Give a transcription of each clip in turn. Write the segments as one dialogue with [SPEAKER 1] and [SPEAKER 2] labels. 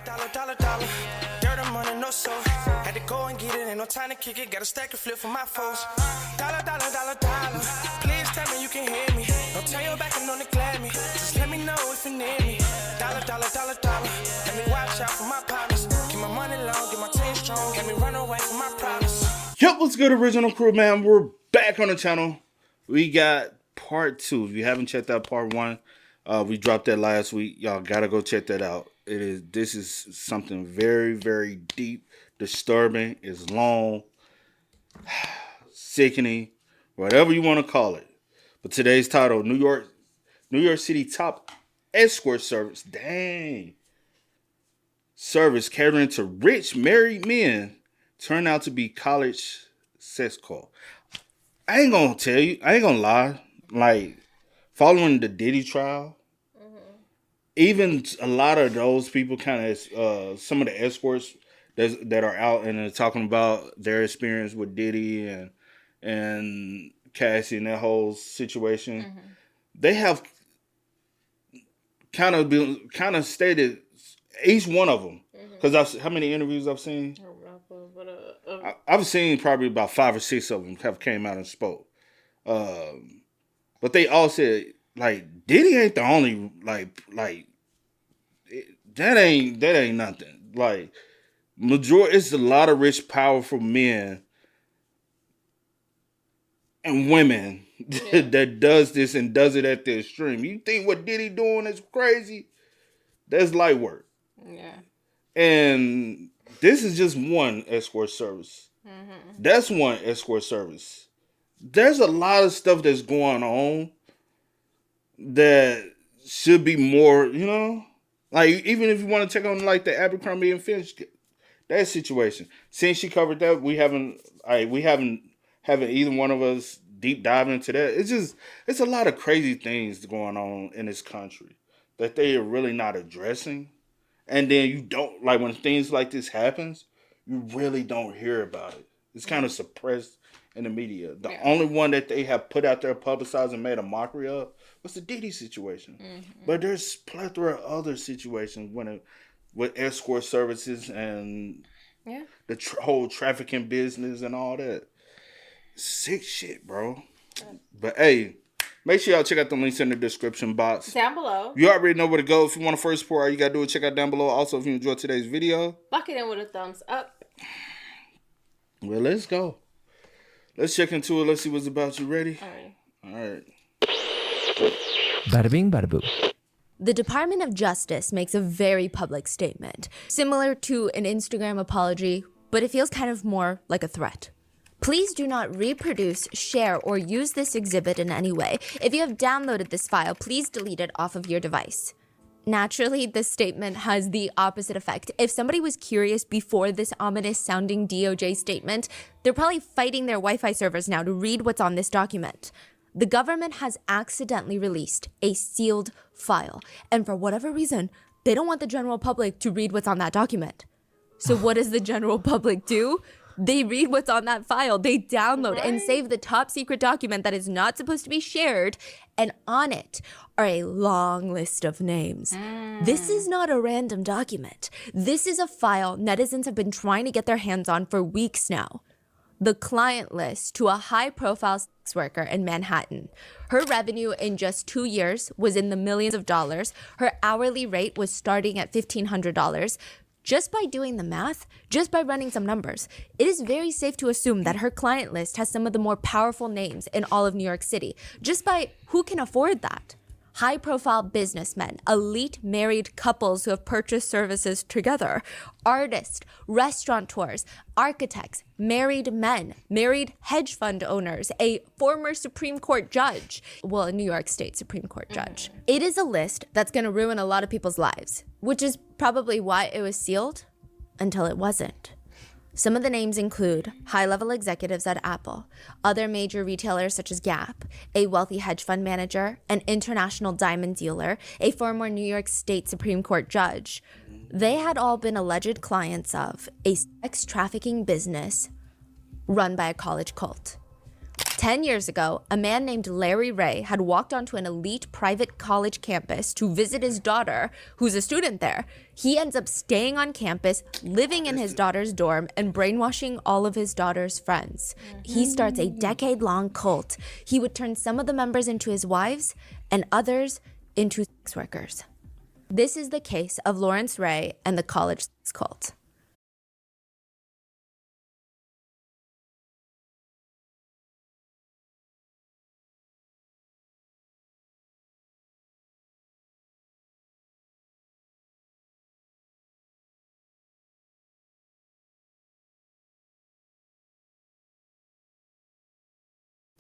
[SPEAKER 1] Dollar. Dirt and money, no soul. Had to go and get it, ain't no time to kick it. Got a stack of flip for my foes. Dollar. Please tell me you can hear me. Don't turn your back and don't neglect me. Just let me know if you need me. Dollar. Let me watch out for my partners. Keep my money long, get my team strong. Let me run away from my problems.
[SPEAKER 2] Yep, what's good, original crew, man? We're back on the channel. We got part 2. If you haven't checked out part 1, we dropped that last week. Y'all gotta go check that out. This is something very, very deep, disturbing. It's long, sickening, whatever you want to call it. But today's title: New York City top escort service. Dang. Service catering to rich married men turned out to be college sex call. I ain't gonna lie. Like, following the Diddy trial, even a lot of those people kind of, some of the escorts that are out and are talking about their experience with Diddy and Cassie and that whole situation, they have kind of stated, each one of them, because how many interviews I've seen? I've seen probably about 5 or 6 of them have came out and spoke. But they all said, like, Diddy ain't the only, like that ain't nothing. Like, it's a lot of rich, powerful men and women that does this and does it at the extreme. You think what Diddy doing is crazy? That's light work. Yeah. And this is just one escort service. That's one escort service. There's a lot of stuff that's going on that should be more, like, even if you want to check on like the Abercrombie and Fitch, that situation. Since she covered that, we haven't either one of us deep dive into that. It's a lot of crazy things going on in this country that they are really not addressing. And then you don't, like, when things like this happens, you really don't hear about it. It's kind of suppressed in the media. The only one that they have put out there, publicized and made a mockery of, was the Diddy situation. But there's plethora of other situations with escort services and the whole trafficking business and all that. Sick shit, bro. But hey, make sure y'all check out the links in the description box.
[SPEAKER 3] Down below.
[SPEAKER 2] You already know where to go. If you want to first support, all you got to do is check out down below. Also, if you enjoyed today's video,
[SPEAKER 3] lock it in with a thumbs up.
[SPEAKER 2] Well, let's go. Let's check into it. Let's see what's about. You ready? All right.
[SPEAKER 4] Bada bing, bada boo.
[SPEAKER 5] The Department of Justice makes a very public statement, similar to an Instagram apology, but it feels kind of more like a threat. Please do not reproduce, share, or use this exhibit in any way. If you have downloaded this file, please delete it off of your device. Naturally, this statement has the opposite effect. If somebody was curious before this ominous-sounding DOJ statement, they're probably fighting their Wi-Fi servers now to read what's on this document. The government has accidentally released a sealed file, and for whatever reason, they don't want the general public to read what's on that document. So what does the general public do? They read what's on that file. They download and save the top secret document that is not supposed to be shared. And on it are a long list of names. This is not a random document. This is a file netizens have been trying to get their hands on for weeks now. The client list to a high-profile sex worker in Manhattan. Her revenue in just 2 years was in the millions of dollars. Her hourly rate was starting at $1,500. Just by doing the math, just by running some numbers, it is very safe to assume that her client list has some of the more powerful names in all of New York City, just by who can afford that. High-profile businessmen, elite married couples who have purchased services together, artists, restaurateurs, architects, married men, married hedge fund owners, a former Supreme Court judge, well, a New York State Supreme Court judge. It is a list that's going to ruin a lot of people's lives, which is probably why it was sealed until it wasn't. Some of the names include high-level executives at Apple, other major retailers such as Gap, a wealthy hedge fund manager, an international diamond dealer, a former New York State Supreme Court judge. They had all been alleged clients of a sex trafficking business run by a college cult. 10 years ago, a man named Larry Ray had walked onto an elite private college campus to visit his daughter, who's a student there. He ends up staying on campus, living in his daughter's dorm, and brainwashing all of his daughter's friends. He starts a decade-long cult. He would turn some of the members into his wives and others into sex workers. This is the case of Lawrence Ray and the college sex cult.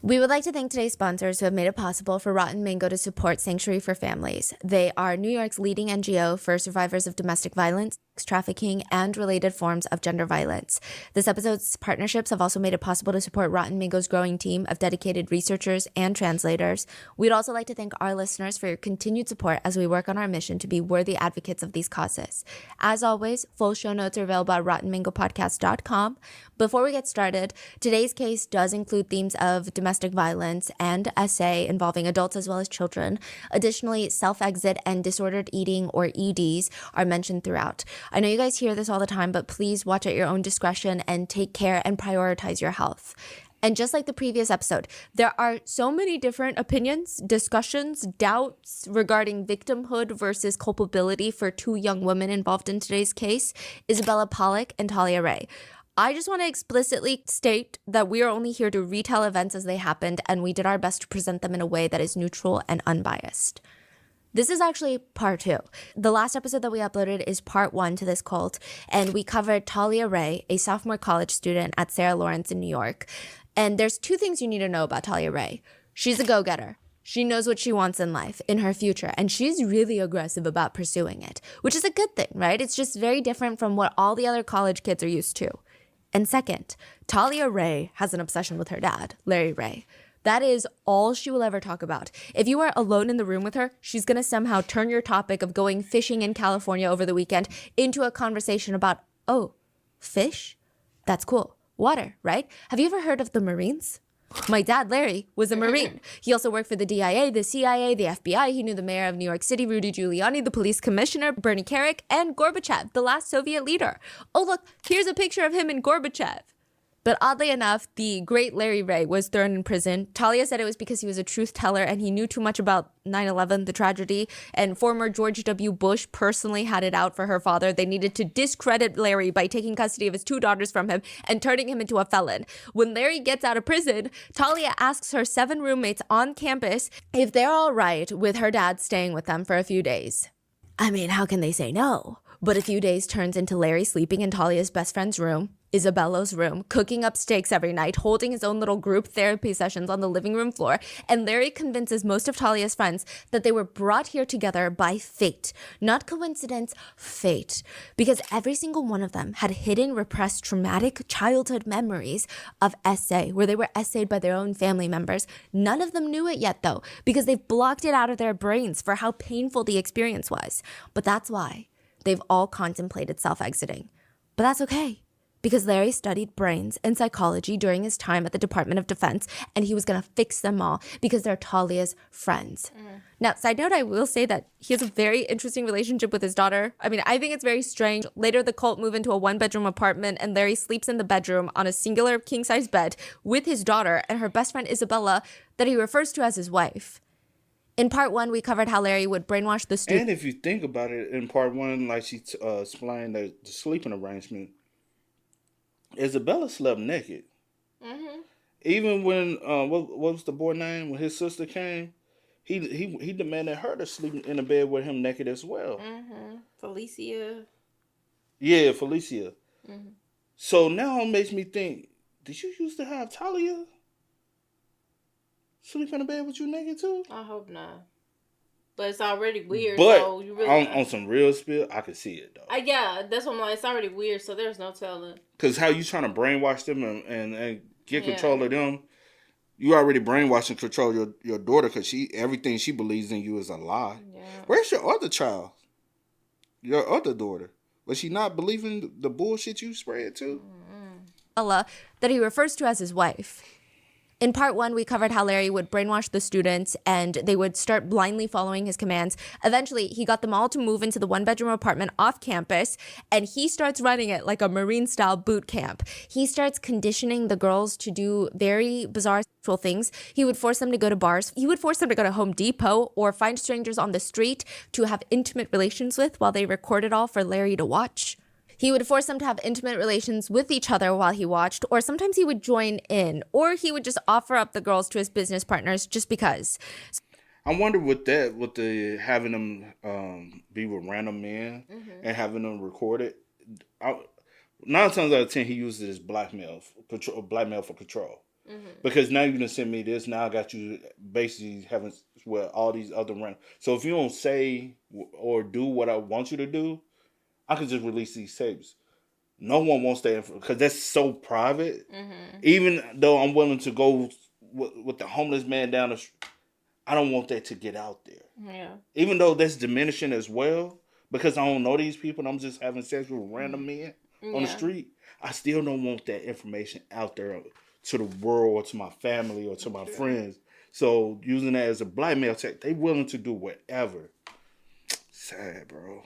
[SPEAKER 5] We would like to thank today's sponsors who have made it possible for Rotten Mango to support Sanctuary for Families. They are New York's leading NGO for survivors of domestic violence, sex trafficking, and related forms of gender violence. This episode's partnerships have also made it possible to support Rotten Mango's growing team of dedicated researchers and translators. We'd also like to thank our listeners for your continued support as we work on our mission to be worthy advocates of these causes. As always, full show notes are available at rottenmangopodcast.com. Before we get started, today's case does include themes of domestic violence and SA involving adults as well as children. Additionally, self-exit and disordered eating, or EDs, are mentioned throughout. I know you guys hear this all the time, but please watch at your own discretion and take care and prioritize your health. And just like the previous episode, there are so many different opinions, discussions, doubts regarding victimhood versus culpability for two young women involved in today's case, Isabella Pollack and Talia Ray. I just want to explicitly state that we are only here to retell events as they happened, and we did our best to present them in a way that is neutral and unbiased. This is actually part 2. The last episode that we uploaded is part 1 to this cult, and we covered Talia Ray, a sophomore college student at Sarah Lawrence in New York. And there's 2 things you need to know about Talia Ray. She's a go-getter. She knows what she wants in life, in her future, and she's really aggressive about pursuing it, which is a good thing, right? It's just very different from what all the other college kids are used to. And second, Talia Ray has an obsession with her dad, Larry Ray. That is all she will ever talk about. If you are alone in the room with her, she's going to somehow turn your topic of going fishing in California over the weekend into a conversation about, oh, fish? That's cool. Water, right? Have you ever heard of the Marines? My dad, Larry, was a Marine. He also worked for the DIA, the CIA, the FBI. He knew the mayor of New York City, Rudy Giuliani, the police commissioner, Bernie Kerik, and Gorbachev, the last Soviet leader. Oh, look, here's a picture of him and Gorbachev. But oddly enough, the great Larry Ray was thrown in prison. Talia said it was because he was a truth teller and he knew too much about 9/11, the tragedy, and former George W. Bush personally had it out for her father. They needed to discredit Larry by taking custody of his 2 daughters from him and turning him into a felon. When Larry gets out of prison, Talia asks her 7 roommates on campus if they're all right with her dad staying with them for a few days. I mean, how can they say no? But a few days turns into Larry sleeping in Talia's best friend's room, Isabella's room, cooking up steaks every night, holding his own little group therapy sessions on the living room floor, and Larry convinces most of Talia's friends that they were brought here together by fate. Not coincidence, fate. Because every single one of them had hidden, repressed, traumatic childhood memories of SA, where they were essayed by their own family members. None of them knew it yet, though, because they've blocked it out of their brains for how painful the experience was. But that's why they've all contemplated self-exiting. But that's okay, because Larry studied brains and psychology during his time at the Department of Defense, and he was going to fix them all because they're Talia's friends. Now, side note, I will say that he has a very interesting relationship with his daughter. I mean, I think it's very strange. Later, the cult move into a 1-bedroom apartment, and Larry sleeps in the bedroom on a singular king-size bed with his daughter and her best friend Isabella that he refers to as his wife. In part 1, we covered how Larry would brainwash the students.
[SPEAKER 2] And if you think about it, in part 1, like she explained the sleeping arrangement, Isabella slept naked. Mm-hmm. Even when what was the boy name? When his sister came, he demanded her to sleep in the bed with him naked as well.
[SPEAKER 3] Mm-hmm. Felicia.
[SPEAKER 2] Yeah, Felicia. Mm-hmm. So now it makes me think: did you used to have Talia sleep in the bed with you naked too?
[SPEAKER 3] I hope not. But it's already weird.
[SPEAKER 2] But
[SPEAKER 3] so you really
[SPEAKER 2] on some real spill, I could see it though.
[SPEAKER 3] Yeah, that's what I'm like. It's already weird, so there's no telling.
[SPEAKER 2] Because how you trying to brainwash them and get control of them? You already brainwashed and control your daughter because everything she believes in you is a lie. Yeah. Where's your other child? Your other daughter? Was she not believing the bullshit you spread too?
[SPEAKER 5] That he refers to as his wife. In part 1, we covered how Larry would brainwash the students and they would start blindly following his commands. Eventually, he got them all to move into the one-bedroom apartment off campus, and he starts running it like a Marine-style boot camp. He starts conditioning the girls to do very bizarre sexual things. He would force them to go to bars. He would force them to go to Home Depot or find strangers on the street to have intimate relations with while they record it all for Larry to watch. He would force them to have intimate relations with each other while he watched, or sometimes he would join in, or he would just offer up the girls to his business partners just because.
[SPEAKER 2] I wonder with the having them be with random men and having them record it. 9 times out of 10, he uses it as blackmail for control. Because now you done send me this, now I got you basically having all these other random. So if you don't say or do what I want you to do, I could just release these tapes. No one wants that because that's so private. Even though I'm willing to go with the homeless man down the street, I don't want that to get out there.
[SPEAKER 3] Yeah.
[SPEAKER 2] Even though that's diminishing as well, because I don't know these people and I'm just having sex with random men on the street, I still don't want that information out there to the world or to my family or to my friends. So using that as a blackmail tactic, they willing to do whatever. Sad, bro.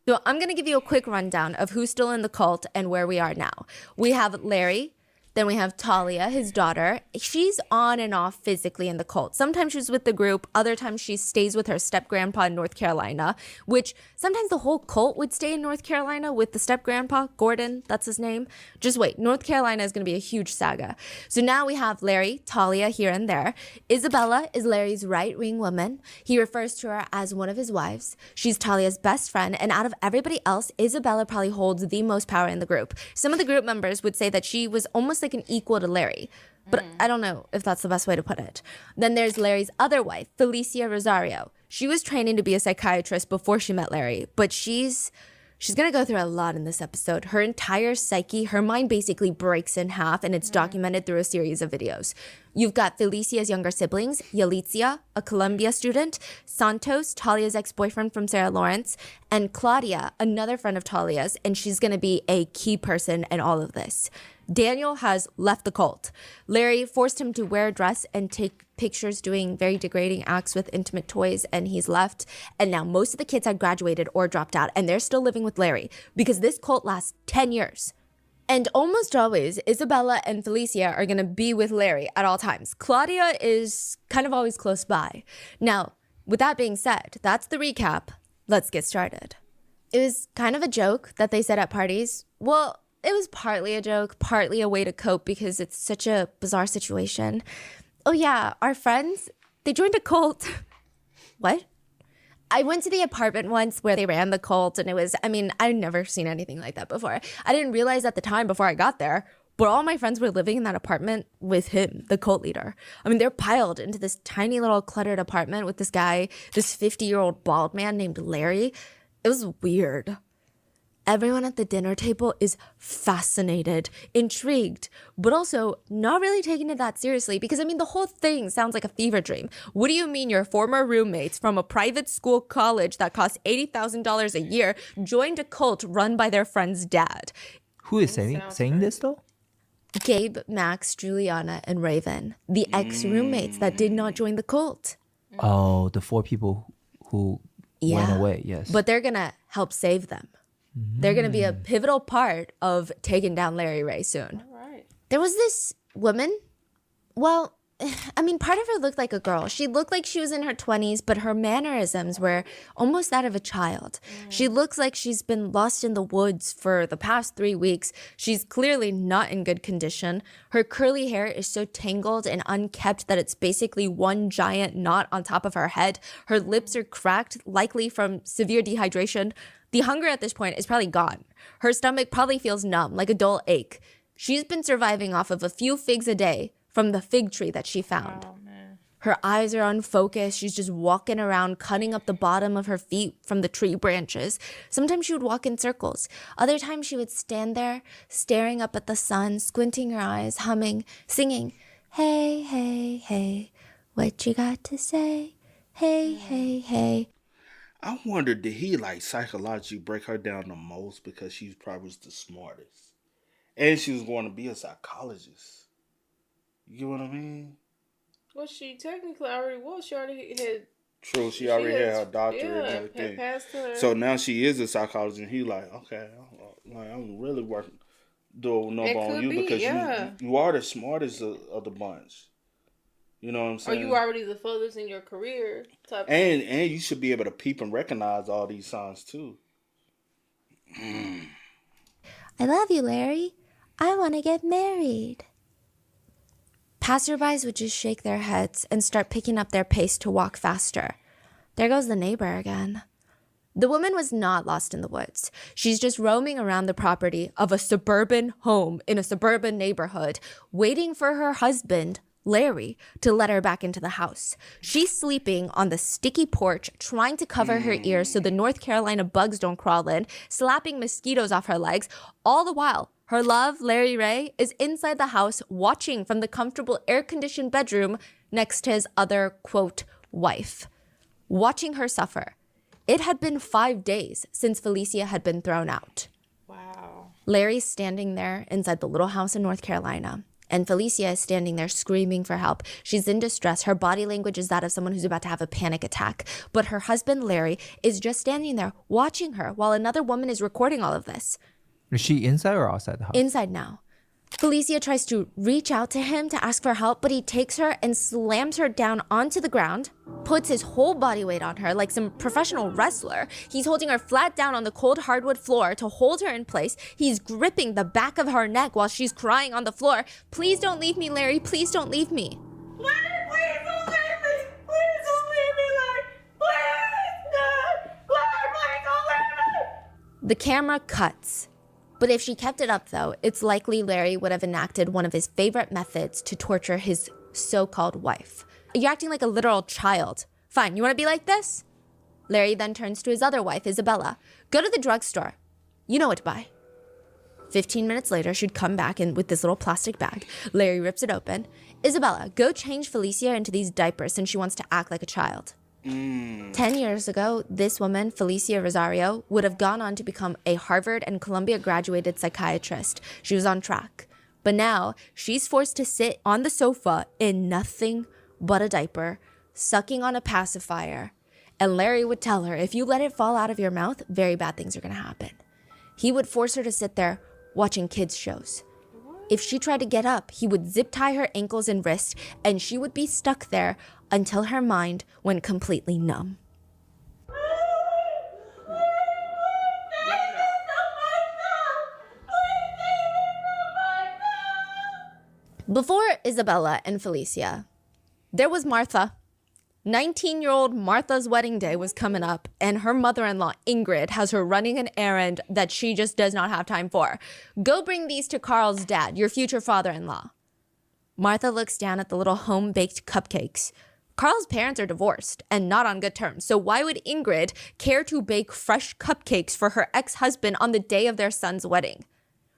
[SPEAKER 5] So I'm going to give you a quick rundown of who's still in the cult and where we are now. We have Larry. Then we have Talia, his daughter. She's on and off physically in the cult. Sometimes she's with the group. Other times she stays with her step-grandpa in North Carolina, which sometimes the whole cult would stay in North Carolina with the step-grandpa, Gordon, that's his name. Just wait, North Carolina is going to be a huge saga. So now we have Larry, Talia here and there. Isabella is Larry's right-wing woman. He refers to her as one of his wives. She's Talia's best friend, and out of everybody else, Isabella probably holds the most power in the group. Some of the group members would say that she was almost like an equal to Larry, but I don't know if that's the best way to put it. Then there's Larry's other wife, Felicia Rosario. She was training to be a psychiatrist before she met Larry, but she's going to go through a lot in this episode. Her entire psyche, her mind basically breaks in half, and it's documented through a series of videos. You've got Felicia's younger siblings, Yalitza, a Columbia student, Santos, Talia's ex-boyfriend from Sarah Lawrence, and Claudia, another friend of Talia's, and she's going to be a key person in all of this. Daniel has left the cult. Larry forced him to wear a dress and take pictures doing very degrading acts with intimate toys, and he's left. And now most of the kids have graduated or dropped out, and they're still living with Larry because this cult lasts 10 years. And almost always, Isabella and Felicia are going to be with Larry at all times. Claudia is kind of always close by. Now, with that being said, that's the recap. Let's get started. It was kind of a joke that they said at parties. Well, it was partly a joke, partly a way to cope because it's such a bizarre situation. Oh yeah, our friends, they joined a cult. What? I went to the apartment once where they ran the cult, and it was, I'd never seen anything like that before. I didn't realize at the time before I got there, but all my friends were living in that apartment with him, the cult leader. They're piled into this tiny little cluttered apartment with this guy, this 50-year-old bald man named Larry. It was weird. Everyone at the dinner table is fascinated, intrigued, but also not really taking it that seriously because, the whole thing sounds like a fever dream. What do you mean your former roommates from a private school college that costs $80,000 a year joined a cult run by their friend's dad?
[SPEAKER 4] Who is saying this though?
[SPEAKER 5] Gabe, Max, Juliana, and Raven, the ex-roommates that did not join the cult.
[SPEAKER 4] Oh, the 4 people who went away, yes.
[SPEAKER 5] But they're going to help save them. They're going to be a pivotal part of taking down Larry Ray soon.
[SPEAKER 3] All right.
[SPEAKER 5] There was this woman. Well, part of her looked like a girl. She looked like she was in her 20s, but her mannerisms were almost that of a child. She looks like she's been lost in the woods for the past 3 weeks. She's clearly not in good condition. Her curly hair is so tangled and unkept that it's basically one giant knot on top of her head. Her lips are cracked, likely from severe dehydration. The hunger at this point is probably gone. Her stomach probably feels numb, like a dull ache. She's been surviving off of a few figs a day from the fig tree that she found.
[SPEAKER 3] Oh, man.
[SPEAKER 5] Her eyes are unfocused. She's just walking around, cutting up the bottom of her feet from the tree branches. Sometimes she would walk in circles. Other times she would stand there, staring up at the sun, squinting her eyes, humming, singing, "Hey, hey, hey, what you got to say? Hey, hey, hey."
[SPEAKER 2] I wonder, did he psychologically break her down the most because she probably was the smartest, and she was going to be a psychologist. You get what I mean?
[SPEAKER 3] Well, she technically already was. She already had.
[SPEAKER 2] True, she already had her doctorate and
[SPEAKER 3] Had
[SPEAKER 2] everything.
[SPEAKER 3] passed her.
[SPEAKER 2] So now she is a psychologist, and he like, okay, I'm really working, doing no on you because you are the smartest of the bunch. You know what I'm saying?
[SPEAKER 3] Or you already the furthest in your career.
[SPEAKER 2] And you should be able to peep and recognize all these signs too.
[SPEAKER 5] I love you, Larry. I want to get married. Passerbys would just shake their heads and start picking up their pace to walk faster. There goes the neighbor again. The woman was not lost in the woods. She's just roaming around the property of a suburban home in a suburban neighborhood, waiting for her husband, Larry, to let her back into the house. She's sleeping on the sticky porch, trying to cover her ears so the North Carolina bugs don't crawl in, slapping mosquitoes off her legs. All the while, her love, Larry Ray, is inside the house watching from the comfortable air-conditioned bedroom next to his other, quote, wife, watching her suffer. It had been 5 days since Felicia had been thrown out.
[SPEAKER 3] Wow.
[SPEAKER 5] Larry's standing there inside the little house in North Carolina, and Felicia is standing there screaming for help. She's in distress. Her body language is that of someone who's about to have a panic attack. But her husband, Larry, is just standing there watching her while another woman is recording all of this.
[SPEAKER 4] Is she inside or outside the house?
[SPEAKER 5] Inside now. Felicia tries to reach out to him to ask for help, but he takes her and slams her down onto the ground, puts his whole body weight on her like some professional wrestler. He's holding her flat down on the cold hardwood floor to hold her in place. He's gripping the back of her neck while she's crying on the floor. Please don't leave me, Larry. Please don't leave me.
[SPEAKER 3] Larry, please don't leave me. Please don't leave me, Larry. Please, God. Larry, please don't leave me.
[SPEAKER 5] The camera cuts. But if she kept it up, though, it's likely Larry would have enacted one of his favorite methods to torture his so-called wife. You're acting like a literal child. Fine, you want to be like this? Larry then turns to his other wife, Isabella. Go to the drugstore. You know what to buy. 15 minutes later, she'd come back in with this little plastic bag. Larry rips it open. Isabella, go change Felicia into these diapers since she wants to act like a child. 10 years ago, this woman, Felicia Rosario, would have gone on to become a Harvard and Columbia graduated psychiatrist. She was on track. But now, she's forced to sit on the sofa in nothing but a diaper, sucking on a pacifier. And Larry would tell her, if you let it fall out of your mouth, very bad things are going to happen. He would force her to sit there watching kids' shows. If she tried to get up, he would zip tie her ankles and wrists, and she would be stuck there until her mind went completely numb. Before Isabella and Felicia, there was Martha. 19-year-old Martha's wedding day was coming up, and her mother-in-law, Ingrid, has her running an errand that she just does not have time for. Go bring these to Carl's dad, your future father-in-law. Martha looks down at the little home-baked cupcakes. Carl's parents are divorced and not on good terms, so why would Ingrid care to bake fresh cupcakes for her ex-husband on the day of their son's wedding?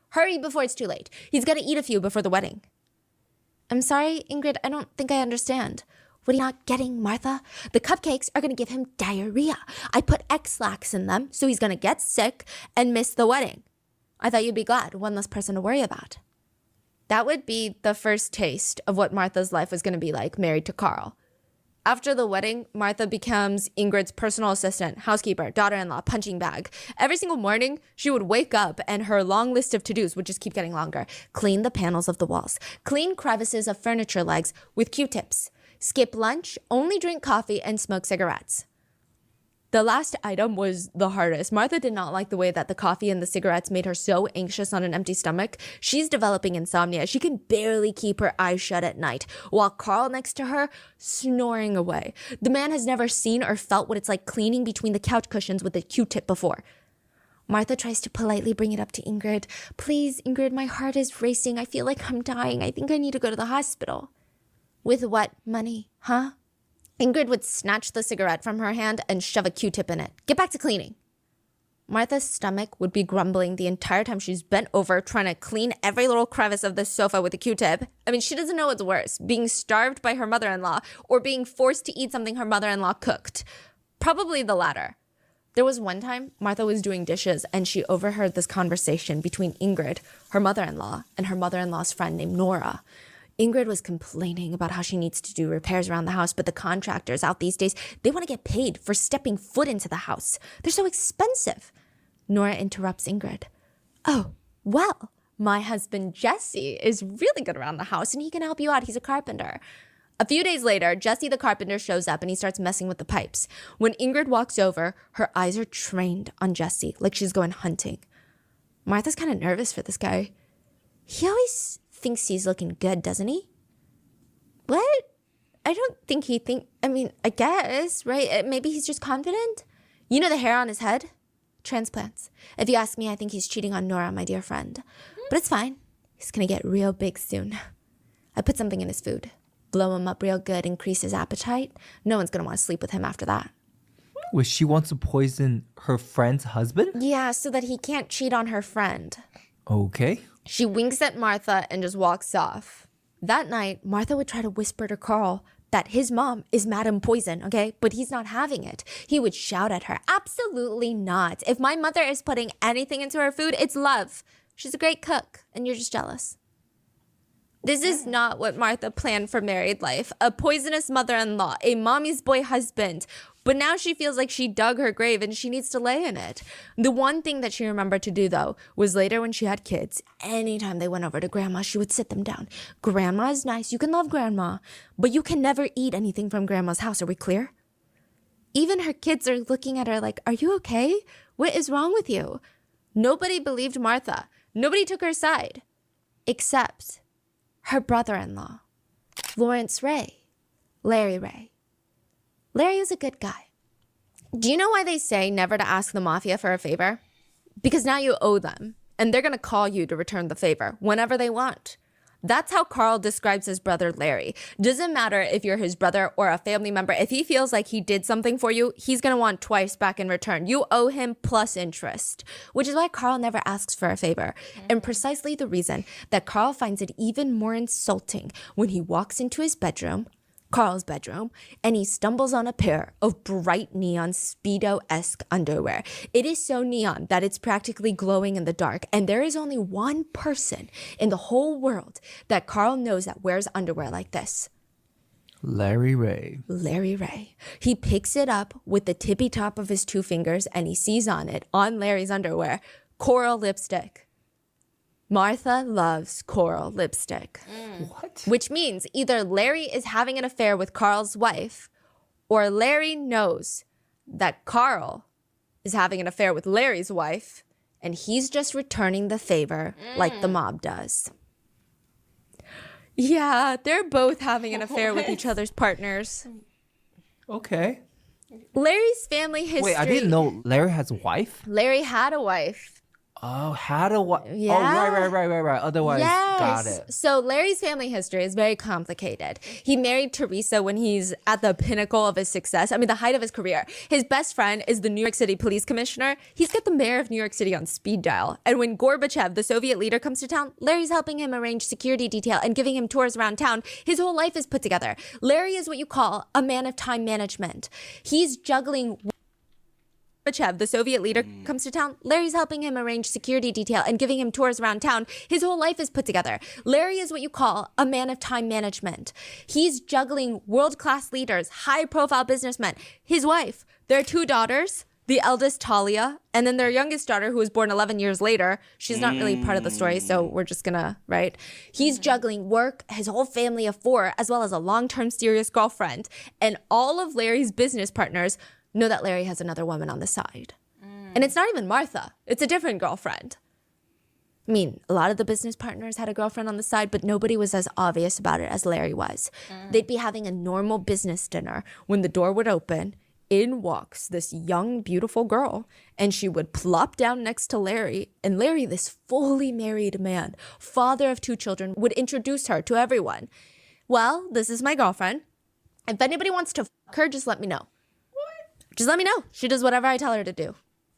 [SPEAKER 5] Hurry before it's too late. He's got to eat a few before the wedding. I'm sorry, Ingrid, I don't think I understand. What are you not getting, Martha? The cupcakes are going to give him diarrhea. I put X-Lax in them, so he's going to get sick and miss the wedding. I thought you'd be glad. One less person to worry about. That would be the first taste of what Martha's life was going to be like, married to Carl. After the wedding, Martha becomes Ingrid's personal assistant, housekeeper, daughter-in-law, punching bag. Every single morning, she would wake up and her long list of to-dos would just keep getting longer. Clean the panels of the walls. Clean crevices of furniture legs with Q-tips. Skip lunch, only drink coffee, and smoke cigarettes. The last item was the hardest. Martha did not like the way that the coffee and the cigarettes made her so anxious on an empty stomach. She's developing insomnia. She can barely keep her eyes shut at night, while Carl next to her, snoring away. The man has never seen or felt what it's like cleaning between the couch cushions with a Q-tip before. Martha tries to politely bring it up to Ingrid. Please, Ingrid, my heart is racing. I feel like I'm dying. I think I need to go to the hospital. With what money, huh? Ingrid would snatch the cigarette from her hand and shove a Q-tip in it. Get back to cleaning. Martha's stomach would be grumbling the entire time she's bent over trying to clean every little crevice of the sofa with a Q-tip. I mean, she doesn't know what's worse, being starved by her mother-in-law or being forced to eat something her mother-in-law cooked. Probably the latter. There was one time Martha was doing dishes and she overheard this conversation between Ingrid, her mother-in-law, and her mother-in-law's friend named Nora. Ingrid was complaining about how she needs to do repairs around the house, but the contractors out these days, they want to get paid for stepping foot into the house. They're so expensive. Nora interrupts Ingrid. Oh, well, my husband Jesse is really good around the house and he can help you out. He's a carpenter. A few days later, Jesse the carpenter shows up and he starts messing with the pipes. When Ingrid walks over, her eyes are trained on Jesse, like she's going hunting. Martha's kind of nervous for this guy. He always thinks he's looking good, doesn't he? What? I don't think I guess, right? Maybe he's just confident? You know the hair on his head? Transplants. If you ask me, I think he's cheating on Nora, my dear friend. But it's fine. He's gonna get real big soon. I put something in his food. Blow him up real good, increase his appetite. No one's gonna want to sleep with him after that.
[SPEAKER 4] Wait, she wants to poison her friend's husband?
[SPEAKER 5] Yeah, so that he can't cheat on her friend.
[SPEAKER 4] Okay.
[SPEAKER 5] She winks at Martha and just walks off. That night, Martha would try to whisper to Carl that his mom is Madam Poison, okay? But he's not having it. He would shout at her, absolutely not. If my mother is putting anything into her food, it's love. She's a great cook, and you're just jealous. This is not what Martha planned for married life. A poisonous mother-in-law, a mommy's boy husband. But now she feels like she dug her grave and she needs to lay in it. The one thing that she remembered to do, though, was later when she had kids, anytime they went over to Grandma, she would sit them down. Grandma is nice. You can love Grandma. But you can never eat anything from Grandma's house. Are we clear? Even her kids are looking at her like, are you okay? What is wrong with you? Nobody believed Martha. Nobody took her side. Except her brother-in-law, Lawrence Ray, Larry Ray. Larry was a good guy. Do you know why they say never to ask the mafia for a favor? Because now you owe them, and they're going to call you to return the favor whenever they want. That's how Carl describes his brother Larry. Doesn't matter if you're his brother or a family member. If he feels like he did something for you, he's going to want twice back in return. You owe him plus interest, which is why Carl never asks for a favor. And precisely the reason that Carl finds it even more insulting when he walks into his bedroom, Carl's bedroom, and he stumbles on a pair of bright neon Speedo-esque underwear. It is so neon that it's practically glowing in the dark, and there is only one person in the whole world that Carl knows that wears underwear like this.
[SPEAKER 4] Larry Ray.
[SPEAKER 5] Larry Ray. He picks it up with the tippy top of his two fingers, and he sees on it, on Larry's underwear, coral lipstick. Martha loves coral lipstick.
[SPEAKER 4] What?
[SPEAKER 5] Which means either Larry is having an affair with Carl's wife, or Larry knows that Carl is having an affair with Larry's wife, and he's just returning the favor like the mob does. Yeah, they're both having an affair with each other's partners.
[SPEAKER 4] Okay.
[SPEAKER 5] Larry's family history.
[SPEAKER 4] Wait, I didn't know Larry has a wife?
[SPEAKER 5] Larry had a wife.
[SPEAKER 4] Oh, had a wife.
[SPEAKER 5] Yeah.
[SPEAKER 4] Oh, right. Otherwise, got it.
[SPEAKER 5] So Larry's family history is very complicated. He married Teresa when he's at the pinnacle of his success. I mean, the height of his career. His best friend is the New York City police commissioner. He's got the mayor of New York City on speed dial. And when Gorbachev, the Soviet leader, comes to town, Larry's helping him arrange security detail and giving him tours around town. His whole life is put together. Larry is what you call a man of time management. He's juggling. Gorbachev, the Soviet leader, comes to town. Larry's helping him arrange security detail and giving him tours around town. His whole life is put together. Larry is what you call a man of time management. He's juggling world-class leaders, high-profile businessmen. His wife, their two daughters, the eldest Talia, and then their youngest daughter, who was born 11 years later. She's not really part of the story, so we're just gonna, right? He's juggling work, his whole family of 4, as well as a long-term serious girlfriend. And all of Larry's business partners know that Larry has another woman on the side. And it's not even Martha. It's a different girlfriend. I mean, a lot of the business partners had a girlfriend on the side, but nobody was as obvious about it as Larry was. They'd be having a normal business dinner when the door would open. In walks this young, beautiful girl, and she would plop down next to Larry. And Larry, this fully married man, father of 2 children, would introduce her to everyone. Well, this is my girlfriend. If anybody wants to fuck her, just let me know. Just let me know. She does whatever I tell her to do.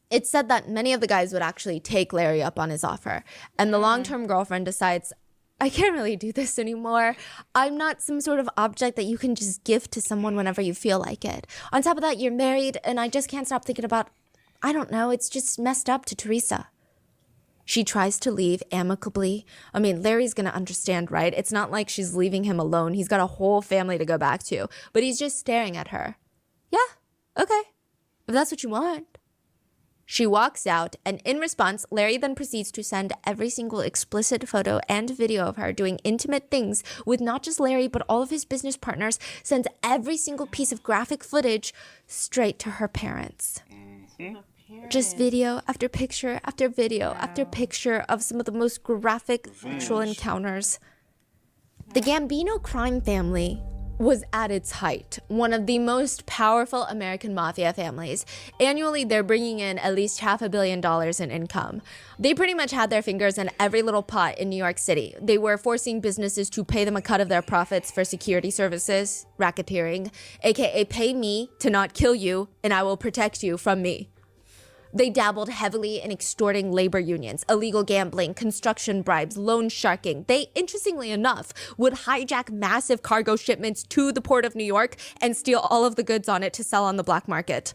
[SPEAKER 5] It's said that many of the guys would actually take Larry up on his offer. And the long-term girlfriend decides, I can't really do this anymore. I'm not some sort of object that you can just give to someone whenever you feel like it. On top of that, you're married, and I just can't stop thinking about, I don't know, it's just messed up to Teresa. She tries to leave amicably. I mean, Larry's going to understand, right? It's not like she's leaving him alone. He's got a whole family to go back to. But he's just staring at her. Yeah, okay. If that's what you want. She walks out, and in response, Larry then proceeds to send every single explicit photo and video of her doing intimate things with not just Larry, but all of his business partners, sends every single piece of graphic footage straight to her parents. Just video after picture after video after picture of some of the most graphic sexual encounters. The Gambino crime family was at its height, one of the most powerful American mafia families. Annually, they're bringing in at least $500 million in income. They pretty much had their fingers in every little pot in New York City. They were forcing businesses to pay them a cut of their profits for security services, racketeering, aka pay me to not kill you and I will protect you from me. They dabbled heavily in extorting labor unions, illegal gambling, construction bribes, loan sharking. They, interestingly enough, would hijack massive cargo shipments to the port of New York and steal all of the goods on it to sell on the black market.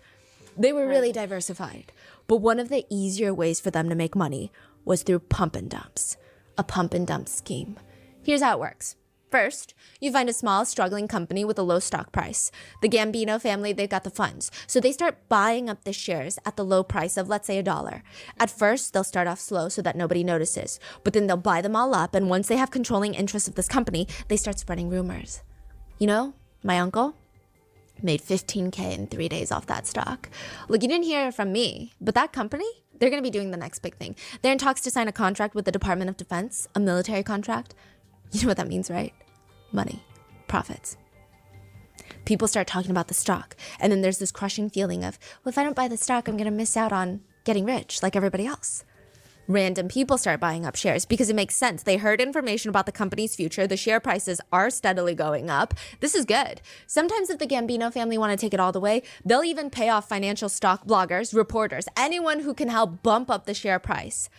[SPEAKER 5] They were really diversified. But one of the easier ways for them to make money was through pump and dumps, a pump and dump scheme. Here's how it works. First, you find a small, struggling company with a low stock price. The Gambino family, they've got the funds. So they start buying up the shares at the low price of, let's say, $1. At first, they'll start off slow so that nobody notices. But then they'll buy them all up, and once they have controlling interest of this company, they start spreading rumors. You know, my uncle made $15K in 3 days off that stock. Look, you didn't hear it from me, but that company, they're going to be doing the next big thing. They're in talks to sign a contract with the Department of Defense, a military contract. You know what that means, right? Money, profits. People start talking about the stock, and then there's this crushing feeling of, well, if I don't buy the stock, I'm going to miss out on getting rich like everybody else. Random people start buying up shares because it makes sense. They heard information about the company's future. The share prices are steadily going up. This is good. Sometimes if the Gambino family want to take it all the way, they'll even pay off financial stock bloggers, reporters, anyone who can help bump up the share price.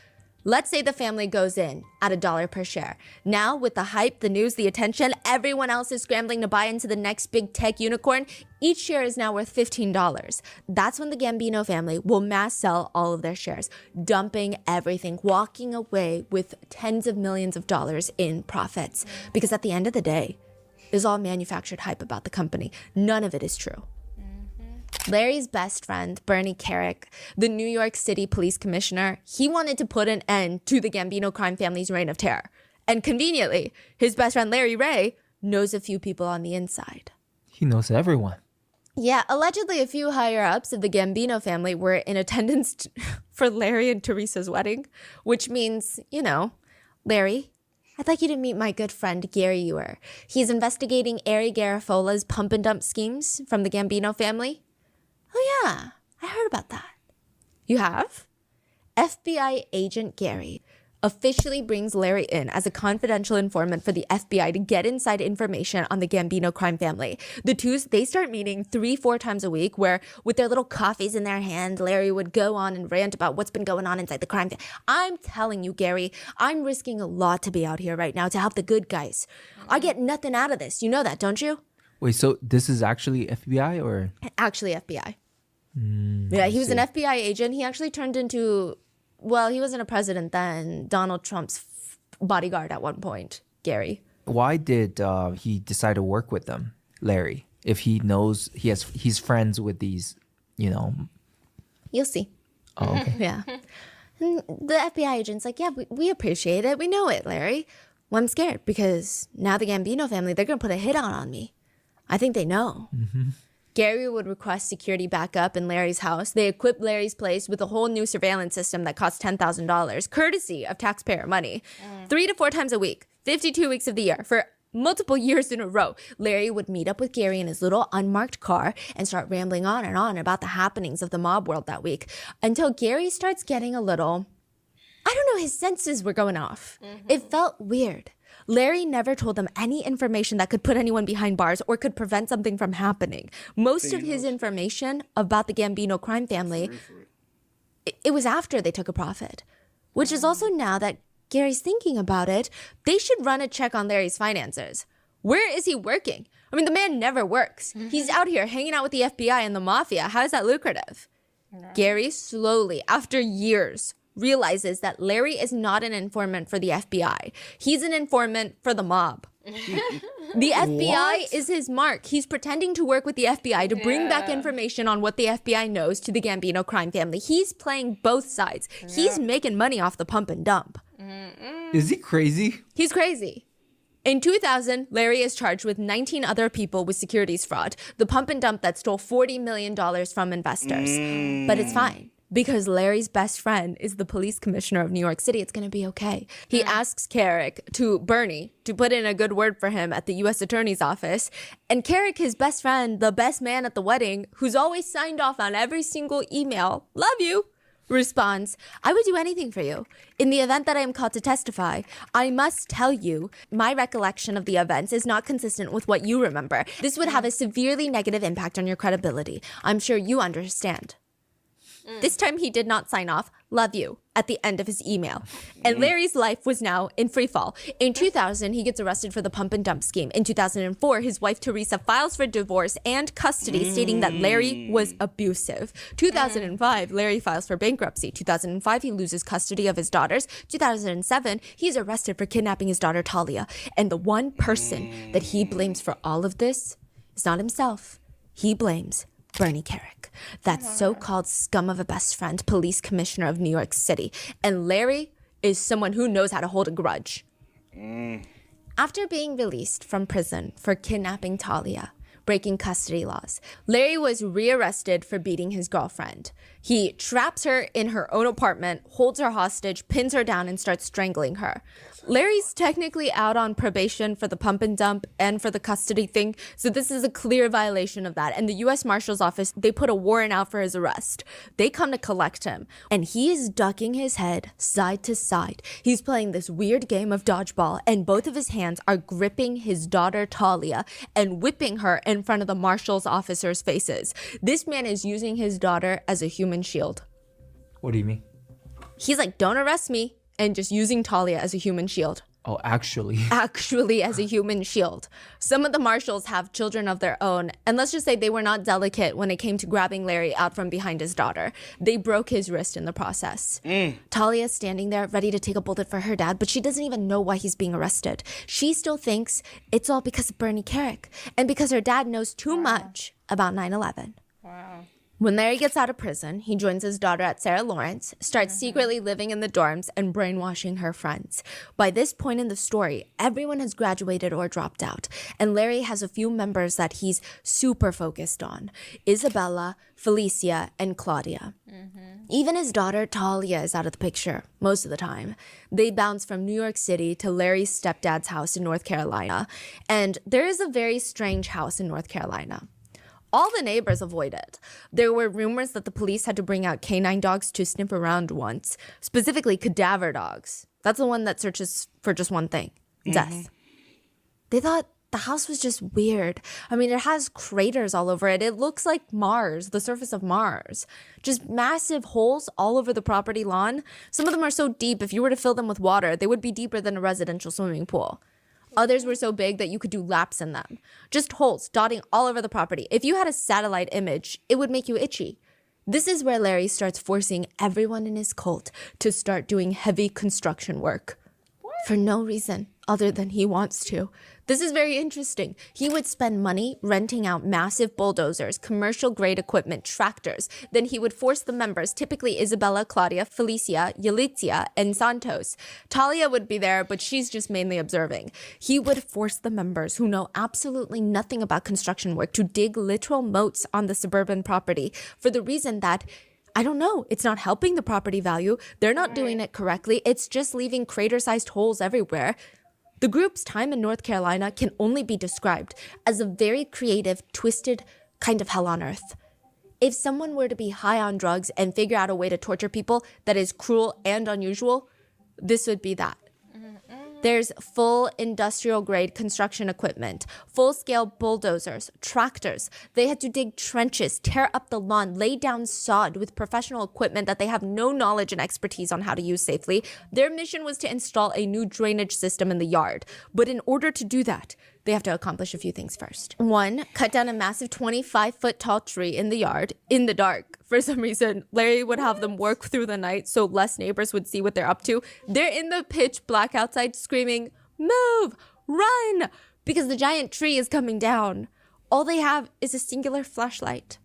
[SPEAKER 5] Let's say the family goes in at $1 per share. Now, with the hype, the news, the attention, everyone else is scrambling to buy into the next big tech unicorn. Each share is now worth $15. That's when the Gambino family will mass sell all of their shares, dumping everything, walking away with tens of millions of dollars in profits. Because at the end of the day, it's all manufactured hype about the company. None of it is true. Larry's best friend, Bernie Kerik, the New York City police commissioner, he wanted to put an end to the Gambino crime family's reign of terror. And conveniently, his best friend Larry Ray knows a few people on the inside.
[SPEAKER 4] He knows everyone.
[SPEAKER 5] Yeah, allegedly a few higher-ups of the Gambino family were in attendance for Larry and Teresa's wedding, which means, you know, Larry, I'd like you to meet my good friend Gary Ewer. He's investigating Ari Garofalo's pump and dump schemes from the Gambino family. Oh yeah, I heard about that. You have? FBI agent Gary officially brings Larry in as a confidential informant for the FBI to get inside information on the Gambino crime family. The two, they start meeting 3-4 times a week where with their little coffees in their hand, Larry would go on and rant about what's been going on inside the crime family. I'm telling you, Gary, I'm risking a lot to be out here right now to help the good guys. I get nothing out of this. You know that, don't you?
[SPEAKER 4] Wait, so this is actually FBI or?
[SPEAKER 5] Actually FBI. Yeah, he was an FBI agent. He actually turned into, well, he wasn't a president then, Donald Trump's bodyguard at one point, Gary.
[SPEAKER 4] Why did he decide to work with them, Larry? If he knows he's friends with these, you know.
[SPEAKER 5] You'll see.
[SPEAKER 4] Oh, okay.
[SPEAKER 5] Yeah. And the FBI agent's like, yeah, we appreciate it. We know it, Larry. Well, I'm scared because now the Gambino family, they're going to put a hit on me. I think they know. Mm-hmm. Gary would request security backup in Larry's house. They equipped Larry's place with a whole new surveillance system that cost $10,000, courtesy of taxpayer money. 3 to 4 times a week, 52 weeks of the year, for multiple years in a row. Larry would meet up with Gary in his little unmarked car and start rambling on and on about the happenings of the mob world that week, until Gary starts getting a little, I don't know, his senses were going off. It felt weird. Larry never told them any information that could put anyone behind bars or could prevent something from happening. Most of his information about the Gambino crime family, it was after they took a profit. Which is also, now that Gary's thinking about it, they should run a check on Larry's finances. Where is he working? I mean, the man never works. He's out here hanging out with the FBI and the mafia. How is that lucrative? Gary slowly, after years, realizes that Larry is not an informant for the FBI. He's an informant for the mob. The FBI is his mark. He's pretending to work with the FBI to bring back information on what the FBI knows to the Gambino crime family. He's playing both sides. He's making money off the pump and dump.
[SPEAKER 4] Is he crazy?
[SPEAKER 5] He's crazy. In 2000, Larry is charged with 19 other people with securities fraud, the pump and dump that stole $40 million from investors. But it's fine. Because Larry's best friend is the police commissioner of New York City, it's going to be okay. He asks Bernie, to put in a good word for him at the U.S. Attorney's Office. And Carrick, his best friend, the best man at the wedding, who's always signed off on every single email, love you, responds, I would do anything for you. In the event that I am called to testify, I must tell you, my recollection of the events is not consistent with what you remember. This would have a severely negative impact on your credibility. I'm sure you understand. This time he did not sign off, love you, at the end of his email. And Larry's life was now in free fall. In 2000, he gets arrested for the pump and dump scheme. In 2004, his wife Teresa files for divorce and custody, stating that Larry was abusive. 2005, Larry files for bankruptcy. 2005, he loses custody of his daughters. 2007, he's arrested for kidnapping his daughter Talia. And the one person that he blames for all of this is not himself. He blames Bernie Carrick, that so-called scum of a best friend, police commissioner of New York City. And Larry is someone who knows how to hold a grudge. After being released from prison for kidnapping Talia, breaking custody laws, Larry was rearrested for beating his girlfriend. He traps her in her own apartment, holds her hostage, pins her down, and starts strangling her. Larry's technically out on probation for the pump and dump and for the custody thing, so this is a clear violation of that. And the U.S. Marshal's Office, they put a warrant out for his arrest. They come to collect him, and he is ducking his head side to side. He's playing this weird game of dodgeball, and both of his hands are gripping his daughter Talia and whipping her in front of the Marshal's officers' faces. This man is using his daughter as a human shield.
[SPEAKER 4] What do you mean?
[SPEAKER 5] He's like, don't arrest me. And just using Talia as a human shield.
[SPEAKER 4] Oh, actually.
[SPEAKER 5] Actually as a human shield. Some of the marshals have children of their own, and let's just say they were not delicate when it came to grabbing Larry out from behind his daughter. They broke his wrist in the process. Talia's standing there ready to take a bullet for her dad, but she doesn't even know why he's being arrested. She still thinks it's all because of Bernie Carrick and because her dad knows too much about 9/11.
[SPEAKER 6] Wow.
[SPEAKER 5] When Larry gets out of prison, he joins his daughter at Sarah Lawrence, starts secretly living in the dorms and brainwashing her friends. By this point in the story, everyone has graduated or dropped out, and Larry has a few members that he's super focused on: Isabella, Felicia, and Claudia. Even his daughter Talia is out of the picture most of the time. They bounce from New York City to Larry's stepdad's house in North Carolina, and there is a very strange house in North Carolina. All the neighbors avoid it. There were rumors that the police had to bring out canine dogs to sniff around once, specifically cadaver dogs. That's the one that searches for just one thing, death. They thought the house was just weird. I mean, it has craters all over it. It looks like Mars, the surface of Mars. Just massive holes all over the property lawn. Some of them are so deep, if you were to fill them with water, they would be deeper than a residential swimming pool. Others were so big that you could do laps in them. Just holes dotting all over the property. If you had a satellite image, it would make you itchy. This is where Larry starts forcing everyone in his cult to start doing heavy construction work. For no reason other than he wants to. This is very interesting. He would spend money renting out massive bulldozers, commercial grade equipment, tractors. Then he would force the members, typically Isabella, Claudia, Felicia, Yalitza, and Santos. Talia would be there, but she's just mainly observing. He would force the members who know absolutely nothing about construction work to dig literal moats on the suburban property for the reason that, I don't know, it's not helping the property value. They're not doing it correctly. It's just leaving crater-sized holes everywhere. The group's time in North Carolina can only be described as a very creative, twisted kind of hell on earth. If someone were to be high on drugs and figure out a way to torture people that is cruel and unusual, this would be that. There's full industrial grade construction equipment, full scale bulldozers, tractors. They had to dig trenches, tear up the lawn, lay down sod with professional equipment that they have no knowledge and expertise on how to use safely. Their mission was to install a new drainage system in the yard. But in order to do that, they have to accomplish a few things first. 1, cut down a massive 25-foot tall tree in the yard, in the dark, for some reason, Larry would have them work through the night so less neighbors would see what they're up to. They're in the pitch black outside screaming, "Move! Run!" because the giant tree is coming down. All they have is a singular flashlight.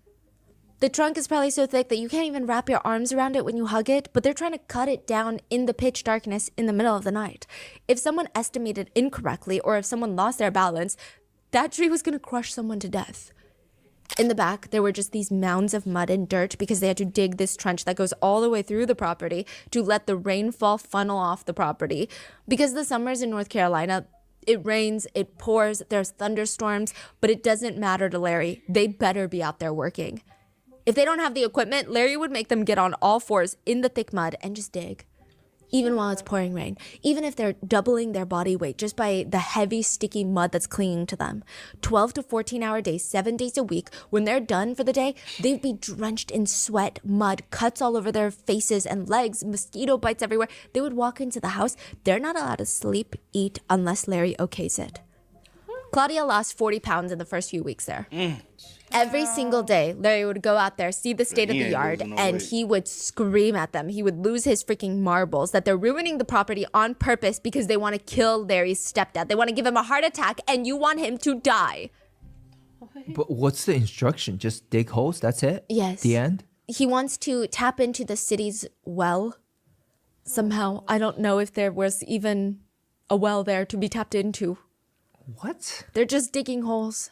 [SPEAKER 5] The trunk is probably so thick that you can't even wrap your arms around it when you hug it, but they're trying to cut it down in the pitch darkness in the middle of the night. If someone estimated incorrectly or if someone lost their balance, that tree was going to crush someone to death. In the back, there were just these mounds of mud and dirt because they had to dig this trench that goes all the way through the property to let the rainfall funnel off the property. Because the summers in North Carolina, it rains, it pours, there's thunderstorms, but it doesn't matter to Larry. They better be out there working. If they don't have the equipment, Larry would make them get on all fours in the thick mud and just dig. Even while it's pouring rain, even if they're doubling their body weight just by the heavy, sticky mud that's clinging to them. 12 to 14-hour days, 7 days a week. When they're done for the day, they'd be drenched in sweat, mud, cuts all over their faces and legs, mosquito bites everywhere. They would walk into the house. They're not allowed to sleep, eat, unless Larry okays it. Claudia lost 40 pounds in the first few weeks there. Every single day, Larry would go out there, see the state of the yard, and he would scream at them. He would lose his freaking marbles that they're ruining the property on purpose because they want to kill Larry's stepdad. They want to give him a heart attack, and you want him to die.
[SPEAKER 4] But what's the instruction? Just dig holes? That's it?
[SPEAKER 5] Yes.
[SPEAKER 4] The end?
[SPEAKER 5] He wants to tap into the city's well somehow. I don't know if there was even a well there to be tapped into.
[SPEAKER 4] What?
[SPEAKER 5] They're just digging holes.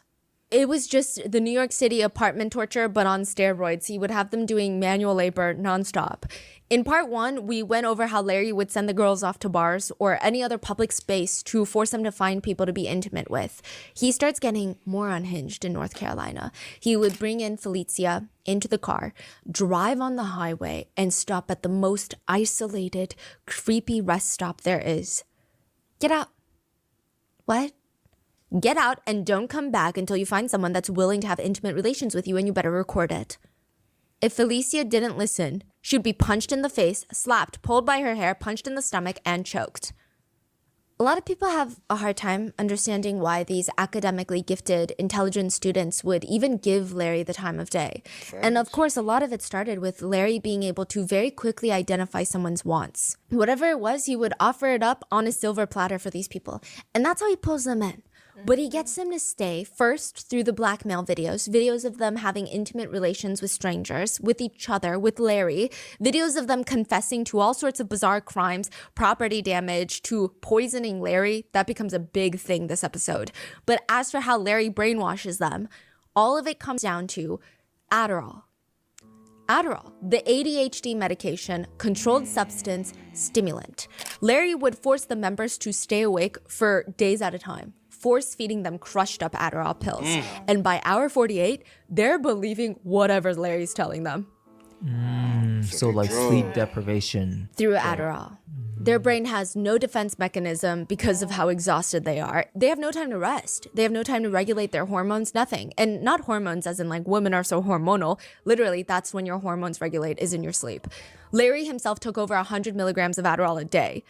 [SPEAKER 5] It was just the New York City apartment torture, but on steroids. He would have them doing manual labor nonstop. In part 1, we went over how Larry would send the girls off to bars or any other public space to force them to find people to be intimate with. He starts getting more unhinged in North Carolina. He would bring in Felicia into the car, drive on the highway, and stop at the most isolated, creepy rest stop there is. Get out. What? Get out and don't come back until you find someone that's willing to have intimate relations with you, and you better record it. If Felicia didn't listen, she'd be punched in the face, slapped, pulled by her hair, punched in the stomach, and choked. A lot of people have a hard time understanding why these academically gifted, intelligent students would even give Larry the time of day. And of course, a lot of it started with Larry being able to very quickly identify someone's wants. Whatever it was, he would offer it up on a silver platter for these people. And that's how he pulls them in. But he gets them to stay first through the blackmail videos of them having intimate relations with strangers, with each other, with Larry, videos of them confessing to all sorts of bizarre crimes, property damage, to poisoning Larry. That becomes a big thing this episode. But as for how Larry brainwashes them, all of it comes down to Adderall. Adderall, the ADHD medication, controlled substance, stimulant. Larry would force the members to stay awake for days at a time, force feeding them crushed up Adderall pills. And by hour 48, they're believing whatever Larry's telling them.
[SPEAKER 4] So like sleep deprivation.
[SPEAKER 5] Through Adderall. Their brain has no defense mechanism because of how exhausted they are. They have no time to rest. They have no time to regulate their hormones, nothing. And not hormones as in like women are so hormonal. Literally, that's when your hormones regulate, is in your sleep. Larry himself took over 100 milligrams of Adderall a day.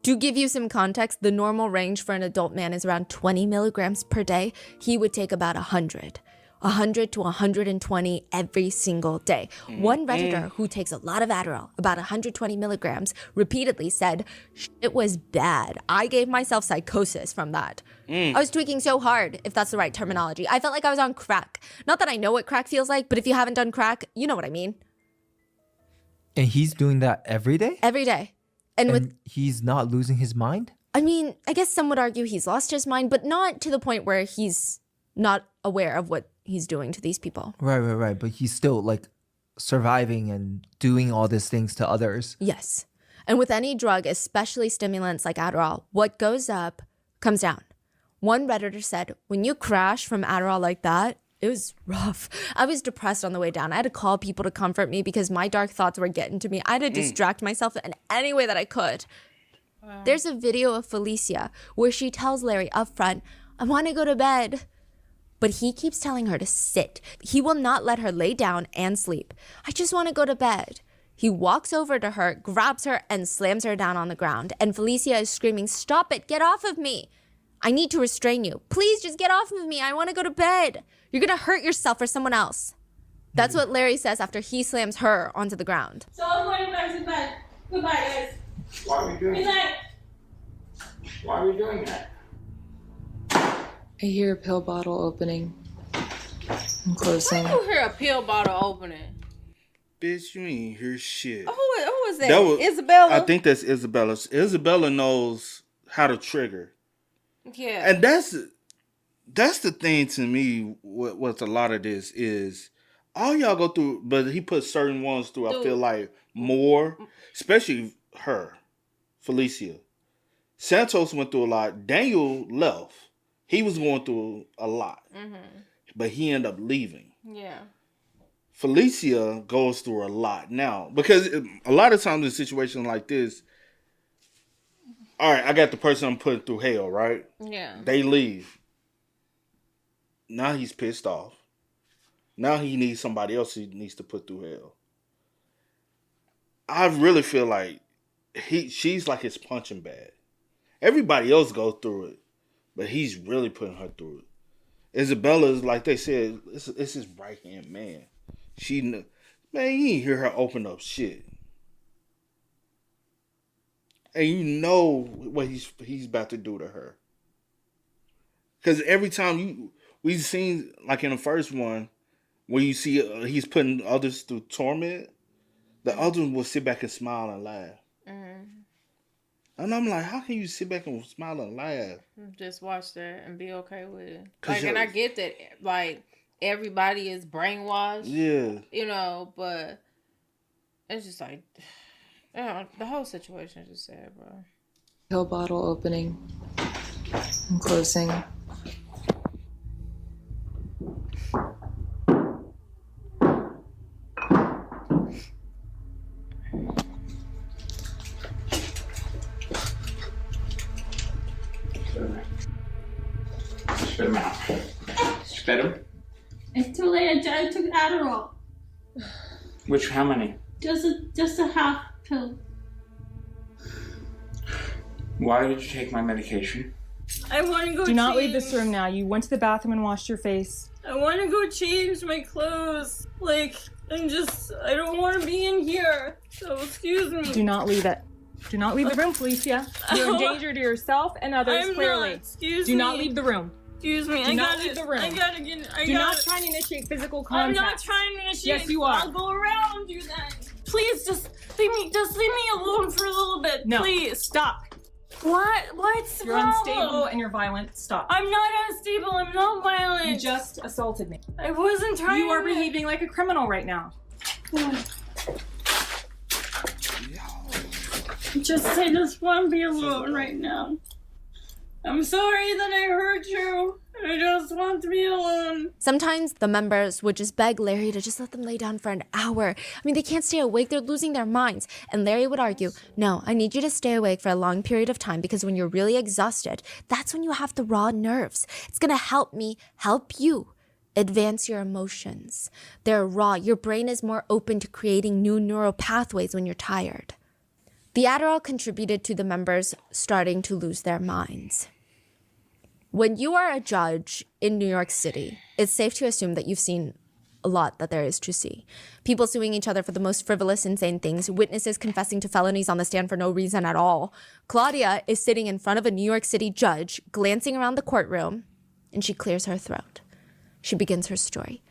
[SPEAKER 5] To give you some context, the normal range for an adult man is around 20 milligrams per day. He would take about 100 to 120 every single day. One Redditor who takes a lot of Adderall, about 120 milligrams, repeatedly said, "It was bad. I gave myself psychosis from that. I was tweaking so hard," if that's the right terminology. I felt like I was on crack. Not that I know what crack feels like, but if you haven't done crack, you know what I mean.
[SPEAKER 4] And he's doing that every day?
[SPEAKER 5] Every day. And
[SPEAKER 4] he's not losing his mind?
[SPEAKER 5] I mean, I guess some would argue he's lost his mind, but not to the point where he's not aware of what he's doing to these people.
[SPEAKER 4] Right. But he's still like surviving and doing all these things to others.
[SPEAKER 5] Yes. And with any drug, especially stimulants like Adderall, what goes up comes down. One Redditor said, when you crash from Adderall like that, it was rough. I was depressed on the way down. I had to call people to comfort me because my dark thoughts were getting to me. I had to distract myself in any way that I could. Wow. There's a video of Felicia where she tells Larry up front, "I want to go to bed." But he keeps telling her to sit. He will not let her lay down and sleep. "I just want to go to bed." He walks over to her, grabs her, and slams her down on the ground. And Felicia is screaming, "Stop it, get off of me. I need to restrain you. Please just get off of me. I want to go to bed. You're going to hurt yourself or someone else." That's what Larry says after he slams her onto the ground.
[SPEAKER 3] So I'm going back to bed. Goodbye, guys.
[SPEAKER 6] Why are we doing
[SPEAKER 3] Good
[SPEAKER 6] that?
[SPEAKER 3] night.
[SPEAKER 6] Why are we doing that?
[SPEAKER 7] I hear a pill bottle opening and closing.
[SPEAKER 8] You hear a pill bottle opening.
[SPEAKER 2] Bitch, you ain't hear shit.
[SPEAKER 8] Who was that?
[SPEAKER 2] That was
[SPEAKER 8] Isabella?
[SPEAKER 2] I think that's Isabella. Isabella knows how to trigger.
[SPEAKER 8] Yeah.
[SPEAKER 2] And that's the thing to me with a lot of this is all y'all go through, but he put certain ones through, I feel like more, especially her, Felicia. Santos went through a lot. Daniel left. He was going through a lot. But he ended up leaving.
[SPEAKER 8] Yeah.
[SPEAKER 2] Felicia goes through a lot now. Because a lot of times in situations like this, all right, I got the person I'm putting through hell, right?
[SPEAKER 8] Yeah.
[SPEAKER 2] They leave. Now he's pissed off. Now he needs somebody else he needs to put through hell. I really feel like she's like his punching bag. Everybody else goes through it, but he's really putting her through it. Isabella is, like they said, it's his right hand man. Man, you ain't hear her open up shit. And you know what he's about to do to her. Because every time we've seen, like in the first one, where you see he's putting others through torment, the others will sit back and smile and laugh. And I'm like, how can you sit back and smile and laugh?
[SPEAKER 8] Just watch that and be okay with it. Like, and I get that, like, everybody is brainwashed.
[SPEAKER 2] Yeah.
[SPEAKER 8] You know, but it's just like, you know, the whole situation is just sad, bro.
[SPEAKER 7] Pill bottle opening and closing.
[SPEAKER 6] Spit him out. Spit him?
[SPEAKER 3] It's too late. I took Adderall.
[SPEAKER 6] How many?
[SPEAKER 3] Just a half pill.
[SPEAKER 6] Why did you take my medication?
[SPEAKER 3] I want to go
[SPEAKER 9] Do not leave this room now. You went to the bathroom and washed your face.
[SPEAKER 3] I want to go change my clothes. I don't want to be in here. So excuse me.
[SPEAKER 9] Do not leave it. Do not leave the room, Felicia. You're in danger to yourself and others,
[SPEAKER 3] I'm
[SPEAKER 9] clearly.
[SPEAKER 3] not. Excuse
[SPEAKER 9] Do
[SPEAKER 3] me.
[SPEAKER 9] not leave the room.
[SPEAKER 3] Excuse me.
[SPEAKER 9] Do not leave the room.
[SPEAKER 3] I gotta get.
[SPEAKER 9] Do not try to initiate physical
[SPEAKER 3] I'm
[SPEAKER 9] contact.
[SPEAKER 3] not trying to initiate.
[SPEAKER 9] Yes, you are.
[SPEAKER 3] I'll go around you then. Please, just leave me alone for a little bit.
[SPEAKER 9] No.
[SPEAKER 3] Please.
[SPEAKER 9] Stop.
[SPEAKER 3] What? What's the
[SPEAKER 9] You're
[SPEAKER 3] problem?
[SPEAKER 9] unstable and you're violent. Stop.
[SPEAKER 3] I'm not unstable. I'm not violent.
[SPEAKER 9] You just assaulted me.
[SPEAKER 3] I wasn't trying.
[SPEAKER 9] You are
[SPEAKER 3] to...
[SPEAKER 9] behaving like a criminal right now.
[SPEAKER 3] I just want to be alone right now. I'm sorry that I hurt you. I just want to be alone.
[SPEAKER 5] Sometimes the members would just beg Larry to just let them lay down for an hour. I mean, they can't stay awake. They're losing their minds. And Larry would argue, no, I need you to stay awake for a long period of time because when you're really exhausted, that's when you have the raw nerves. It's going to help me help you advance your emotions. They're raw. Your brain is more open to creating new neural pathways when you're tired. The Adderall contributed to the members starting to lose their minds. When you are a judge in New York City, it's safe to assume that you've seen a lot that there is to see. People suing each other for the most frivolous, insane things, witnesses confessing to felonies on the stand for no reason at all. Claudia is sitting in front of a New York City judge, glancing around the courtroom, and she clears her throat. She begins her story.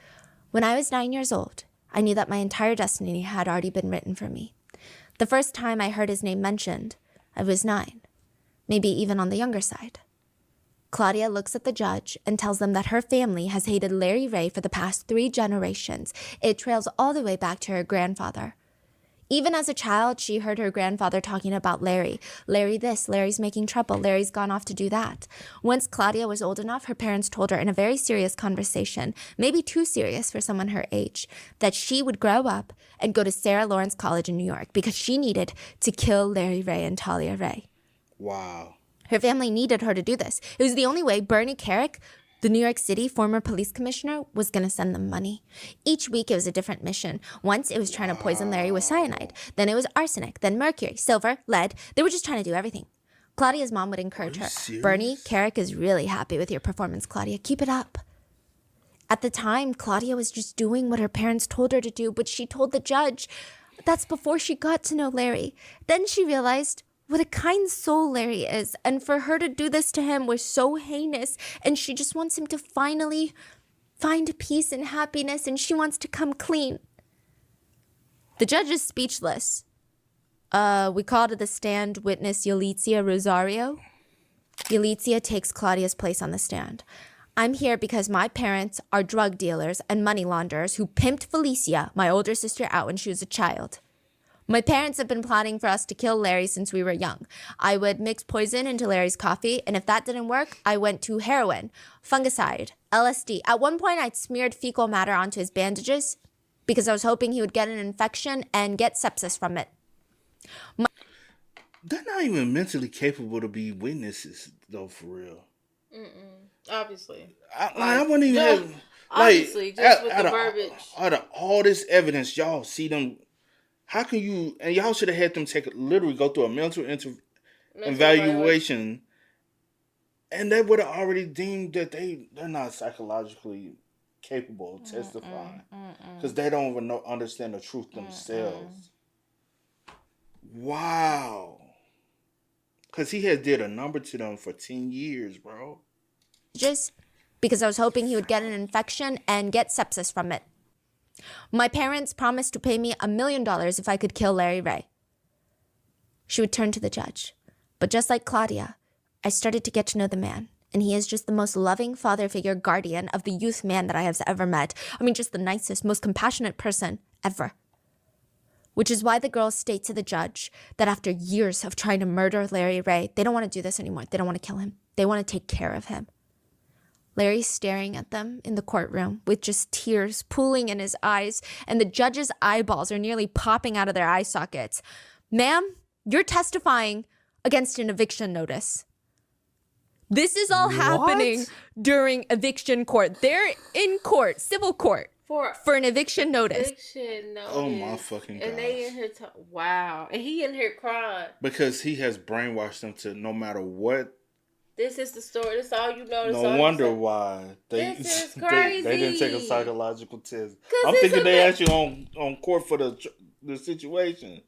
[SPEAKER 5] When I was 9 years old, I knew that my entire destiny had already been written for me. The first time I heard his name mentioned, I was 9, maybe even on the younger side. Claudia looks at the judge and tells them that her family has hated Larry Ray for the past 3 generations. It trails all the way back to her grandfather. Even as a child, she heard her grandfather talking about Larry. Larry this, Larry's making trouble, Larry's gone off to do that. Once Claudia was old enough, her parents told her in a very serious conversation, maybe too serious for someone her age, that she would grow up and go to Sarah Lawrence College in New York because she needed to kill Larry Ray and Talia Ray.
[SPEAKER 2] Wow.
[SPEAKER 5] Her family needed her to do this. It was the only way Bernie Carrick, the New York City former police commissioner, was going to send them money. Each week it was a different mission. Once it was trying to poison Larry with cyanide. Then it was arsenic. Then mercury, silver, lead. They were just trying to do everything. Claudia's mom would encourage her.
[SPEAKER 2] Serious?
[SPEAKER 5] Bernie Carrick is really happy with your performance, Claudia. Keep it up. At the time, Claudia was just doing what her parents told her to do, but she told the judge that's before she got to know Larry. Then she realized what a kind soul Larry is, and for her to do this to him was so heinous, and she just wants him to finally find peace and happiness, and she wants to come clean. The judge is speechless. We call to the stand witness Yalitza Rosario. Yalitza takes Claudia's place on the stand. I'm here because my parents are drug dealers and money launderers who pimped Felicia, my older sister, out when she was a child. My parents have been plotting for us to kill Larry since we were young. I would mix poison into Larry's coffee, and if that didn't work, I went to heroin, fungicide, LSD. At one point, I'd smeared fecal matter onto his bandages because I was hoping he would get an infection and get sepsis from it.
[SPEAKER 2] They're not even mentally capable to be witnesses, though, for real.
[SPEAKER 8] Obviously.
[SPEAKER 2] I wouldn't even have...
[SPEAKER 8] Obviously, just with the verbiage.
[SPEAKER 2] Out of all this evidence, y'all see them... How can you... And y'all should have had them literally go through a mental evaluation. And they would have already deemed that they're not psychologically capable of testifying. Because they don't even understand the truth themselves. Wow. Because he had did a number to them for 10 years, bro.
[SPEAKER 5] Just because I was hoping he would get an infection and get sepsis from it. My parents promised to pay me $1 million if I could kill Larry Ray. She would turn to the judge. But just like Claudia, I started to get to know the man. And he is just the most loving father figure guardian of the youth man that I have ever met. I mean, just the nicest, most compassionate person ever. Which is why the girls state to the judge that after years of trying to murder Larry Ray, they don't want to do this anymore. They don't want to kill him. They want to take care of him. Larry's staring at them in the courtroom with just tears pooling in his eyes, and the judge's eyeballs are nearly popping out of their eye sockets. Ma'am, you're testifying against an eviction notice. This is all happening during eviction court. They're in court, civil court, for an eviction notice.
[SPEAKER 2] Oh my fucking god.
[SPEAKER 8] And they in here wow. And he in here crying.
[SPEAKER 2] Because he has brainwashed them to no matter what.
[SPEAKER 8] This is the story. This is all you know.
[SPEAKER 2] No wonder why
[SPEAKER 8] this is crazy.
[SPEAKER 2] They didn't take a psychological test. I'm thinking they actually on court for the situation.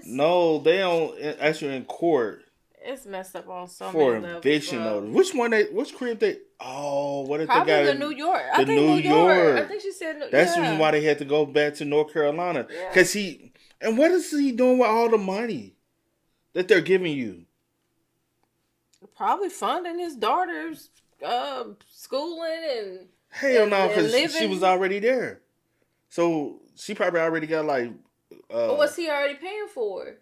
[SPEAKER 2] No, they don't actually in court.
[SPEAKER 8] It's messed up on so
[SPEAKER 2] for
[SPEAKER 8] many levels.
[SPEAKER 2] Eviction notice. Which crib they? Oh, what if
[SPEAKER 8] Probably
[SPEAKER 2] they got
[SPEAKER 8] the New York?
[SPEAKER 2] I think New York.
[SPEAKER 8] I think she said
[SPEAKER 2] That's the reason why they had to go back to North Carolina. Because and what is he doing with all the money that they're giving you?
[SPEAKER 8] Probably funding his daughter's schooling and
[SPEAKER 2] hell no, because she was already there. So she probably already got like.
[SPEAKER 8] But what's he already paying for?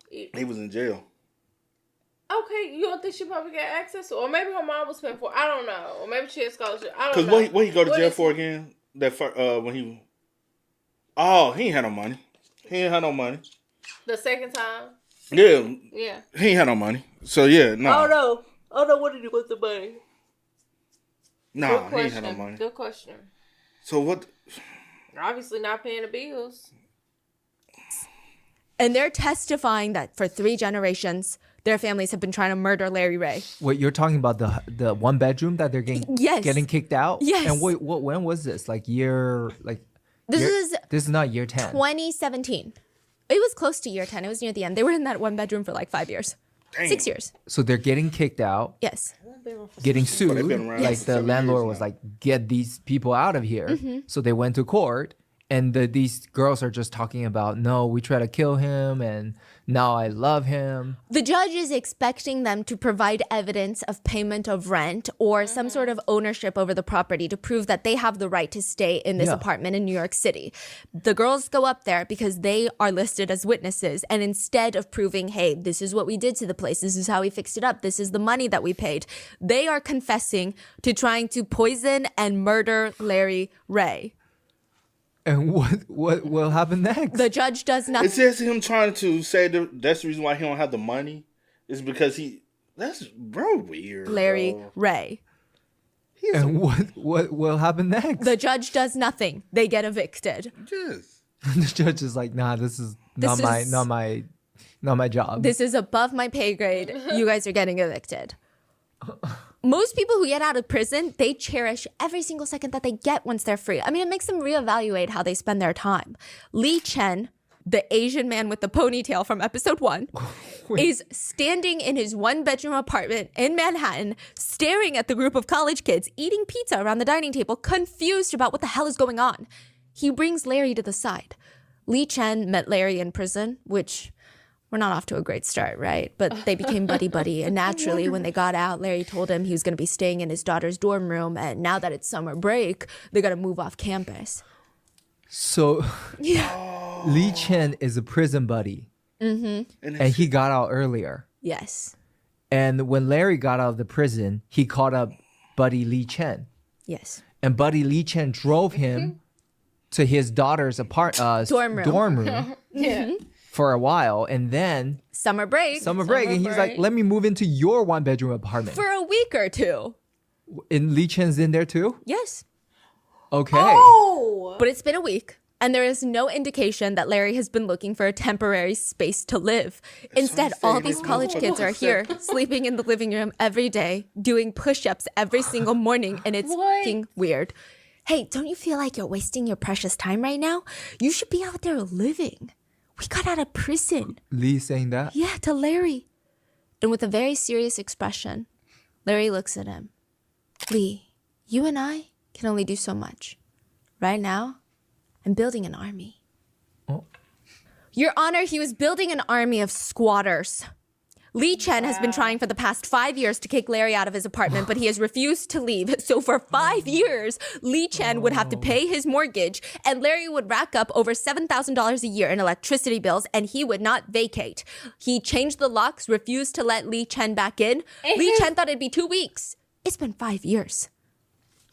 [SPEAKER 2] He was in jail.
[SPEAKER 8] Okay, you don't think she probably got access to, or maybe her mom was paying for it. I don't know, or maybe she had scholarship. I don't know.
[SPEAKER 2] Because what he go to jail for again? That when he he ain't had no money. He ain't had no money.
[SPEAKER 8] The second time.
[SPEAKER 2] Yeah.
[SPEAKER 8] Yeah.
[SPEAKER 2] He ain't had no money. So yeah, no.
[SPEAKER 8] I don't know what to do with the money.
[SPEAKER 2] Nah, he ain't had no money.
[SPEAKER 8] Good question.
[SPEAKER 2] So what?
[SPEAKER 8] Obviously not paying the bills.
[SPEAKER 5] And they're testifying that for 3 generations, their families have been trying to murder Larry Ray.
[SPEAKER 4] Wait, you're talking about the one bedroom that they're getting kicked out?
[SPEAKER 5] Yes.
[SPEAKER 4] And when was this? This is not year 10.
[SPEAKER 5] 2017. It was close to year 10. It was near the end. They were in that one bedroom for like 5 years.
[SPEAKER 2] Damn.
[SPEAKER 5] 6 years.
[SPEAKER 4] So they're getting kicked out.
[SPEAKER 5] Yes.
[SPEAKER 4] Getting sued. Like the landlord was like, get these people out of here. Mm-hmm. So they went to court. And these girls are just talking about, no, we try to kill him, and now I love him.
[SPEAKER 5] The judge is expecting them to provide evidence of payment of rent or some sort of ownership over the property to prove that they have the right to stay in this apartment in New York City. The girls go up there because they are listed as witnesses, and instead of proving, hey, this is what we did to the place, this is how we fixed it up, this is the money that we paid, they are confessing to trying to poison and murder Larry Ray.
[SPEAKER 4] And what will happen next?
[SPEAKER 5] The judge does nothing.
[SPEAKER 2] It says him trying to say that's the reason why he don't have the money. Is because that's weird.
[SPEAKER 5] Larry Ray.
[SPEAKER 4] And what will happen next?
[SPEAKER 5] The judge does nothing. They get evicted.
[SPEAKER 2] Yes.
[SPEAKER 4] The judge is like, nah, this is not my job.
[SPEAKER 5] This is above my pay grade. You guys are getting evicted. Most people who get out of prison, they cherish every single second that they get once they're free. I mean, it makes them reevaluate how they spend their time. Lee Chen, the Asian man with the ponytail from episode 1, is standing in his 1-bedroom apartment in Manhattan, staring at the group of college kids eating pizza around the dining table, confused about what the hell is going on. He brings Larry to the side. Lee Chen met Larry in prison, which we're not off to a great start, right? But they became buddy-buddy. And naturally, when they got out, Larry told him he was going to be staying in his daughter's dorm room. And now that it's summer break, they got to move off campus.
[SPEAKER 4] So Lee Chen is a prison buddy. Mm-hmm. And he got out earlier.
[SPEAKER 5] Yes.
[SPEAKER 4] And when Larry got out of the prison, he called up Buddy Lee Chen.
[SPEAKER 5] Yes.
[SPEAKER 4] And Buddy Lee Chen drove him to his daughter's dorm room.
[SPEAKER 8] Yeah.
[SPEAKER 4] For a while, and then
[SPEAKER 5] Summer break.
[SPEAKER 4] And he's like, let me move into your 1-bedroom apartment.
[SPEAKER 5] For a week or two.
[SPEAKER 4] And Lee Chen's in there too?
[SPEAKER 5] Yes.
[SPEAKER 4] Okay.
[SPEAKER 8] Oh!
[SPEAKER 5] But it's been a week, and there is no indication that Larry has been looking for a temporary space to live. Instead, all these college kids are here, sleeping in the living room every day, doing push-ups every single morning, and it's fucking weird. Hey, don't you feel like you're wasting your precious time right now? You should be out there living. We got out of prison.
[SPEAKER 4] Lee saying that?
[SPEAKER 5] Yeah, to Larry. And with a very serious expression, Larry looks at him. Lee, you and I can only do so much. Right now, I'm building an army. Oh. Your Honor, he was building an army of squatters. Lee Chen has been trying for the past 5 years to kick Larry out of his apartment, but he has refused to leave. So for 5 years, Lee Chen would have to pay his mortgage, and Larry would rack up over $7,000 a year in electricity bills, and he would not vacate. He changed the locks, refused to let Lee Chen back in. Lee Chen thought it'd be 2 weeks. It's been 5 years.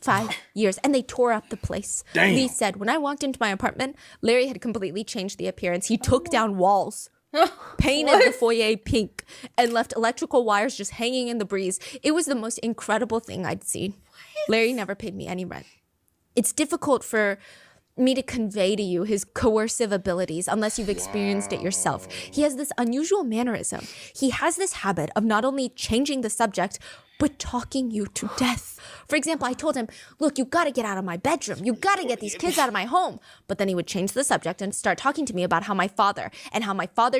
[SPEAKER 5] 5 years, and they tore up the place.
[SPEAKER 2] Damn.
[SPEAKER 5] Lee said, when I walked into my apartment, Larry had completely changed the appearance. He took down walls. Painted the foyer pink and left electrical wires just hanging in the breeze. It was the most incredible thing I'd seen. Larry never paid me any rent. It's difficult for me to convey to you his coercive abilities unless you've experienced it yourself. He has this unusual mannerism. He has this habit of not only changing the subject, but talking you to death. For example, I told him, look, you gotta get out of my bedroom. You gotta get these kids out of my home. But then he would change the subject and start talking to me about how my father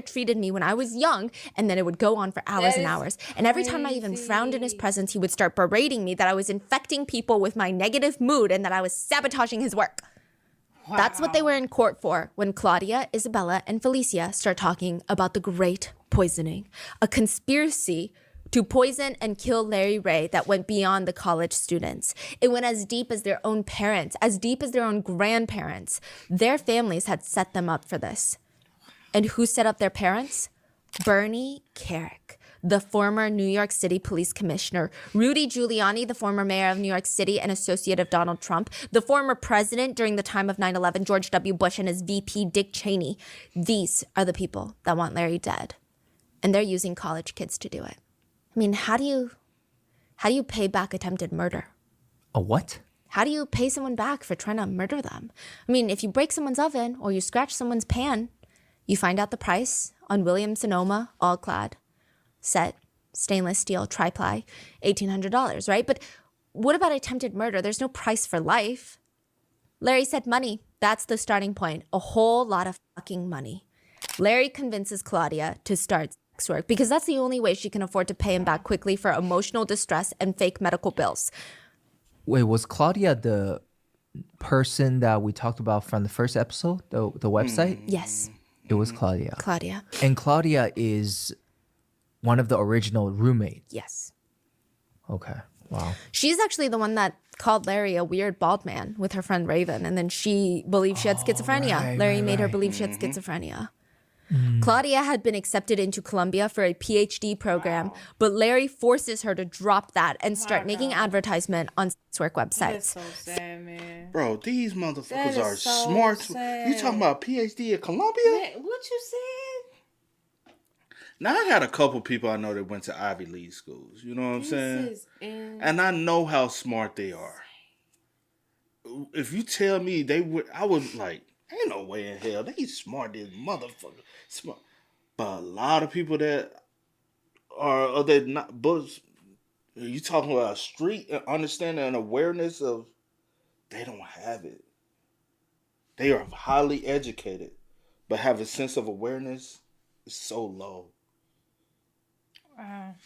[SPEAKER 5] treated me when I was young. And then it would go on for hours and hours. And every time I even frowned in his presence, he would start berating me that I was infecting people with my negative mood and that I was sabotaging his work. Wow. That's what they were in court for when Claudia, Isabella, and Felicia start talking about the Great Poisoning, a conspiracy to poison and kill Larry Ray that went beyond the college students. It went as deep as their own parents, as deep as their own grandparents. Their families had set them up for this. And who set up their parents? Bernie Kerik, the former New York City police commissioner, Rudy Giuliani, the former mayor of New York City and associate of Donald Trump, the former president during the time of 9/11, George W. Bush, and his VP, Dick Cheney. These are the people that want Larry dead. And they're using college kids to do it. I mean, how do you pay back attempted murder?
[SPEAKER 4] A what?
[SPEAKER 5] How do you pay someone back for trying to murder them? I mean, if you break someone's oven or you scratch someone's pan, you find out the price on Williams-Sonoma, all-clad, set, stainless steel, tri-ply, $1,800, right? But what about attempted murder? There's no price for life. Larry said money. That's the starting point. A whole lot of fucking money. Larry convinces Claudia to start sex work because that's the only way she can afford to pay him back quickly for emotional distress and fake medical bills.
[SPEAKER 4] Wait, was Claudia the person that we talked about from the first episode, the website?
[SPEAKER 5] Yes.
[SPEAKER 4] It was Claudia.
[SPEAKER 5] Claudia.
[SPEAKER 4] And Claudia is one of the original roommates.
[SPEAKER 5] Yes.
[SPEAKER 4] Okay. Wow.
[SPEAKER 5] She's actually the one that called Larry a weird bald man with her friend Raven, and then she believed she had schizophrenia. Larry made her believe she had schizophrenia. Claudia had been accepted into Columbia for a PhD program, but Larry forces her to drop that and start making advertisement on sex work websites.
[SPEAKER 8] That's so sad, man.
[SPEAKER 2] Bro, these motherfuckers are
[SPEAKER 8] so
[SPEAKER 2] smart.
[SPEAKER 8] sad.
[SPEAKER 2] You talking about PhD at Columbia?
[SPEAKER 8] Man, what you said?
[SPEAKER 2] Now, I got a couple people I know that went to Ivy League schools. You know what I'm saying? And I know how smart they are. If you tell me they would, I would like, ain't no way in hell. They smart as motherfucker. Smart. But a lot of people that are, or that not, but You talking about street and understanding and awareness of, they don't have it. They are highly educated, but have a sense of awareness is so low.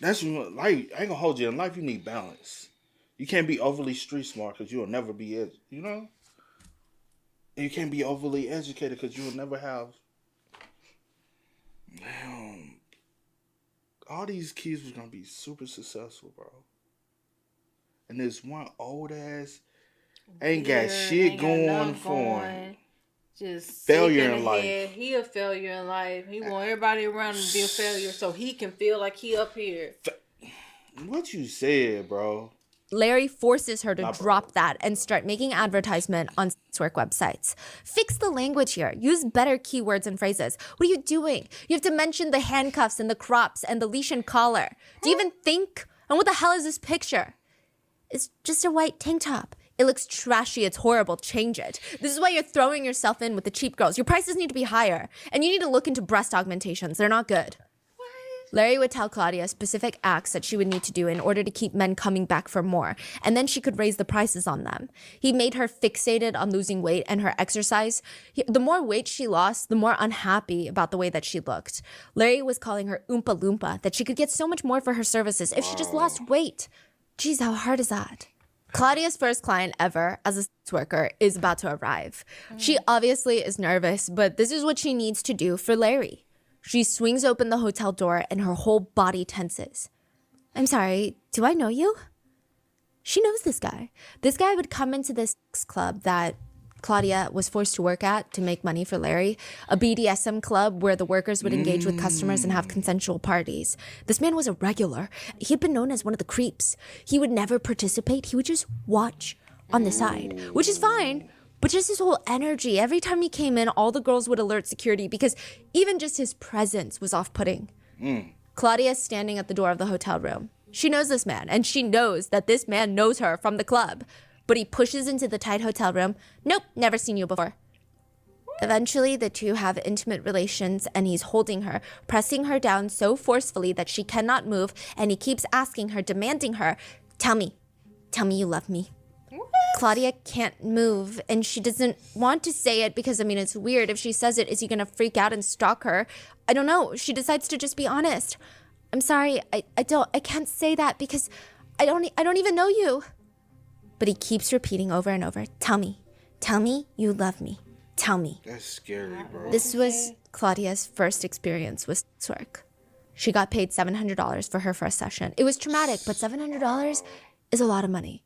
[SPEAKER 2] That's like, I ain't gonna hold you. In life, you need balance. You can't be overly street smart because you'll never be, you know? And you can't be overly educated because you'll never have. Damn. All these kids was gonna be super successful, bro. And this one old ass ain't got shit going for him.
[SPEAKER 8] Just
[SPEAKER 2] failure in life.
[SPEAKER 8] He a failure in life. He want everybody around him to be a failure so he can feel like he up here.
[SPEAKER 2] What you said, bro?
[SPEAKER 5] Larry forces her to drop that and start making advertisement on sex work websites. Fix the language here. Use better keywords and phrases. What are you doing? You have to mention the handcuffs and the crops and the leash and collar. Do you even think? And what the hell is this picture? It's just a white tank top. It looks trashy. It's horrible. Change it. This is why you're throwing yourself in with the cheap girls. Your prices need to be higher. And you need to look into breast augmentations. They're not good. Larry would tell Claudia specific acts that she would need to do in order to keep men coming back for more, and then she could raise the prices on them. He made her fixated on losing weight and her exercise. The more weight she lost, the more unhappy about the way that she looked. Larry was calling her Oompa Loompa, that she could get so much more for her services if she just lost weight. Geez, how hard is that? Claudia's first client ever as a sex worker is about to arrive. She obviously is nervous, but this is what she needs to do for Larry. She swings open the hotel door and her whole body tenses. I'm sorry, do I know you? She knows this guy. This guy would come into this sex club that Claudia was forced to work at to make money for Larry, a BDSM club where the workers would engage with customers and have consensual parties. This man was a regular. He'd been known as one of the creeps. He would never participate. He would just watch on the side, which is fine. But just his whole energy, every time he came in, all the girls would alert security because even just his presence was off-putting. Claudia's standing at the door of the hotel room. She knows this man, and she knows that this man knows her from the club. But he pushes into the tight hotel room. Nope, never seen you before. Eventually, the two have intimate relations, and he's holding her, pressing her down so forcefully that she cannot move, and he keeps asking her, demanding her, tell me you love me. Claudia can't move, and she doesn't want to say it because, I mean, it's weird. If she says it, is he going to freak out and stalk her? I don't know. She decides to just be honest. I'm sorry, I can't say that because I don't even know you. But he keeps repeating over and over, tell me you love me. Tell me.
[SPEAKER 2] That's scary, bro.
[SPEAKER 5] This was Claudia's first experience with sex work. She got paid $700 for her first session. It was traumatic, but $700 is a lot of money.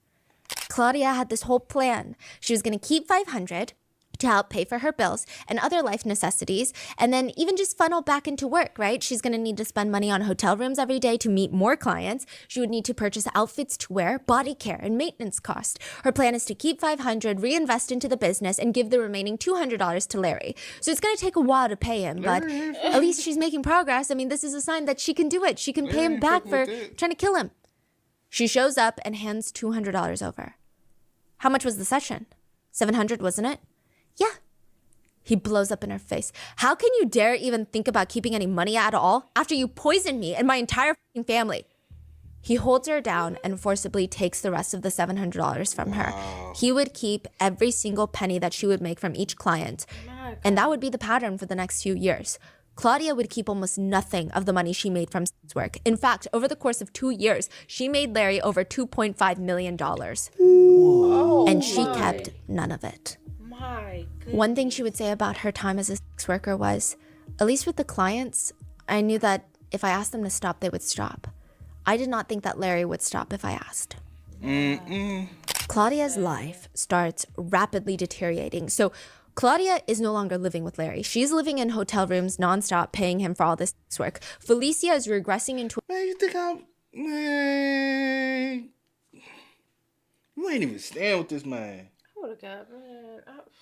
[SPEAKER 5] Claudia had this whole plan. She was going to keep $500 to help pay for her bills and other life necessities, and then even just funnel back into work, right? She's going to need to spend money on hotel rooms every day to meet more clients. She would need to purchase outfits to wear, body care, and maintenance cost. Her plan is to keep $500, reinvest into the business, and give the remaining $200 to Larry. So it's going to take a while to pay him, but at least she's making progress. I mean, this is a sign that she can do it. She can pay him back for trying to kill him. She shows up and hands $200 over. How much was the session? $700, wasn't it? Yeah. He blows up in her face. How can you dare even think about keeping any money at all after you poisoned me and my entire family? He holds her down and forcibly takes the rest of the $700 from her. He would keep every single penny that she would make from each client. And that would be the pattern for the next few years. Claudia would keep almost nothing of the money she made from sex work. In fact, over the course of 2 years, she made Larry over $2.5 million. And she kept none of it. One thing she would say about her time as a sex worker was, at least with the clients, I knew that if I asked them to stop, they would stop. I did not think that Larry would stop if I asked. Claudia's life starts rapidly deteriorating. So Claudia is no longer living with Larry. She's living in hotel rooms nonstop, paying him for all this sex work. Felicia is regressing into...
[SPEAKER 2] Man, you think Man, you ain't even staying with this man.
[SPEAKER 8] I would have got,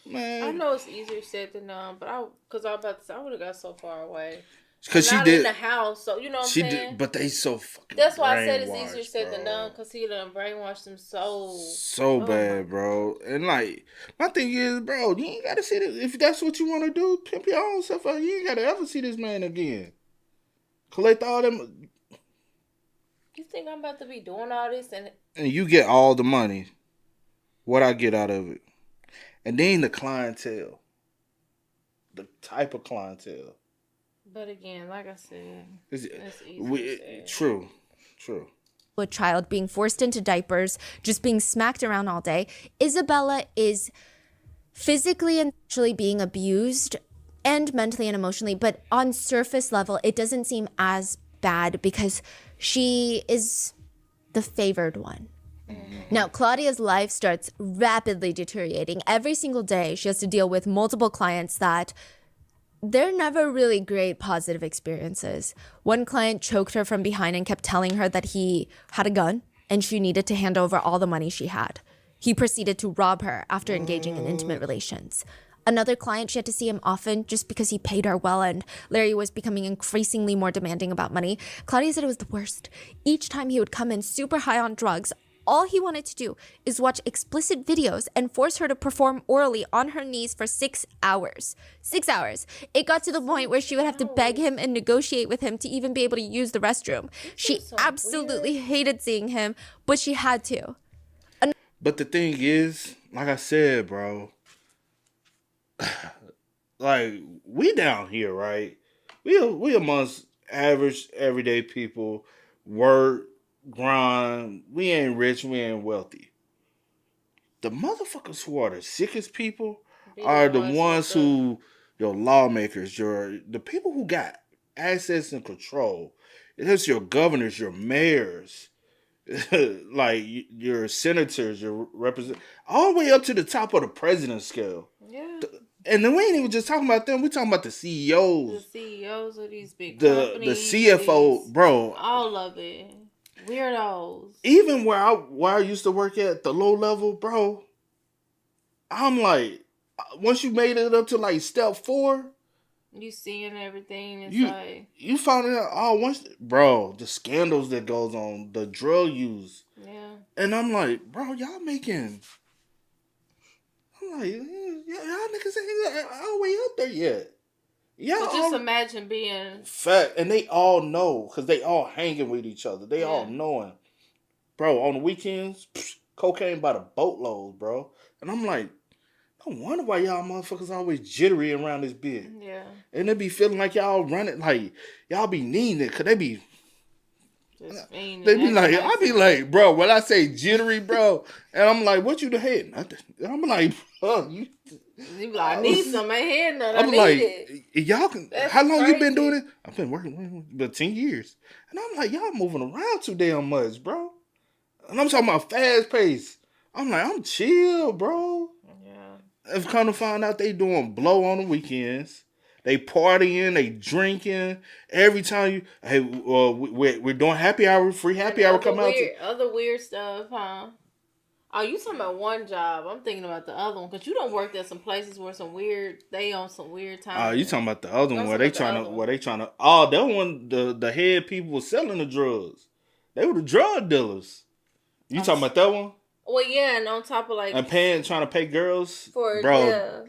[SPEAKER 8] man. I know it's easier said than done, but I would have got so far away.
[SPEAKER 2] Because she did
[SPEAKER 8] in the house, so you know what I'm saying.
[SPEAKER 2] But they so fucking.
[SPEAKER 8] That's why I said it's easier said than done, because he done brainwashed them so
[SPEAKER 2] bad, bro. And like, my thing is, bro, you ain't gotta see this. If that's what you want to do, pimp your own stuff out. You ain't gotta ever see this man again. Collect all them.
[SPEAKER 8] You think I'm about to be doing all this and
[SPEAKER 2] you get all the money. What I get out of it. And then the clientele. The type of clientele.
[SPEAKER 8] But again, like I said, it's easy.
[SPEAKER 2] True.
[SPEAKER 5] A child being forced into diapers, just being smacked around all day. Isabella is physically and sexually being abused and mentally and emotionally, but on surface level, it doesn't seem as bad because she is the favored one. Now, Claudia's life starts rapidly deteriorating. Every single day, she has to deal with multiple clients that they're never really great positive experiences. One client choked her from behind and kept telling her that he had a gun and she needed to hand over all the money she had. He proceeded to rob her after engaging in intimate relations. Another client, she had to see him often just because he paid her well, and Larry was becoming increasingly more demanding about money. Claudia said it was the worst. Each time he would come in super high on drugs, all he wanted to do is watch explicit videos and force her to perform orally on her knees for 6 hours. 6 hours. It got to the point where she would have to beg him and negotiate with him to even be able to use the restroom. She absolutely hated seeing him, but she had to.
[SPEAKER 2] But the thing is, like I said, bro, like, we down here, right? We amongst average, everyday people, work, grind. We ain't rich, we ain't wealthy. The motherfuckers who are the sickest people are the ones who, your lawmakers, the people who got access and control. It's your governors, your mayors, like your senators, your representatives, all the way up to the top of the president scale.
[SPEAKER 8] Yeah.
[SPEAKER 2] And then we ain't even just talking about them. We talking about the CEOs.
[SPEAKER 8] The CEOs of these big
[SPEAKER 2] the
[SPEAKER 8] companies.
[SPEAKER 2] The CFO, bro.
[SPEAKER 8] All of it. Weirdos.
[SPEAKER 2] Even where I used to work at the low level, bro, I'm like, once you made it up to like step 4,
[SPEAKER 8] you seeing everything. It's
[SPEAKER 2] you found out bro, the scandals that goes on, the drug use.
[SPEAKER 8] Yeah.
[SPEAKER 2] And I'm like, bro, y'all making. I'm like, y'all niggas ain't all the way up there yet. Yeah,
[SPEAKER 8] but just imagine being
[SPEAKER 2] fat, and they all know because they all hanging with each other. They all knowing, bro. On the weekends, cocaine by the boatloads, bro. And I'm like, no wonder why y'all motherfuckers always jittery around this bitch.
[SPEAKER 8] Yeah,
[SPEAKER 2] and they be feeling like y'all running, like y'all be needing it, cause they be. They be like, I be like, bro, when I say jittery, bro, and I'm like, what you the head? I'm like, you
[SPEAKER 8] be like, I need some. I ain't had none.
[SPEAKER 2] I'm
[SPEAKER 8] I
[SPEAKER 2] like,
[SPEAKER 8] need it.
[SPEAKER 2] Y'all can.
[SPEAKER 8] That's
[SPEAKER 2] how long
[SPEAKER 8] crazy.
[SPEAKER 2] You been doing it? I've been working about 10 years, and I'm like, y'all moving around too damn much, bro. And I'm talking about fast pace. I'm like, I'm chill, bro. Yeah. If come to find out, they doing blow on the weekends. They partying, they drinking. Every time we're doing happy hour, free happy hour come out.
[SPEAKER 8] Other weird stuff, huh? Oh, you talking about one job? I'm thinking about the other one because you don't work at some places where they on some weird time.
[SPEAKER 2] Oh, you talking about the other one where they trying to? Oh, that one, the head people were selling the drugs. They were the drug dealers. You talking about that one?
[SPEAKER 8] Well, yeah, and on top of
[SPEAKER 2] and trying to pay girls
[SPEAKER 8] for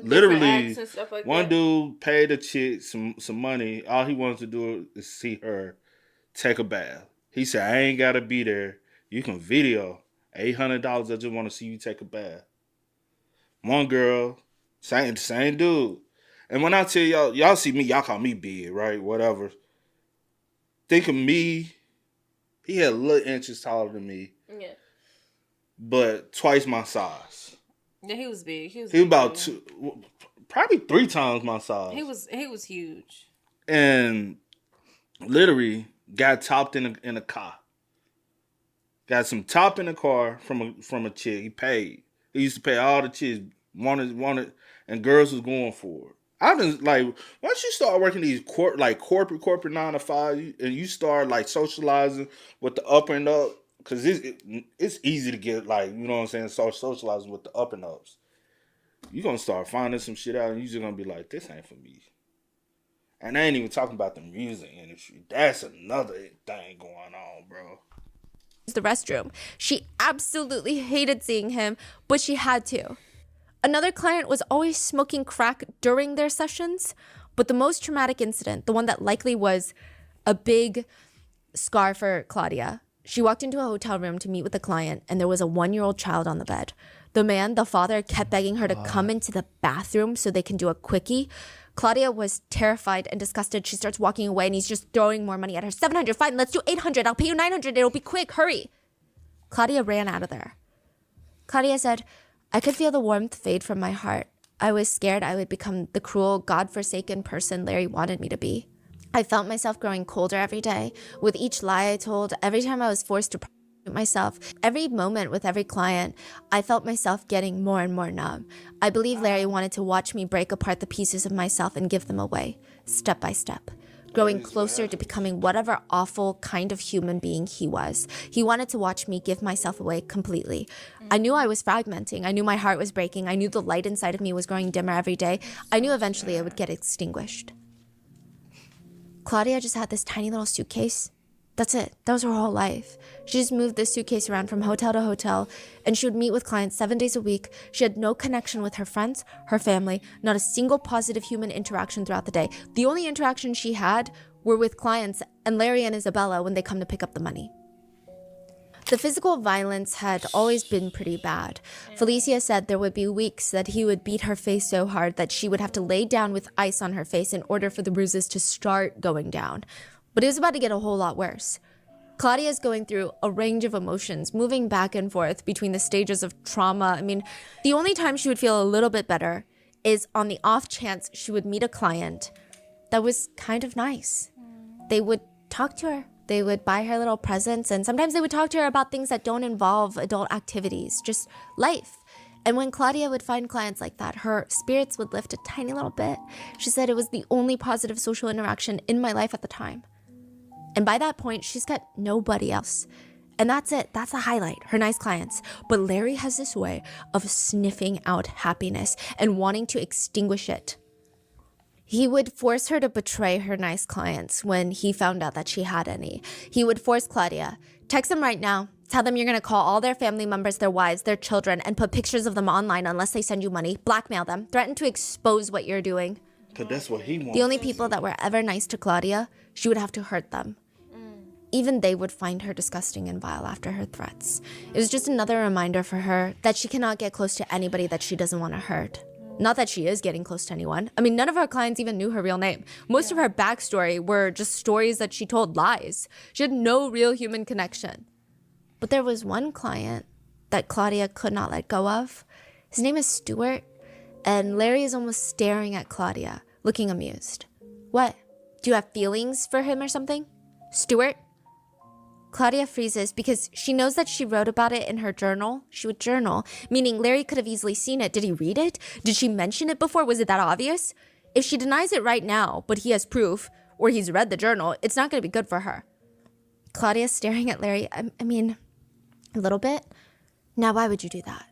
[SPEAKER 2] literally
[SPEAKER 8] and stuff like
[SPEAKER 2] one
[SPEAKER 8] that.
[SPEAKER 2] dude paid a chick some money. All he wanted to do is see her take a bath. He said, I ain't gotta be there. You can video $800. I just want to see you take a bath. One girl, same dude. And when I tell y'all see me, y'all call me big, right? Whatever. Think of me. He had a little inches taller than me.
[SPEAKER 8] Yeah.
[SPEAKER 2] But twice my size.
[SPEAKER 8] Yeah, he was big. He was
[SPEAKER 2] about probably 3 times my size.
[SPEAKER 8] He was huge.
[SPEAKER 2] And literally got topped in a car. Got some top in the car from a chick. He paid. He used to pay all the chicks wanted, and girls was going for it. I didn't like once you start working these corporate 9 to 5, and you start like socializing with the up and up. Cause it's easy to get like, you know what I'm saying, start socializing with the up and ups. You're gonna start finding some shit out and you're just gonna be like, this ain't for me. And I ain't even talking about the music industry. That's another thing going on, bro.
[SPEAKER 5] The restroom. She absolutely hated seeing him, but she had to. Another client was always smoking crack during their sessions, but the most traumatic incident, the one that likely was a big scar for Claudia, She walked into a hotel room to meet with a client, and there was a 1-year-old child on the bed. The father, kept begging her to come into the bathroom so they can do a quickie. Claudia was terrified and disgusted. She starts walking away, and he's just throwing more money at her. 700, fine, let's do 800. I'll pay you 900. It'll be quick, hurry. Claudia ran out of there. Claudia said, I could feel the warmth fade from my heart. I was scared I would become the cruel, God-forsaken person Larry wanted me to be. I felt myself growing colder every day. With each lie I told, every time I was forced to prostitute myself, every moment with every client, I felt myself getting more and more numb. I believe Larry wanted to watch me break apart the pieces of myself and give them away, step by step, growing closer to becoming whatever awful kind of human being he was. He wanted to watch me give myself away completely. I knew I was fragmenting. I knew my heart was breaking. I knew the light inside of me was growing dimmer every day. I knew eventually it would get extinguished. Claudia just had this tiny little suitcase. That's it. That was her whole life. She just moved this suitcase around from hotel to hotel, and she would meet with clients 7 days a week. She had no connection with her friends, her family, not a single positive human interaction throughout the day. The only interactions she had were with clients and Larry and Isabella when they come to pick up the money. The physical violence had always been pretty bad. Felicia said there would be weeks that he would beat her face so hard that she would have to lay down with ice on her face in order for the bruises to start going down. But it was about to get a whole lot worse. Claudia is going through a range of emotions, moving back and forth between the stages of trauma. I mean, the only time she would feel a little bit better is on the off chance she would meet a client that was kind of nice. They would talk to her. They would buy her little presents, and sometimes they would talk to her about things that don't involve adult activities, just life. And when Claudia would find clients like that, her spirits would lift a tiny little bit. She said it was the only positive social interaction in my life at the time. And by that point, she's got nobody else. And that's it. That's the highlight, her nice clients. But Larry has this way of sniffing out happiness and wanting to extinguish it. He would force her to betray her nice clients when he found out that she had any. He would force Claudia, text them right now. Tell them you're going to call all their family members, their wives, their children, and put pictures of them online unless they send you money. Blackmail them. Threaten to expose what you're doing.
[SPEAKER 2] Because that's what he wants.
[SPEAKER 5] The only people that were ever nice to Claudia, she would have to hurt them. Even they would find her disgusting and vile after her threats. It was just another reminder for her that she cannot get close to anybody that she doesn't want to hurt. Not that she is getting close to anyone. I mean, none of her clients even knew her real name. Most of her backstory were just stories that she told lies. She had no real human connection. But there was one client that Claudia could not let go of. His name is Stuart, and Larry is almost staring at Claudia, looking amused. What? Do you have feelings for him or something? Stuart? Claudia freezes because she knows that she wrote about it in her journal. She would journal, meaning Larry could have easily seen it. Did he read it? Did she mention it before? Was it that obvious? If she denies it right now, but he has proof, or he's read the journal, it's not going to be good for her. Claudia's staring at Larry. I mean, a little bit. Now, why would you do that?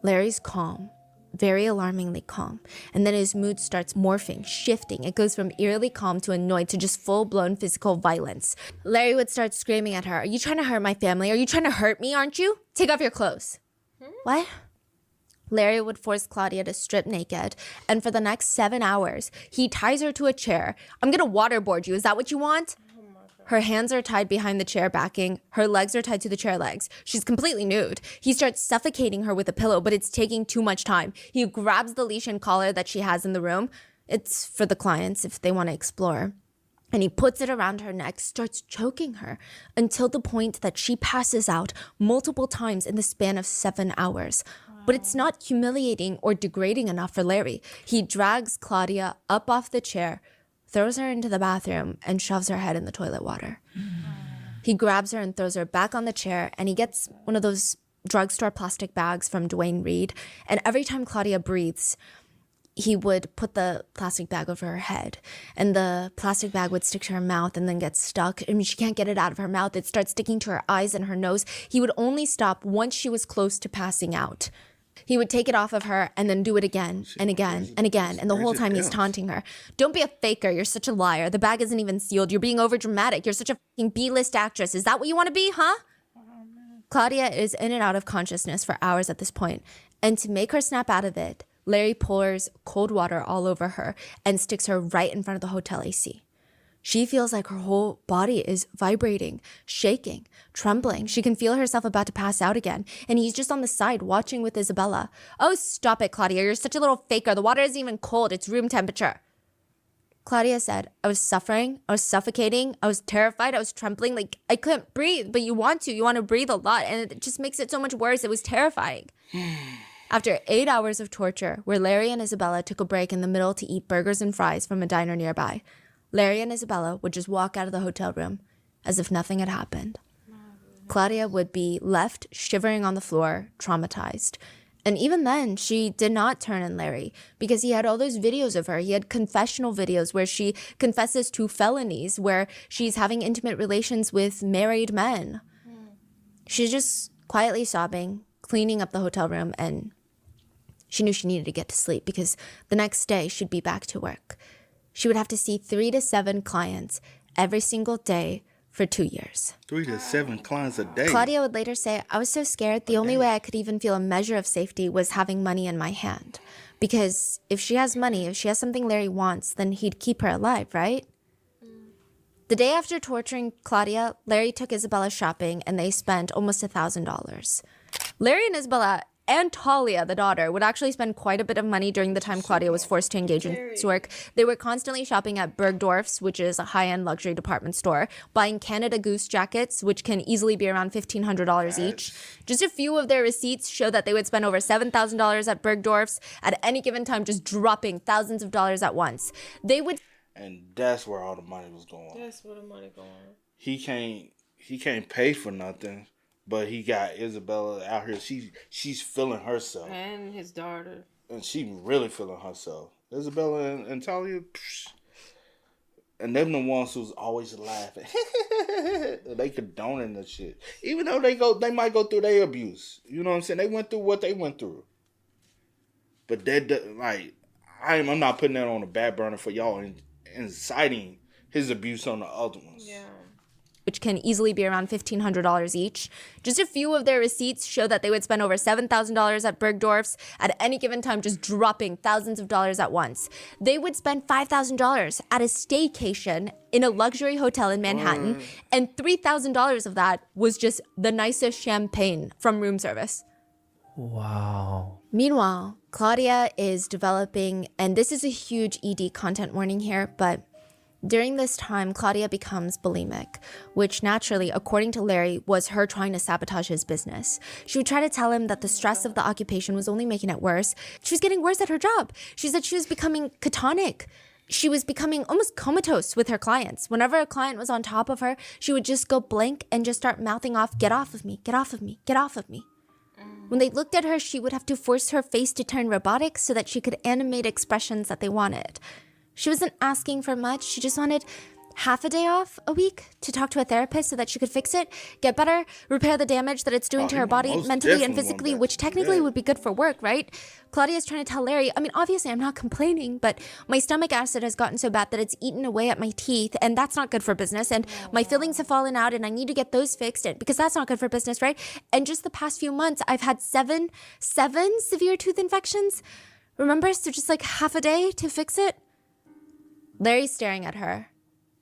[SPEAKER 5] Larry's calm. Very alarmingly calm. And then his mood starts morphing, shifting. It goes from eerily calm to annoyed to just full-blown physical violence. Larry would start screaming at her, "Are you trying to hurt my family? Are you trying to hurt me, aren't you? Take off your clothes." What? Larry would force Claudia to strip naked, and for the next 7 hours, he ties her to a chair. "I'm gonna waterboard you. Is that what you want?" Her hands are tied behind the chair backing. Her legs are tied to the chair legs. She's completely nude. He starts suffocating her with a pillow, but it's taking too much time. He grabs the leash and collar that she has in the room. It's for the clients if they want to explore. And he puts it around her neck, starts choking her until the point that she passes out multiple times in the span of 7 hours. But it's not humiliating or degrading enough for Larry. He drags Claudia up off the chair, throws her into the bathroom, and shoves her head in the toilet water. He grabs her and throws her back on the chair, and he gets one of those drugstore plastic bags from Dwayne Reed, and every time Claudia breathes, he would put the plastic bag over her head, and the plastic bag would stick to her mouth and then get stuck. I mean, she can't get it out of her mouth. It starts sticking to her eyes and her nose. He would only stop once she was close to passing out. He would take it off of her and then do it again and again and again. And the whole time he's taunting her. "Don't be a faker. You're such a liar. The bag isn't even sealed. You're being overdramatic. You're such a fucking B-list actress. Is that what you want to be, huh?" Claudia is in and out of consciousness for hours at this point. And to make her snap out of it, Larry pours cold water all over her and sticks her right in front of the hotel AC. She feels like her whole body is vibrating, shaking, trembling. She can feel herself about to pass out again. And he's just on the side watching with Isabella. Oh, stop it, Claudia. You're such a little faker. The water isn't even cold. It's room temperature. Claudia said, I was suffering. I was suffocating. I was terrified. I was trembling. Like, I couldn't breathe, but you want to. You want to breathe a lot. And it just makes it so much worse. It was terrifying. After 8 hours of torture, where Larry and Isabella took a break in the middle to eat burgers and fries from a diner nearby, Larry and Isabella would just walk out of the hotel room as if nothing had happened. Claudia would be left shivering on the floor, traumatized. And even then, she did not turn on Larry because he had all those videos of her. He had confessional videos where she confesses to felonies, where she's having intimate relations with married men. She's just quietly sobbing, cleaning up the hotel room, and she knew she needed to get to sleep because the next day she'd be back to work. She would have to see 3 to 7 clients every single day for 2 years.
[SPEAKER 2] 3 to 7 clients a day.
[SPEAKER 5] Claudia would later say, I was so scared. The only way I could even feel a measure of safety was having money in my hand. Because if she has money, if she has something Larry wants, then he'd keep her alive, right? The day after torturing Claudia, Larry took Isabella shopping and they spent almost $1,000. Larry and Isabella and Talia, the daughter, would actually spend quite a bit of money during the time Claudia was forced to engage in this work. They were constantly shopping at Bergdorf's, which is a high-end luxury department store, buying Canada Goose jackets, which can easily be around $1,500 each. Just a few of their receipts show that they would spend over $7,000 at Bergdorf's at any given time, just dropping thousands of dollars at once. They would...
[SPEAKER 2] And that's where all the money was going.
[SPEAKER 8] That's where the money going.
[SPEAKER 2] He can't pay for nothing. But he got Isabella out here. She's feeling herself.
[SPEAKER 8] And his daughter.
[SPEAKER 2] And she really feeling herself. Isabella and Talia, and them the ones who's always laughing. They condoning the shit. Even though they might go through their abuse. You know what I'm saying? They went through what they went through. But I'm not putting that on the back burner for y'all and inciting his abuse on the other ones.
[SPEAKER 8] Yeah.
[SPEAKER 5] Which can easily be around $1,500 each. Just a few of their receipts show that they would spend over $7,000 at Bergdorf's at any given time, just dropping thousands of dollars at once. They would spend $5,000 at a staycation in a luxury hotel in Manhattan, and $3,000 of that was just the nicest champagne from room service.
[SPEAKER 4] Wow.
[SPEAKER 5] Meanwhile, Claudia is developing, and this is a huge ED content warning here, but during this time, Claudia becomes bulimic, which naturally, according to Larry, was her trying to sabotage his business. She would try to tell him that the stress of the occupation was only making it worse. She was getting worse at her job. She said she was becoming catatonic. She was becoming almost comatose with her clients. Whenever a client was on top of her, she would just go blank and just start mouthing off, "Get off of me, get off of me, get off of me." When they looked at her, she would have to force her face to turn robotic so that she could animate expressions that they wanted. She wasn't asking for much. She just wanted half a day off a week to talk to a therapist so that she could fix it, get better, repair the damage that it's doing to her body mentally and physically, which technically would be good for work, right? Claudia's trying to tell Larry, I mean, obviously I'm not complaining, but my stomach acid has gotten so bad that it's eaten away at my teeth, and that's not good for business, and my fillings have fallen out, and I need to get those fixed, because that's not good for business, right? And just the past few months, I've had seven severe tooth infections. Remember? So just like half a day to fix it. Larry's staring at her.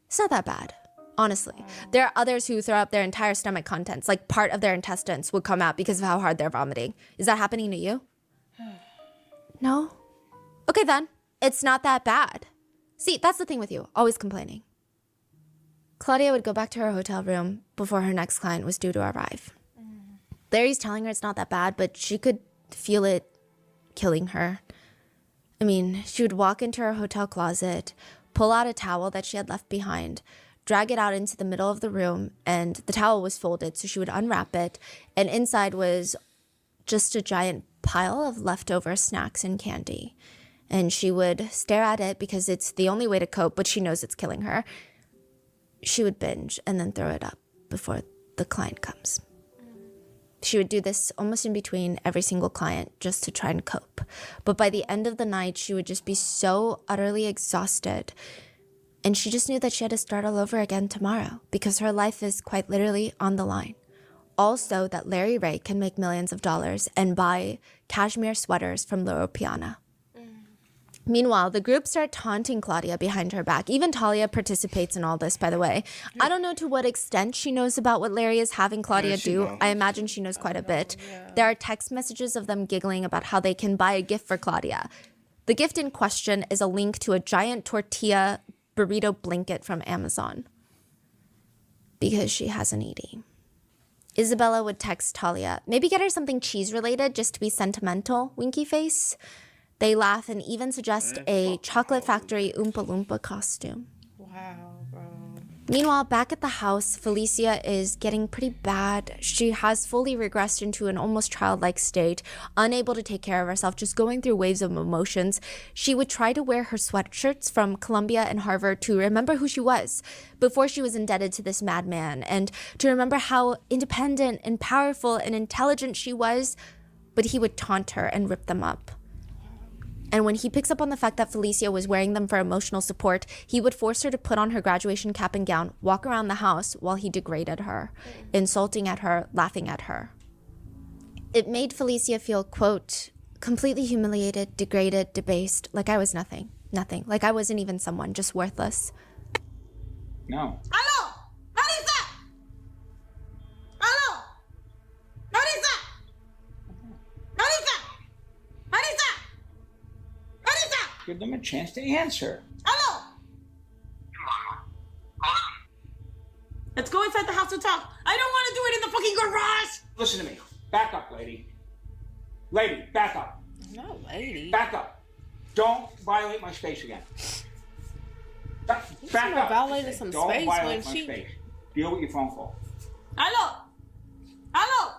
[SPEAKER 5] It's not that bad, honestly. There are others who throw up their entire stomach contents, like part of their intestines would come out because of how hard they're vomiting. Is that happening to you? No? Okay then, it's not that bad. See, that's the thing with you, always complaining. Claudia would go back to her hotel room before her next client was due to arrive. Larry's telling her it's not that bad, but she could feel it killing her. I mean, she would walk into her hotel closet, pull out a towel that she had left behind, drag it out into the middle of the room, and the towel was folded, so she would unwrap it, and inside was just a giant pile of leftover snacks and candy. And she would stare at it because it's the only way to cope, but she knows it's killing her. She would binge and then throw it up before the client comes. She would do this almost in between every single client just to try and cope. But by the end of the night, she would just be so utterly exhausted. And she just knew that she had to start all over again tomorrow because her life is quite literally on the line. Also, that Larry Ray can make millions of dollars and buy cashmere sweaters from Loro Piana. Meanwhile, the group start taunting Claudia behind her back. Even Talia participates in all this, by the way. I don't know to what extent she knows about what Larry is having Claudia do.
[SPEAKER 2] knows.
[SPEAKER 5] I imagine she knows quite a bit. There are text messages of them giggling about how they can buy a gift for Claudia. The gift in question is a link to a giant tortilla burrito blanket from Amazon. Because she has an ED. Isabella would text Talia, maybe get her something cheese related just to be sentimental, winky face. They laugh and even suggest a chocolate factory Oompa Loompa costume.
[SPEAKER 8] Wow, bro.
[SPEAKER 5] Meanwhile, back at the house, Felicia is getting pretty bad. She has fully regressed into an almost childlike state, unable to take care of herself, just going through waves of emotions. She would try to wear her sweatshirts from Columbia and Harvard to remember who she was before she was indebted to this madman, and to remember how independent and powerful and intelligent she was, but he would taunt her and rip them up. And when he picks up on the fact that Felicia was wearing them for emotional support, he would force her to put on her graduation cap and gown, walk around the house while he degraded her, insulting at her, laughing at her. It made Felicia feel, quote, completely humiliated, degraded, debased, like I was nothing, like I wasn't even someone, just worthless.
[SPEAKER 6] No.
[SPEAKER 3] Hello? Marisa! Hello? Marisa! Marisa! Marisa! Marisa!
[SPEAKER 6] Give them a chance to answer.
[SPEAKER 3] Hello? Let's go inside the house and talk. I don't want to do it in the fucking garage.
[SPEAKER 6] Listen to me. Back up, lady. Lady, back up.
[SPEAKER 8] No, lady.
[SPEAKER 6] Back up. Don't violate my space again. Back up.
[SPEAKER 8] Violated some
[SPEAKER 6] Don't
[SPEAKER 8] space
[SPEAKER 6] violate
[SPEAKER 8] when
[SPEAKER 6] my
[SPEAKER 8] she.
[SPEAKER 6] space. Deal with your phone call.
[SPEAKER 3] Hello? Hello?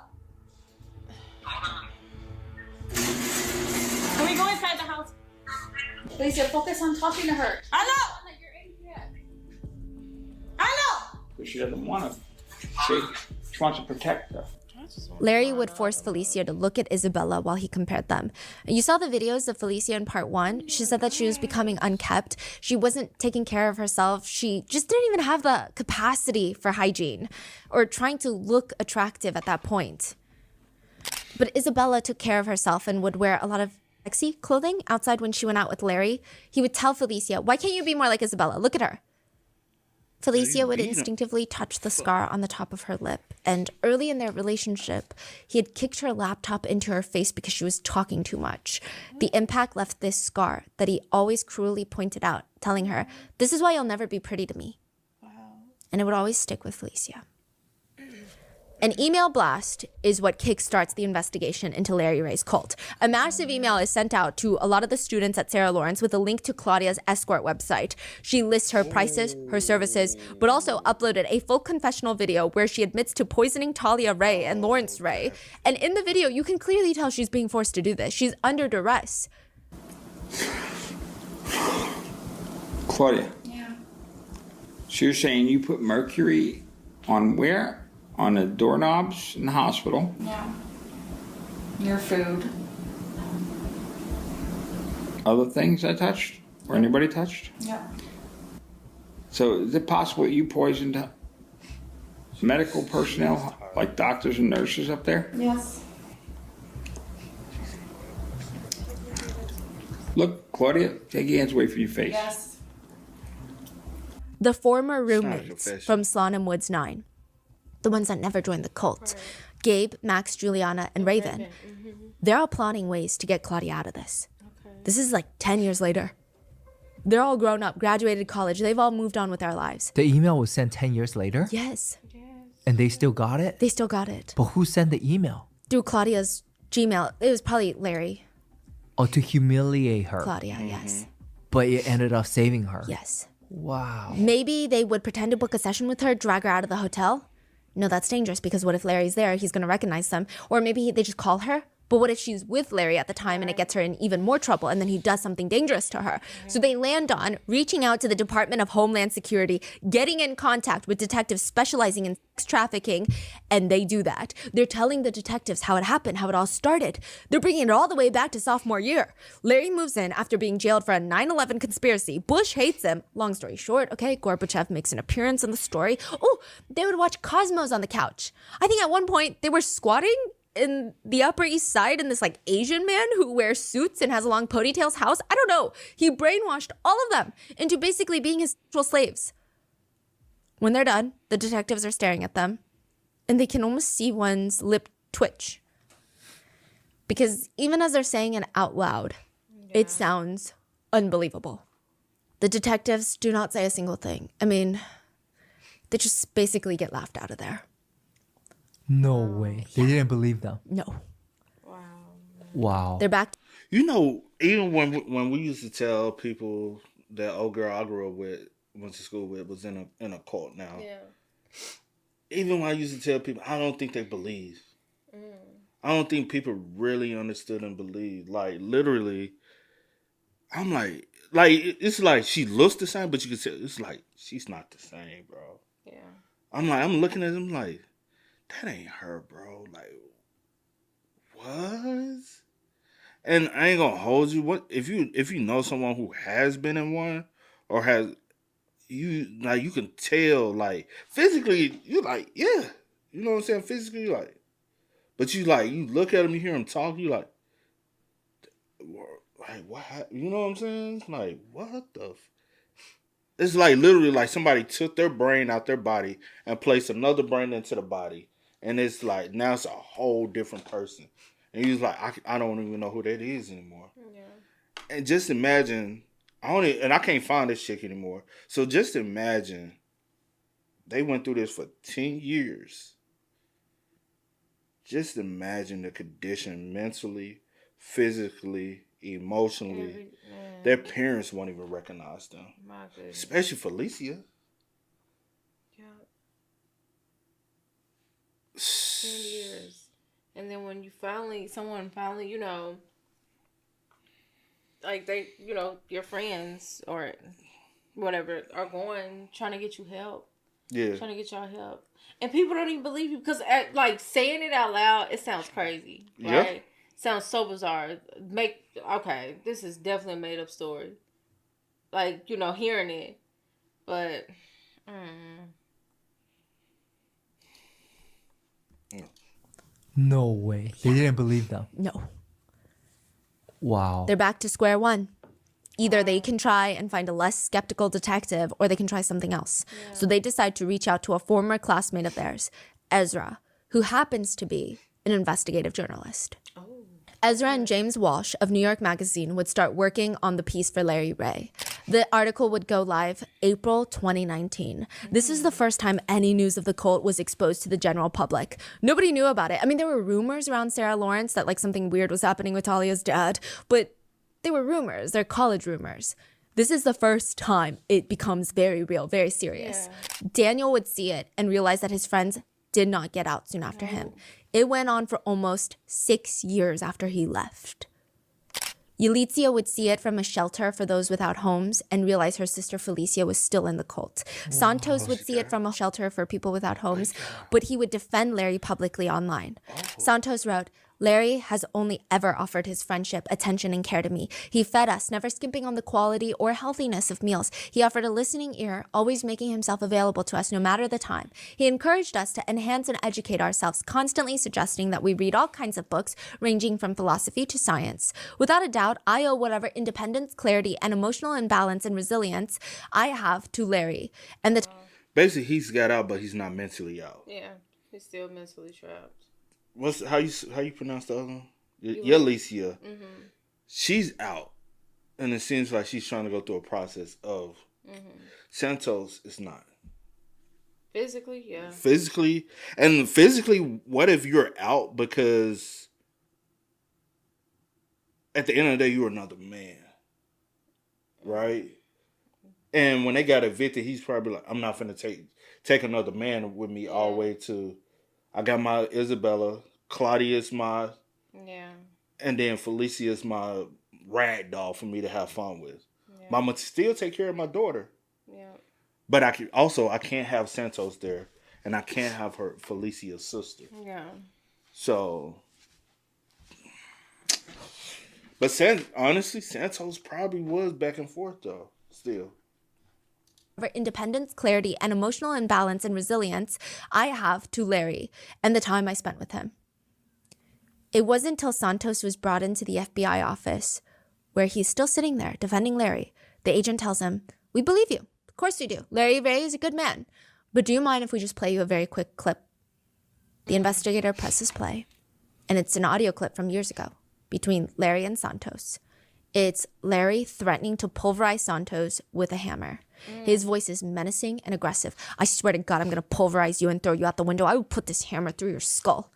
[SPEAKER 3] Can we go inside the house?
[SPEAKER 10] Lisa, focus on talking to her.
[SPEAKER 3] Hello? Hello?
[SPEAKER 6] Because she doesn't want to. She wants to protect her.
[SPEAKER 5] Larry would force Felicia to look at Isabella while he compared them. You saw the videos of Felicia in part 1. She said that she was becoming unkept. She wasn't taking care of herself. She just didn't even have the capacity for hygiene or trying to look attractive at that point. But Isabella took care of herself and would wear a lot of sexy clothing outside when she went out with Larry. He would tell Felicia, why can't you be more like Isabella? Look at her. Felicia would instinctively touch the scar on the top of her lip, and early in their relationship, he had kicked her laptop into her face because she was talking too much. The impact left this scar that he always cruelly pointed out, telling her, this is why you'll never be pretty to me. Wow. And it would always stick with Felicia. An email blast is what kickstarts the investigation into Larry Ray's cult. A massive email is sent out to a lot of the students at Sarah Lawrence with a link to Claudia's Escort website. She lists her prices, her services, but also uploaded a full confessional video where she admits to poisoning Talia Ray and Lawrence Ray. And in the video, you can clearly tell she's being forced to do this. She's under duress.
[SPEAKER 6] Claudia.
[SPEAKER 10] Yeah.
[SPEAKER 6] So you're saying you put mercury on where? On the doorknobs in the hospital?
[SPEAKER 10] Yeah. Your food.
[SPEAKER 6] Other things I touched? Or anybody touched?
[SPEAKER 10] Yeah.
[SPEAKER 6] So is it possible you poisoned medical personnel, like doctors and nurses up there?
[SPEAKER 10] Yes.
[SPEAKER 6] Look, Claudia, take your hands away from your face.
[SPEAKER 10] Yes.
[SPEAKER 5] The former roommates from Sloan and Woods 9. The ones that never joined the cult. Right. Gabe, Max, Juliana, and Raven. They're all plotting ways to get Claudia out of this. Okay. This is like 10 years later. They're all grown up, graduated college. They've all moved on with their lives.
[SPEAKER 4] The email was sent 10 years later?
[SPEAKER 5] Yes.
[SPEAKER 4] And they still got it?
[SPEAKER 5] They still got it.
[SPEAKER 4] But who sent the email?
[SPEAKER 5] Through Claudia's Gmail. It was probably Larry.
[SPEAKER 4] Oh, to humiliate her.
[SPEAKER 5] Claudia, yes.
[SPEAKER 4] But it ended up saving her.
[SPEAKER 5] Yes.
[SPEAKER 4] Wow.
[SPEAKER 5] Maybe they would pretend to book a session with her, drag her out of the hotel. No, that's dangerous because what if Larry's there? He's going to recognize them. Or maybe they just call her. But what if she's with Larry at the time and it gets her in even more trouble and then he does something dangerous to her? So they land on reaching out to the Department of Homeland Security, getting in contact with detectives specializing in sex trafficking, and they do that. They're telling the detectives how it happened, how it all started. They're bringing it all the way back to sophomore year. Larry moves in after being jailed for a 9/11 conspiracy. Bush hates him. Long story short, okay, Gorbachev makes an appearance in the story. Oh, they would watch Cosmos on the couch. I think at one point they were squatting in the Upper East Side in this like Asian man who wears suits and has long ponytails house. I don't know. He brainwashed all of them into basically being his sexual slaves. When they're done, the detectives are staring at them and they can almost see one's lip twitch. Because even as they're saying it out loud, it sounds unbelievable. The detectives do not say a single thing. I mean, they just basically get laughed out of there.
[SPEAKER 4] No way. They didn't believe them.
[SPEAKER 5] No.
[SPEAKER 4] Wow.
[SPEAKER 5] They're back.
[SPEAKER 2] You know, even when we used to tell people that old girl I grew up with, went to school with, was in a cult now.
[SPEAKER 8] Yeah.
[SPEAKER 2] Even when I used to tell people, I don't think they believe. I don't think people really understood and believed. Like, literally, I'm like, it's like she looks the same, but you can tell it's like she's not the same, bro.
[SPEAKER 8] Yeah.
[SPEAKER 2] I'm looking at him like, that ain't her, bro. Like, what? And I ain't gonna hold you. What if you know someone who has been in one or has you can tell, like, physically you're like, yeah, you know what I'm saying? Physically you're like, but you look at him, you hear him talk, you like what? You know what I'm saying? It's like, what the? It's like literally like somebody took their brain out their body and placed another brain into the body, and it's like now it's a whole different person. And he's like, I don't even know who that is anymore. Yeah. And just imagine, I can't find this chick anymore. So just imagine, they went through this for 10 years. Just imagine the condition mentally, physically, emotionally. Their parents won't even recognize them.
[SPEAKER 8] My goodness.
[SPEAKER 2] Especially Felicia.
[SPEAKER 8] Yeah. 10 years. And then when someone finally, you know, like they, you know, your friends or whatever are trying to get you help.
[SPEAKER 2] Yeah.
[SPEAKER 8] Trying to get y'all help. And people don't even believe you because, like, saying it out loud, it sounds crazy. Right? Yeah. Sounds so bizarre. Okay, this is definitely a made up story. Like, you know, hearing it. But,
[SPEAKER 4] No way. They didn't believe them.
[SPEAKER 5] No.
[SPEAKER 4] Wow.
[SPEAKER 5] They're back to square one. Either they can try and find a less skeptical detective or they can try something else. Yeah. So they decide to reach out to a former classmate of theirs, Ezra, who happens to be an investigative journalist. Oh. Ezra and James Walsh of New York Magazine would start working on the piece for Larry Ray. The article would go live April 2019. This is the first time any news of the cult was exposed to the general public. Nobody knew about it. I mean, there were rumors around Sarah Lawrence that like something weird was happening with Talia's dad, but they were rumors. They're college rumors. This is the first time it becomes very real, very serious. Yeah. Daniel would see it and realize that his friends did not get out soon after him. It went on for almost 6 years after he left. Yalitza would see it from a shelter for those without homes and realize her sister Felicia was still in the cult. Santos would see it from a shelter for people without homes, but he would defend Larry publicly online. Santos wrote, Larry has only ever offered his friendship, attention, and care to me. He fed us, never skimping on the quality or healthiness of meals. He offered a listening ear, always making himself available to us no matter the time. He encouraged us to enhance and educate ourselves, constantly suggesting that we read all kinds of books, ranging from philosophy to science. Without a doubt, I owe whatever independence, clarity, and emotional imbalance and resilience I have to Larry. And
[SPEAKER 2] basically, he's got out, but he's not mentally out.
[SPEAKER 8] Yeah, he's still mentally trapped.
[SPEAKER 2] How you pronounce the other one? Yalitza. Mm-hmm. She's out, and it seems like she's trying to go through a process of. Mm-hmm. Santos is not.
[SPEAKER 8] Physically, yeah.
[SPEAKER 2] Physically, what if you're out because at the end of the day you're another man, right? And when they got evicted, he's probably like, I'm not finna take another man with me all the way to. I got my Isabella, Claudia's my, and then Felicia's my rag doll for me to have fun with. Yeah. Mama still take care of my daughter. Yeah. But I can't have Santos there, and I can't have her Felicia's sister. Yeah. So, but honestly, Santos probably was back and forth though, still.
[SPEAKER 5] Independence, clarity, and emotional imbalance and resilience I have to Larry and the time I spent with him. It wasn't until Santos was brought into the FBI office, where he's still sitting there defending Larry. The agent tells him, "We believe you. Of course we do. Larry Ray is a good man. But do you mind if we just play you a very quick clip?" The investigator presses play, and it's an audio clip from years ago between Larry and Santos. It's Larry threatening to pulverize Santos with a hammer. His voice is menacing and aggressive. "I swear to God, I'm going to pulverize you and throw you out the window. I will put this hammer through your skull."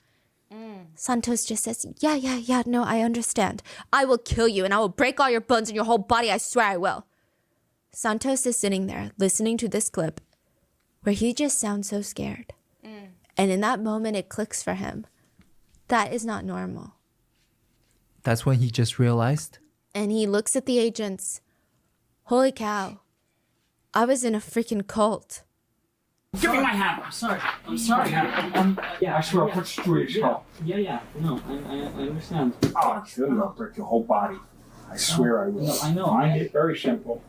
[SPEAKER 5] Santos just says, yeah, no, I understand. "I will kill you and I will break all your bones in your whole body. I swear I will." Santos is sitting there listening to this clip where he just sounds so scared. And in that moment, it clicks for him. That is not normal.
[SPEAKER 4] That's when he just realized.
[SPEAKER 5] And he looks at the agents. Holy cow. I was in a freaking cult.
[SPEAKER 11] Give me my hammer. I'm sorry. Yeah, I swear I'll put you through your skull. Yeah. No, I understand.
[SPEAKER 6] Oh, I'll break your whole body. I swear I will.
[SPEAKER 11] No, I know.
[SPEAKER 6] Find it very simple.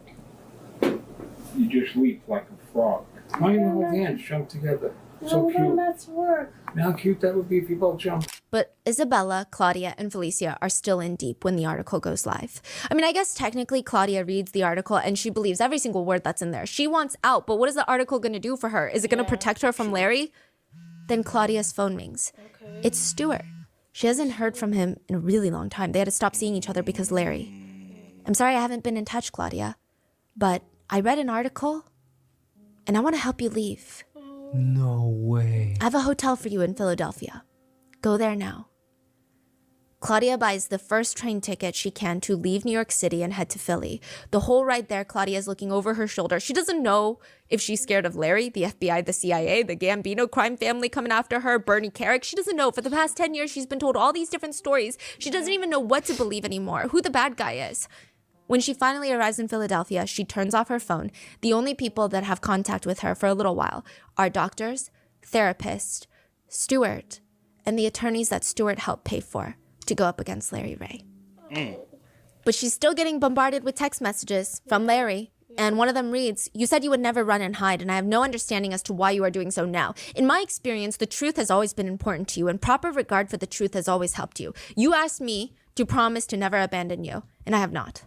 [SPEAKER 6] You just leap like a frog. Why don't you hold hands, jump together? So cute.
[SPEAKER 9] That's work.
[SPEAKER 6] How cute that would be if you both jumped.
[SPEAKER 5] But Isabella, Claudia, and Felicia are still in deep when the article goes live. I mean, I guess technically Claudia reads the article and she believes every single word that's in there. She wants out, but what is the article going to do for her? Is it going to protect her from Larry? Then Claudia's phone rings. Okay. It's Stuart. She hasn't heard from him in a really long time. They had to stop seeing each other because Larry. "I'm sorry I haven't been in touch, Claudia, but I read an article and I want to help you leave.
[SPEAKER 4] No way.
[SPEAKER 5] I have a hotel for you in Philadelphia. Go there now." Claudia buys the first train ticket she can to leave New York City and head to Philly. The whole ride there, Claudia is looking over her shoulder. She doesn't know if she's scared of Larry, the FBI, the CIA, the Gambino crime family coming after her, Bernie Carrick. She doesn't know. For the past 10 years, she's been told all these different stories. She doesn't even know what to believe anymore, who the bad guy is. When she finally arrives in Philadelphia, she turns off her phone. The only people that have contact with her for a little while are doctors, therapists, Stuart, and the attorneys that Stuart helped pay for to go up against Larry Ray. But she's still getting bombarded with text messages from Larry. And one of them reads, "You said you would never run and hide, and I have no understanding as to why you are doing so now. In my experience, the truth has always been important to you, and proper regard for the truth has always helped you. You asked me to promise to never abandon you, and I have not."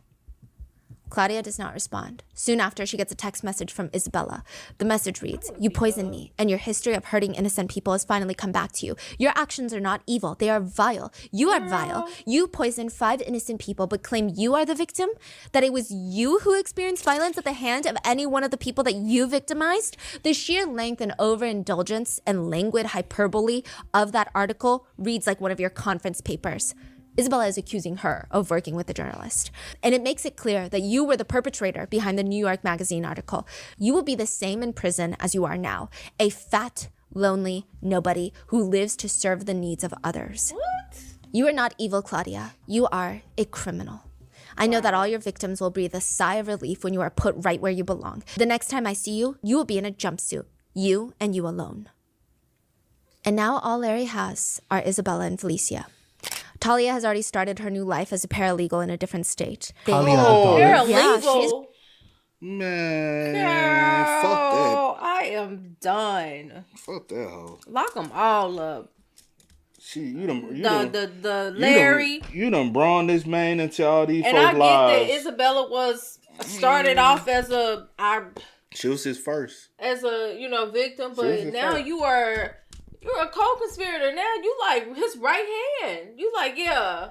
[SPEAKER 5] Claudia does not respond. Soon after, she gets a text message from Isabella. The message reads, "You poisoned me, and your history of hurting innocent people has finally come back to you. Your actions are not evil. They are vile. You are vile. You poisoned 5 innocent people, but claim you are the victim? That it was you who experienced violence at the hand of any one of the people that you victimized?" The sheer length and overindulgence and languid hyperbole of that article reads like one of your conference papers. Isabella is accusing her of working with the journalist. And it makes it clear that you were the perpetrator behind the New York Magazine article. You will be the same in prison as you are now. A fat, lonely nobody who lives to serve the needs of others. What? You are not evil, Claudia. You are a criminal. I know that all your victims will breathe a sigh of relief when you are put right where you belong. The next time I see you, you will be in a jumpsuit. You and you alone. And now all Larry has are Isabella and Felicia. Talia has already started her new life as a paralegal in a different state.
[SPEAKER 8] Paralegal?
[SPEAKER 5] Yeah,
[SPEAKER 2] Man, fuck that.
[SPEAKER 8] I am done.
[SPEAKER 2] Fuck that hoe.
[SPEAKER 8] Lock them all up.
[SPEAKER 2] The
[SPEAKER 8] Larry.
[SPEAKER 2] You done brawn this man into all these
[SPEAKER 8] and
[SPEAKER 2] folks'
[SPEAKER 8] I get
[SPEAKER 2] lives.
[SPEAKER 8] that Isabella was started off as
[SPEAKER 2] she was his first.
[SPEAKER 8] As a victim, but now you're a co-conspirator. Now you like his right hand. You like, yeah.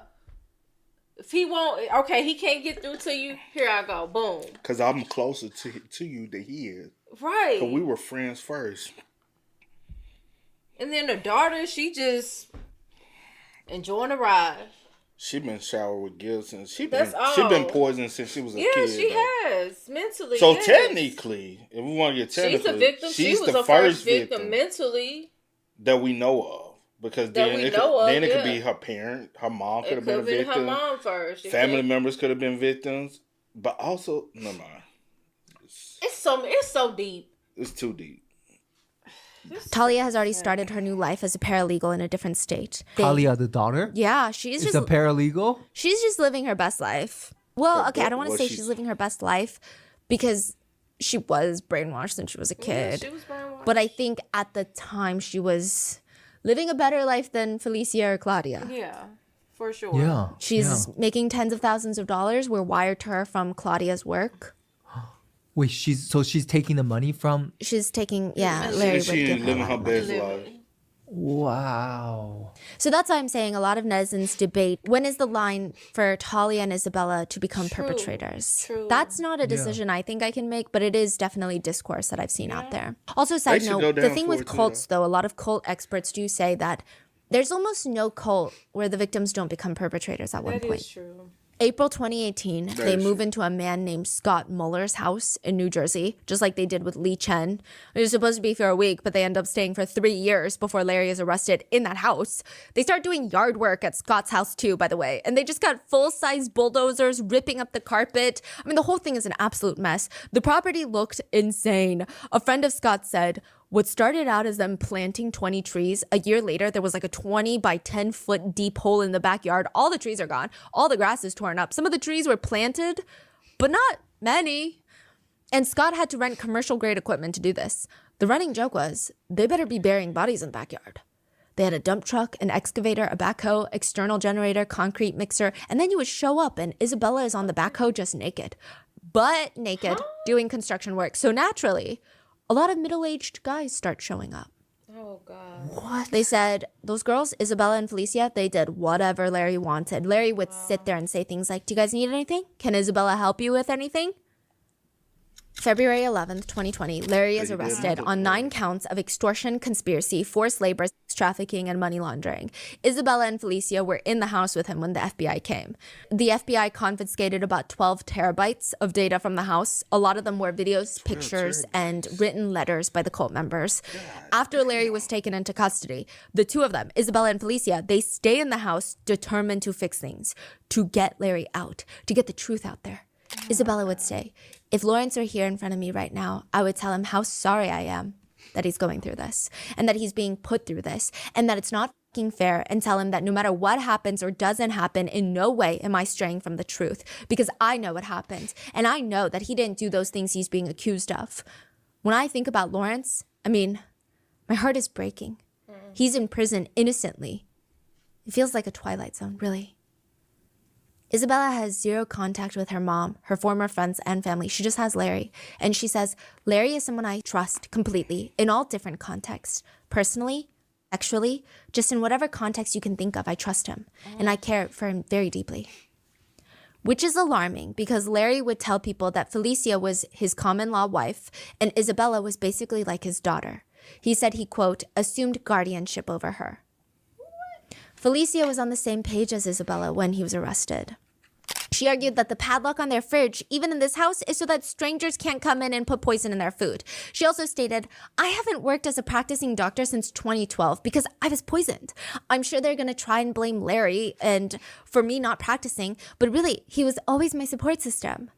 [SPEAKER 8] If he won't, okay, he can't get through to you. Here I go, boom.
[SPEAKER 2] Cause I'm closer to you than he is.
[SPEAKER 8] Right.
[SPEAKER 2] Cause we were friends first.
[SPEAKER 8] And then the daughter, she just enjoying the ride.
[SPEAKER 2] She been showered with guilt since she been poisoned since she was a kid.
[SPEAKER 8] Yeah, she has mentally.
[SPEAKER 2] So technically, if we want to get technical,
[SPEAKER 8] she's a victim.
[SPEAKER 2] She's
[SPEAKER 8] she was
[SPEAKER 2] the
[SPEAKER 8] first victim mentally
[SPEAKER 2] that we know of. Because then it could be her parent, her mom could have been a victim.
[SPEAKER 8] Her mom first.
[SPEAKER 2] Family members could have been victims, but also never mind.
[SPEAKER 8] It's so deep.
[SPEAKER 2] It's too deep.
[SPEAKER 5] Talia has already started her new life as a paralegal in a different state.
[SPEAKER 4] Talia, the daughter?
[SPEAKER 5] Yeah, she's just
[SPEAKER 4] a paralegal?
[SPEAKER 5] She's just living her best life. Well, okay, I don't want to say she's living her best life because she was brainwashed since she was a kid.
[SPEAKER 8] Yeah, she was brainwashed.
[SPEAKER 5] But I think at the time she was living a better life than Felicia or Claudia.
[SPEAKER 8] Yeah, for sure.
[SPEAKER 4] Yeah.
[SPEAKER 5] She's making tens of thousands of dollars. Were wired to her from Claudia's work.
[SPEAKER 4] Wait, she's taking the money from.
[SPEAKER 5] She's taking, Larry would
[SPEAKER 2] She
[SPEAKER 5] give
[SPEAKER 2] ain't
[SPEAKER 5] her a
[SPEAKER 2] living
[SPEAKER 5] lot
[SPEAKER 2] her
[SPEAKER 5] of money.
[SPEAKER 2] best life.
[SPEAKER 4] Wow.
[SPEAKER 5] So that's why I'm saying a lot of netizens debate when is the line for Talia and Isabella to become perpetrators.
[SPEAKER 8] True.
[SPEAKER 5] That's not a decision I think I can make, but it is definitely discourse that I've seen out there. Also, side
[SPEAKER 2] should go
[SPEAKER 5] note, the
[SPEAKER 2] down
[SPEAKER 5] thing
[SPEAKER 2] for
[SPEAKER 5] with
[SPEAKER 2] it too,
[SPEAKER 5] cults, though, a lot of cult experts do say that there's almost no cult where the victims don't become perpetrators at one
[SPEAKER 8] That
[SPEAKER 5] point.
[SPEAKER 8] is true.
[SPEAKER 5] April 2018, they move into a man named Scott Muller's house in New Jersey, just like they did with Lee Chen. It was supposed to be for a week, but they end up staying for 3 years before Larry is arrested in that house. They start doing yard work at Scott's house too, by the way, and they just got full-size bulldozers ripping up the carpet. I mean, the whole thing is an absolute mess. The property looked insane. A friend of Scott said, what started out as them planting 20 trees, a year later, there was like a 20 by 10 foot deep hole in the backyard. All the trees are gone. All the grass is torn up. Some of the trees were planted, but not many. And Scott had to rent commercial grade equipment to do this. The running joke was, they better be burying bodies in the backyard. They had a dump truck, an excavator, a backhoe, external generator, concrete mixer, and then you would show up and Isabella is on the backhoe just naked. Butt naked, doing construction work. So naturally, a lot of middle-aged guys start showing up.
[SPEAKER 8] Oh, God.
[SPEAKER 5] What? They said, those girls, Isabella and Felicia, they did whatever Larry wanted. Larry would sit there and say things like, do you guys need anything? Can Isabella help you with anything? February 11th, 2020, Larry is arrested on 9 counts of extortion, conspiracy, forced labor, sex trafficking, and money laundering. Isabella and Felicia were in the house with him when the FBI came. The FBI confiscated about 12 terabytes of data from the house. A lot of them were videos, pictures, and written letters by the cult members. After Larry was taken into custody, the two of them, Isabella and Felicia, they stay in the house determined to fix things, to get Larry out, to get the truth out there. Isabella would say, if Lawrence were here in front of me right now, I would tell him how sorry I am that he's going through this and that he's being put through this and that it's not fucking fair, and tell him that no matter what happens or doesn't happen, in no way am I straying from the truth because I know what happened and I know that he didn't do those things he's being accused of. When I think about Lawrence, I mean, my heart is breaking. He's in prison innocently. It feels like a Twilight Zone, really. Isabella has zero contact with her mom, her former friends, and family. She just has Larry. And she says, Larry is someone I trust completely in all different contexts. Personally, sexually, just in whatever context you can think of, I trust him. And I care for him very deeply. Which is alarming because Larry would tell people that Felicia was his common-law wife and Isabella was basically like his daughter. He said he, quote, assumed guardianship over her. Felicia was on the same page as Isabella when he was arrested. She argued that the padlock on their fridge, even in this house, is so that strangers can't come in and put poison in their food. She also stated, I haven't worked as a practicing doctor since 2012 because I was poisoned. I'm sure they're going to try and blame Larry and for me not practicing, but really, he was always my support system.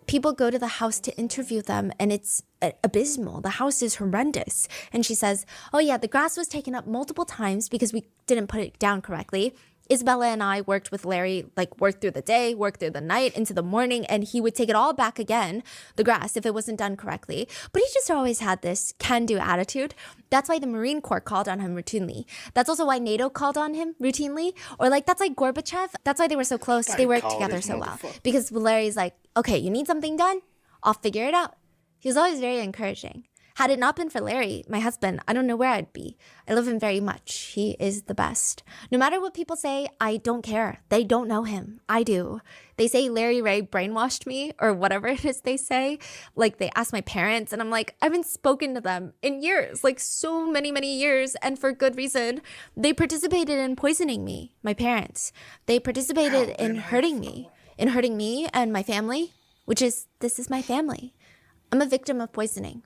[SPEAKER 5] People go to the house to interview them and it's abysmal. The house is horrendous. And she says, oh yeah, the grass was taken up multiple times because we didn't put it down correctly. Isabella and I worked with Larry, worked through the day, worked through the night, into the morning, and he would take it all back again, the grass, if it wasn't done correctly. But he just always had this can-do attitude. That's why the Marine Corps called on him routinely. That's also why NATO called on him routinely. Or that's like Gorbachev. That's why they were so close. They worked together so well. Because Larry's like, okay, you need something done? I'll figure it out. He was always very encouraging. Had it not been for Larry, my husband, I don't know where I'd be. I love him very much. He is the best. No matter what people say, I don't care. They don't know him. I do. They say Larry Ray brainwashed me or whatever it is they say. They ask my parents and I'm like, I haven't spoken to them in years, so many, many years, and for good reason. They participated in poisoning me, my parents. They participated in hurting me and my family, this is my family. I'm a victim of poisoning.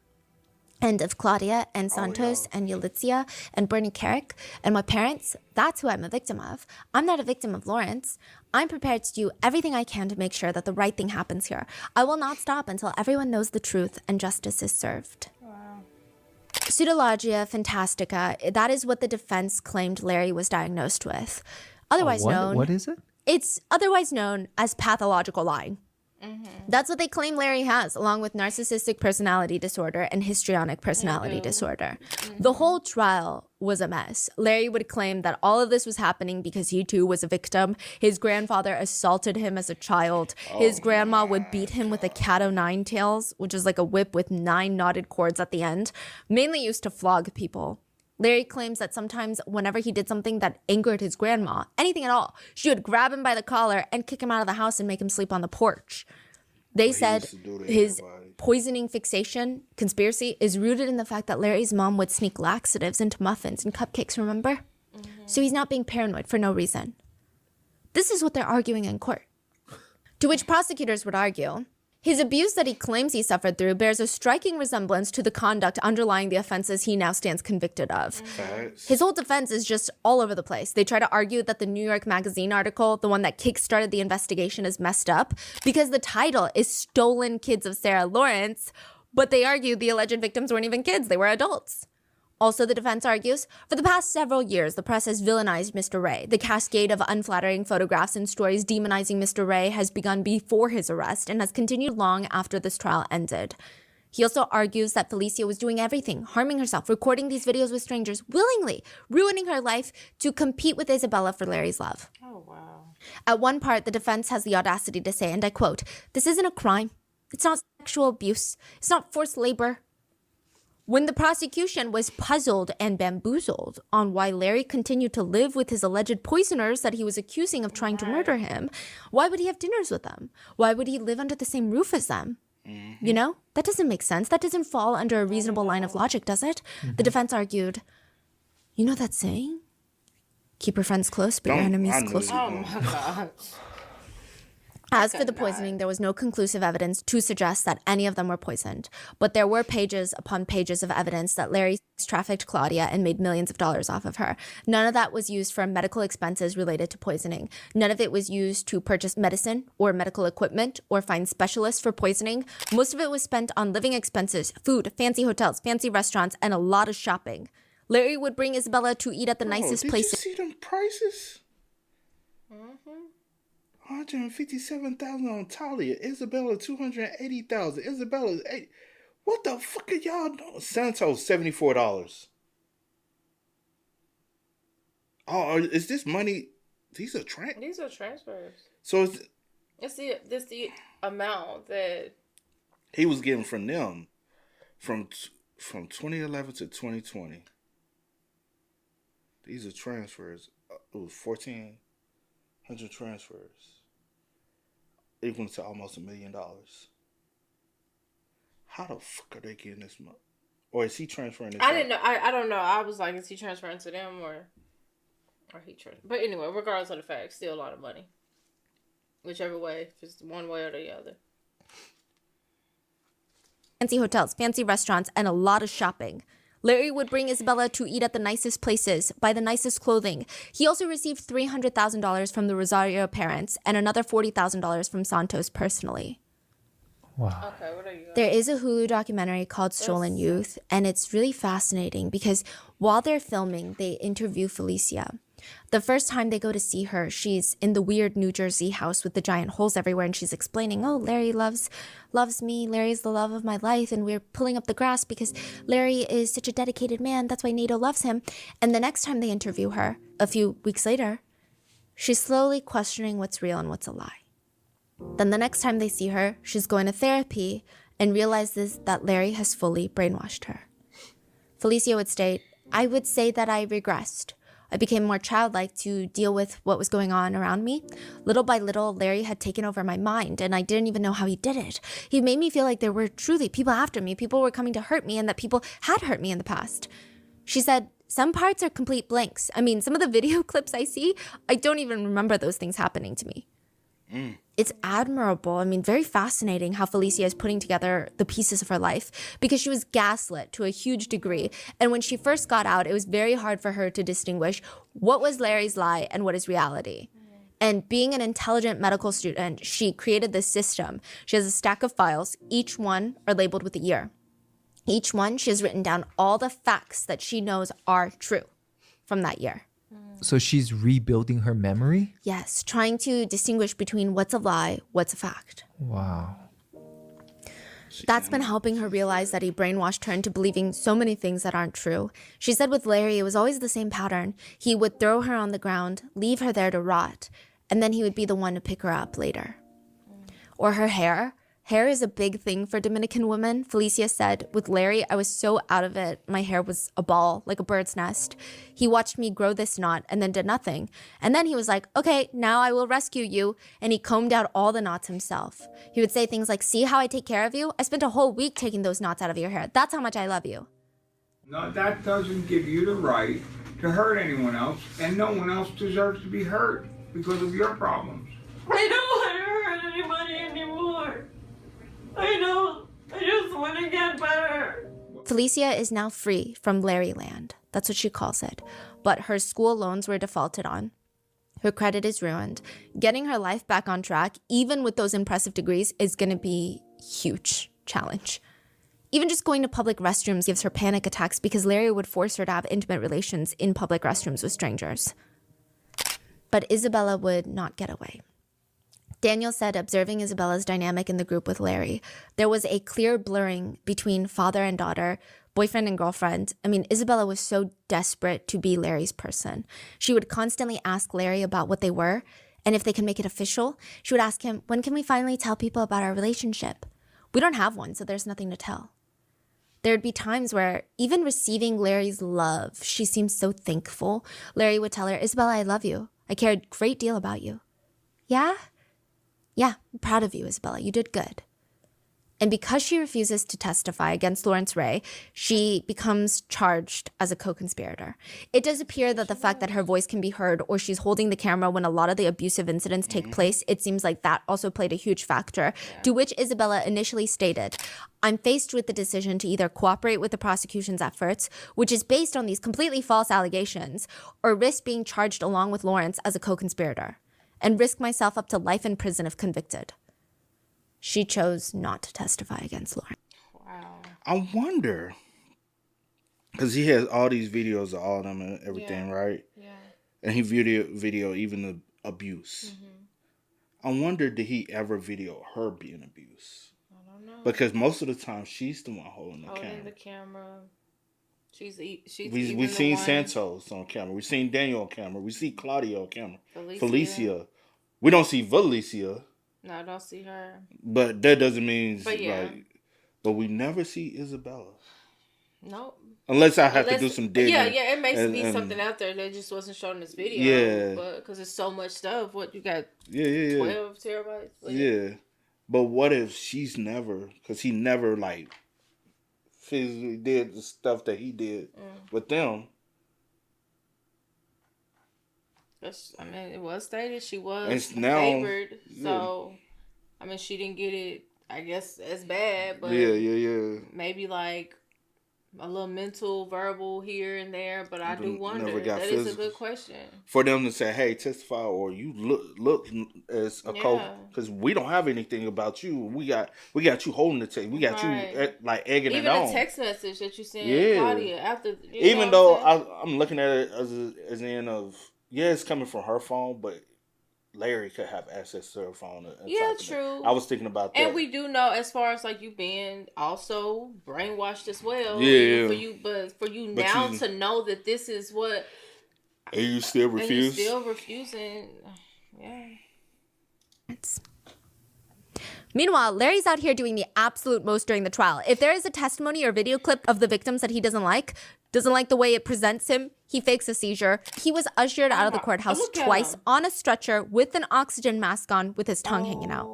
[SPEAKER 5] And of Claudia and Santos and Yalitza and Bernie Carrick and my parents, that's who I'm a victim of. I'm not a victim of Lawrence. I'm prepared to do everything I can to make sure that the right thing happens here. I will not stop until everyone knows the truth and justice is served. Wow. Pseudologia fantastica, that is what the defense claimed Larry was diagnosed with. Otherwise known...
[SPEAKER 4] What is it?
[SPEAKER 5] It's otherwise known as pathological lying. That's what they claim Larry has, along with narcissistic personality disorder and histrionic personality disorder. The whole trial was a mess. Larry would claim that all of this was happening because he too was a victim. His grandfather assaulted him as a child. His grandma would beat him with a cat o' nine tails, which is like a whip with 9 knotted cords at the end, mainly used to flog people. Larry claims that sometimes whenever he did something that angered his grandma, anything at all, she would grab him by the collar and kick him out of the house and make him sleep on the porch. They said his poisoning fixation conspiracy is rooted in the fact that Larry's mom would sneak laxatives into muffins and cupcakes, remember? So he's not being paranoid for no reason. This is what they're arguing in court. To which prosecutors would argue, his abuse that he claims he suffered through bears a striking resemblance to the conduct underlying the offenses he now stands convicted of. His whole defense is just all over the place. They try to argue that the New York Magazine article, the one that kickstarted the investigation, is messed up because the title is Stolen Kids of Sarah Lawrence, but they argue the alleged victims weren't even kids, they were adults. Also, the defense argues, for the past several years, the press has villainized Mr. Ray. The cascade of unflattering photographs and stories demonizing Mr. Ray has begun before his arrest and has continued long after this trial ended. He also argues that Felicia was doing everything, harming herself, recording these videos with strangers, willingly ruining her life to compete with Isabella for Larry's love.
[SPEAKER 8] Oh, wow.
[SPEAKER 5] At one part, the defense has the audacity to say, and I quote, "This isn't a crime. It's not sexual abuse. It's not forced labor." When the prosecution was puzzled and bamboozled on why Larry continued to live with his alleged poisoners that he was accusing of trying to murder him, why would he have dinners with them? Why would he live under the same roof as them? You know, that doesn't make sense. That doesn't fall under a reasonable line of logic, does it? The defense argued, you know that saying? Keep your friends close, but your enemies closer.
[SPEAKER 8] Oh my God.
[SPEAKER 5] As for the poisoning, there was no conclusive evidence to suggest that any of them were poisoned. But there were pages upon pages of evidence that Larry trafficked Claudia and made millions of dollars off of her. None of that was used for medical expenses related to poisoning. None of it was used to purchase medicine or medical equipment or find specialists for poisoning. Most of it was spent on living expenses, food, fancy hotels, fancy restaurants, and a lot of shopping. Larry would bring Isabella to eat at the nicest places.
[SPEAKER 2] Did you see them prices? 157,000 on Talia. Isabella 280,000. Isabella's 8. What the fuck are y'all doing? Santos $74. Oh, is this money? These are
[SPEAKER 8] transfers.
[SPEAKER 2] So
[SPEAKER 8] It's the amount that
[SPEAKER 2] he was getting from them from 2011 to 2020. These are transfers. It was 1,400 transfers, equal to almost $1 million. How the fuck are they getting this money? Or is he transferring this?
[SPEAKER 8] I didn't know. I don't know. I was like, is he transferring to them or he transferring? But anyway, regardless of the fact, still a lot of money. Whichever way, if it's one way or the other.
[SPEAKER 5] Fancy hotels, fancy restaurants, and a lot of shopping. Larry would bring Isabella to eat at the nicest places, buy the nicest clothing. He also received $300,000 from the Rosario parents and another $40,000 from Santos personally.
[SPEAKER 4] Wow.
[SPEAKER 8] Okay, what are you?
[SPEAKER 5] There is a Hulu documentary called Stolen Youth, and it's really fascinating because while they're filming, they interview Felicia. The first time they go to see her, she's in the weird New Jersey house with the giant holes everywhere, and she's explaining, oh, Larry loves me. Larry's the love of my life, and we're pulling up the grass because Larry is such a dedicated man. That's why Nato loves him. And the next time they interview her, a few weeks later, she's slowly questioning what's real and what's a lie. Then the next time they see her, she's going to therapy and realizes that Larry has fully brainwashed her. Felicia would state, I would say that I regressed. I became more childlike to deal with what was going on around me. Little by little, Larry had taken over my mind, and I didn't even know how he did it. He made me feel like there were truly people after me, people were coming to hurt me, and that people had hurt me in the past. She said, some parts are complete blanks. I mean, some of the video clips I see, I don't even remember those things happening to me. It's admirable. I mean, very fascinating how Felicia is putting together the pieces of her life because she was gaslit to a huge degree. And when she first got out, it was very hard for her to distinguish what was Larry's lie and what is reality. And being an intelligent medical student, she created this system. She has a stack of files. Each one are labeled with a year. Each one, she has written down all the facts that she knows are true from that year.
[SPEAKER 4] So she's rebuilding her memory?
[SPEAKER 5] Yes, trying to distinguish between what's a lie, what's a fact.
[SPEAKER 4] Wow.
[SPEAKER 5] That's been helping her realize that he brainwashed her into believing so many things that aren't true. She said with Larry, it was always the same pattern. He would throw her on the ground, leave her there to rot, and then he would be the one to pick her up later. Or her hair. Hair is a big thing for Dominican women. Felicia said, with Larry, I was so out of it. My hair was a ball, like a bird's nest. He watched me grow this knot and then did nothing. And then he was like, okay, now I will rescue you. And he combed out all the knots himself. He would say things like, see how I take care of you? I spent a whole week taking those knots out of your hair. That's how much I love you.
[SPEAKER 6] No, that doesn't give you the right to hurt anyone else, and no one else deserves to be hurt because of your problems.
[SPEAKER 3] I don't want to hurt anybody anymore. I don't. I just want to get better.
[SPEAKER 5] Felicia is now free from Larry land. That's what she calls it. But her school loans were defaulted on. Her credit is ruined. Getting her life back on track, even with those impressive degrees, is going to be a huge challenge. Even just going to public restrooms gives her panic attacks because Larry would force her to have intimate relations in public restrooms with strangers. But Isabella would not get away. Daniel said, observing Isabella's dynamic in the group with Larry, there was a clear blurring between father and daughter, boyfriend and girlfriend. I mean, Isabella was so desperate to be Larry's person. She would constantly ask Larry about what they were and if they can make it official. She would ask him, when can we finally tell people about our relationship? We don't have one, so there's nothing to tell. There'd be times where even receiving Larry's love, she seemed so thankful. Larry would tell her, Isabella, I love you. I care a great deal about you. Yeah? Yeah, I'm proud of you, Isabella. You did good. And because she refuses to testify against Lawrence Ray, she becomes charged as a co-conspirator. It does appear that the fact that her voice can be heard or she's holding the camera when a lot of the abusive incidents take place, it seems like that also played a huge factor, to which Isabella initially stated, I'm faced with the decision to either cooperate with the prosecution's efforts, which is based on these completely false allegations, or risk being charged along with Lawrence as a co-conspirator, and risk myself up to life in prison if convicted. She chose not to testify against Lawrence.
[SPEAKER 8] Wow.
[SPEAKER 2] I wonder, because he has all these videos of all of them and everything, right?
[SPEAKER 8] Yeah.
[SPEAKER 2] And he video even the abuse. I wonder, did he ever video her being abused?
[SPEAKER 8] I don't know.
[SPEAKER 2] Because most of the time, she's the one holding the camera.
[SPEAKER 8] The camera. She's
[SPEAKER 2] we seen Santos on camera. We seen Daniel on camera. We see Claudia on camera. Felicia. We don't see Valicia.
[SPEAKER 8] No, I don't see her.
[SPEAKER 2] But that doesn't mean but we never see Isabella.
[SPEAKER 8] Nope.
[SPEAKER 2] Unless I have to do some digging.
[SPEAKER 8] Yeah, it may be something out there that just wasn't shown in this video.
[SPEAKER 2] Yeah.
[SPEAKER 8] But because there's so much stuff. What you got?
[SPEAKER 2] 12
[SPEAKER 8] terabytes?
[SPEAKER 2] Yeah. But what if she's never, because he never like physically did the stuff that he did with them.
[SPEAKER 8] I mean, it was stated she was favored, so I mean, she didn't get it, I guess, as bad, but maybe like a little mental, verbal here and there. But I do wonder. That is a good question
[SPEAKER 2] for them to say, "Hey, testify," or you look as a co, because we don't have anything about you. We got you holding the tape. We got you like egging
[SPEAKER 8] even
[SPEAKER 2] it on.
[SPEAKER 8] Even the text message that you sent Claudia after.
[SPEAKER 2] Even though I'm looking at it as in of. Yeah, it's coming from her phone, but Larry could have access to her phone.
[SPEAKER 8] True.
[SPEAKER 2] I was thinking about that.
[SPEAKER 8] And we do know, as far as like you being also brainwashed as well.
[SPEAKER 2] Yeah.
[SPEAKER 8] For you now to know that this is what.
[SPEAKER 2] And you still refuse?
[SPEAKER 8] And you still refusing. Yeah.
[SPEAKER 5] Meanwhile, Larry's out here doing the absolute most during the trial. If there is a testimony or video clip of the victims that he doesn't like the way it presents him, he fakes a seizure. He was ushered out of the courthouse twice on a stretcher with an oxygen mask on with his tongue hanging out.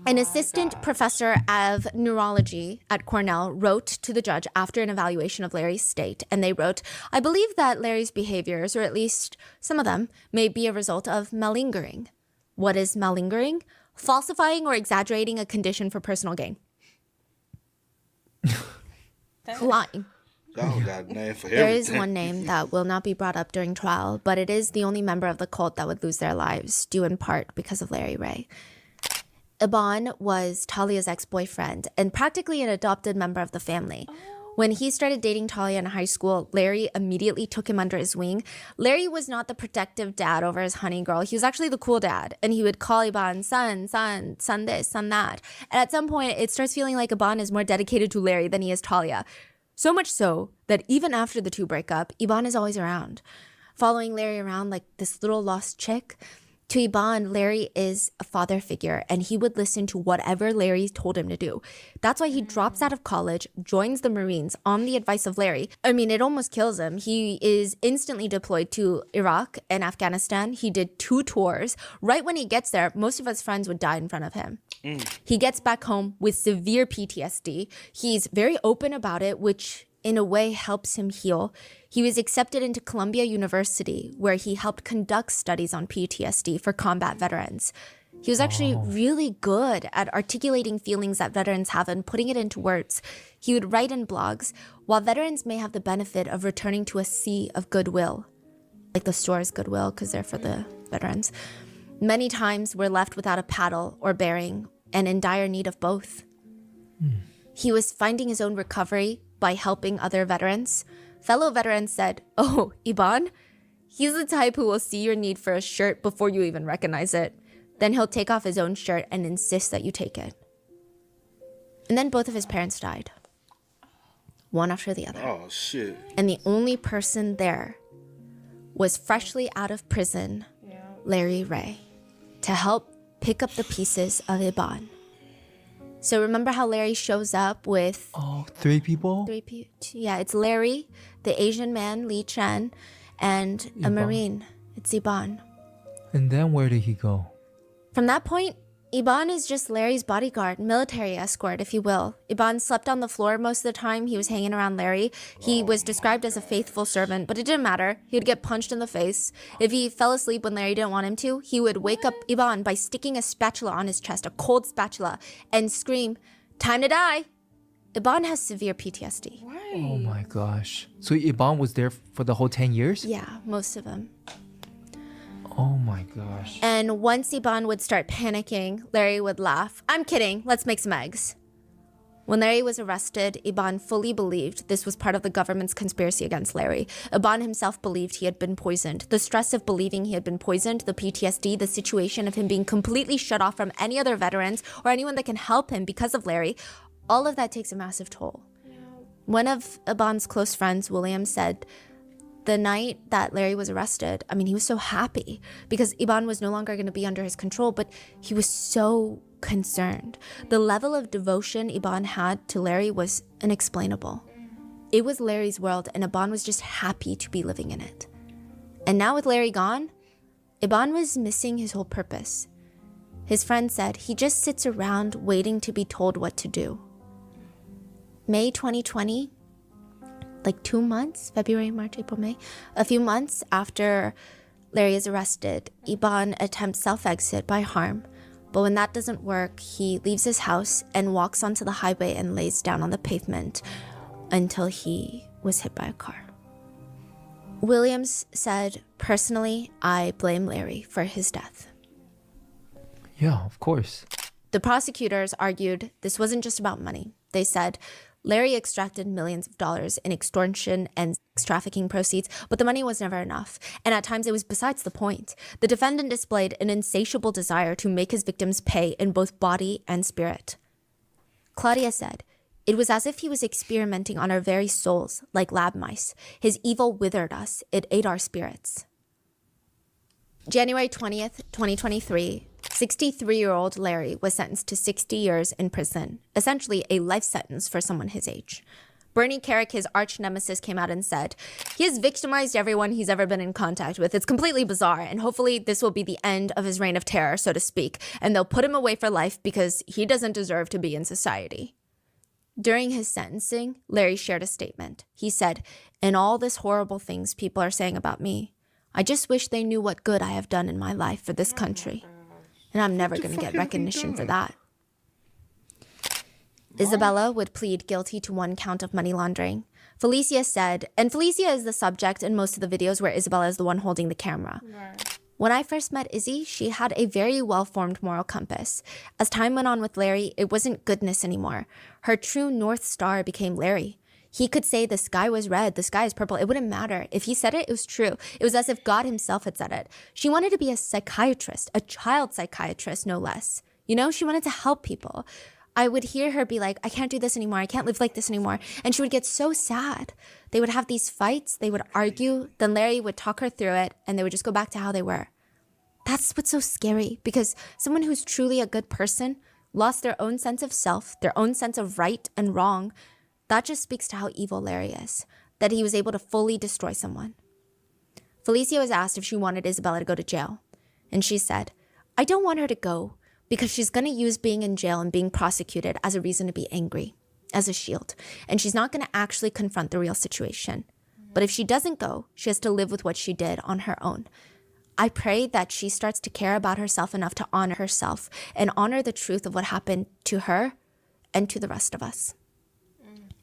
[SPEAKER 5] An assistant professor of neurology at Cornell wrote to the judge after an evaluation of Larry's state, and they wrote, I believe that Larry's behaviors, or at least some of them, may be a result of malingering. What is malingering? Falsifying or exaggerating a condition for personal gain. Lying. There is one name that will not be brought up during trial, but it is the only member of the cult that would lose their lives, due in part because of Larry Ray. Iban was Talia's ex-boyfriend and practically an adopted member of the family. When he started dating Talia in high school, Larry immediately took him under his wing. Larry was not the protective dad over his honey girl. He was actually the cool dad. And he would call Iban, son this, son that. And at some point, it starts feeling like Iban is more dedicated to Larry than he is Talia. So much so that even after the two break up, Iban is always around, following Larry around like this little lost chick. To Iban, Larry is a father figure, and he would listen to whatever Larry told him to do. That's why he drops out of college, joins the Marines on the advice of Larry. I mean, it almost kills him. He is instantly deployed to Iraq and Afghanistan. He did 2 tours. Right when he gets there, most of his friends would die in front of him. He gets back home with severe PTSD. He's very open about it, which in a way helps him heal. He was accepted into Columbia University, where he helped conduct studies on PTSD for combat veterans. He was actually really good at articulating feelings that veterans have and putting it into words. He would write in blogs, while veterans may have the benefit of returning to a sea of goodwill, like the store's goodwill, because they're for the veterans. Many times we're left without a paddle or bearing, and in dire need of both. He was finding his own recovery by helping other veterans. Fellow veterans said, "Oh, Iban, he's the type who will see your need for a shirt before you even recognize it. Then he'll take off his own shirt and insist that you take it." And then both of his parents died, one after the other.
[SPEAKER 2] Oh, shit.
[SPEAKER 5] And the only person there was freshly out of prison, Larry Ray, to help pick up the pieces of Iban. So remember how Larry shows up with
[SPEAKER 4] 3 people?
[SPEAKER 5] Yeah, it's Larry, the Asian man, Lee Chen, and a Marine. It's Iban.
[SPEAKER 4] And then where did he go?
[SPEAKER 5] From that point, Iban is just Larry's bodyguard, military escort, if you will. Iban slept on the floor most of the time. He was hanging around Larry. He was described as a faithful servant, but it didn't matter. He would get punched in the face. If he fell asleep when Larry didn't want him to, he would wake up Iban by sticking a spatula on his chest, a cold spatula, and scream, "Time to die." Iban has severe PTSD.
[SPEAKER 4] Oh my gosh. So Iban was there for the whole 10 years?
[SPEAKER 5] Yeah, most of them.
[SPEAKER 4] Oh my gosh.
[SPEAKER 5] And once Iban would start panicking, Larry would laugh. "I'm kidding, let's make some eggs." When Larry was arrested, Iban fully believed this was part of the government's conspiracy against Larry. Iban himself believed he had been poisoned. The stress of believing he had been poisoned, the PTSD, the situation of him being completely shut off from any other veterans or anyone that can help him because of Larry, all of that takes a massive toll. One of Iban's close friends, William, said the night that Larry was arrested, I mean, he was so happy because Iban was no longer going to be under his control, but he was so concerned. The level of devotion Iban had to Larry was inexplainable. It was Larry's world, and Iban was just happy to be living in it. And now with Larry gone, Iban was missing his whole purpose. His friend said he just sits around waiting to be told what to do. May 2020, like 2 months, February, March, April, May, a few months after Larry is arrested, Iban attempts self-exit by harm. But when that doesn't work, he leaves his house and walks onto the highway and lays down on the pavement until he was hit by a car. Williams said, "Personally, I blame Larry for his death."
[SPEAKER 4] Yeah, of course.
[SPEAKER 5] The prosecutors argued this wasn't just about money. They said Larry extracted millions of dollars in extortion and sex trafficking proceeds, but the money was never enough. And at times it was besides the point. The defendant displayed an insatiable desire to make his victims pay in both body and spirit. Claudia said, "It was as if he was experimenting on our very souls, like lab mice. His evil withered us. It ate our spirits." January 20th, 2023, 63-year-old Larry was sentenced to 60 years in prison, essentially a life sentence for someone his age. Bernie Carrick, his arch nemesis, came out and said, "He has victimized everyone he's ever been in contact with. It's completely bizarre, and hopefully this will be the end of his reign of terror, so to speak, and they'll put him away for life because he doesn't deserve to be in society." During his sentencing, Larry shared a statement. He said, "In all this horrible things people are saying about me, I just wish they knew what good I have done in my life for this country. And I'm never going to get recognition for that." Isabella would plead guilty to 1 count of money laundering. Felicia said, and Felicia is the subject in most of the videos where Isabella is the one holding the camera. Right. When I first met Izzy, she had a very well-formed moral compass. As time went on with Larry, it wasn't goodness anymore. Her true North Star became Larry. He could say the sky was red, the sky is purple. It wouldn't matter. If he said it, it was true. It was as if God himself had said it. She wanted to be a psychiatrist, a child psychiatrist, no less. You know, she wanted to help people. I would hear her be like, I can't do this anymore. I can't live like this anymore. And she would get so sad. They would have these fights. They would argue. Then Larry would talk her through it and they would just go back to how they were. That's what's so scary, because someone who's truly a good person lost their own sense of self, their own sense of right and wrong. That just speaks to how evil Larry is, that he was able to fully destroy someone. Felicia was asked if she wanted Isabella to go to jail. And she said, I don't want her to go because she's going to use being in jail and being prosecuted as a reason to be angry, as a shield. And she's not going to actually confront the real situation. But if she doesn't go, she has to live with what she did on her own. I pray that she starts to care about herself enough to honor herself and honor the truth of what happened to her and to the rest of us.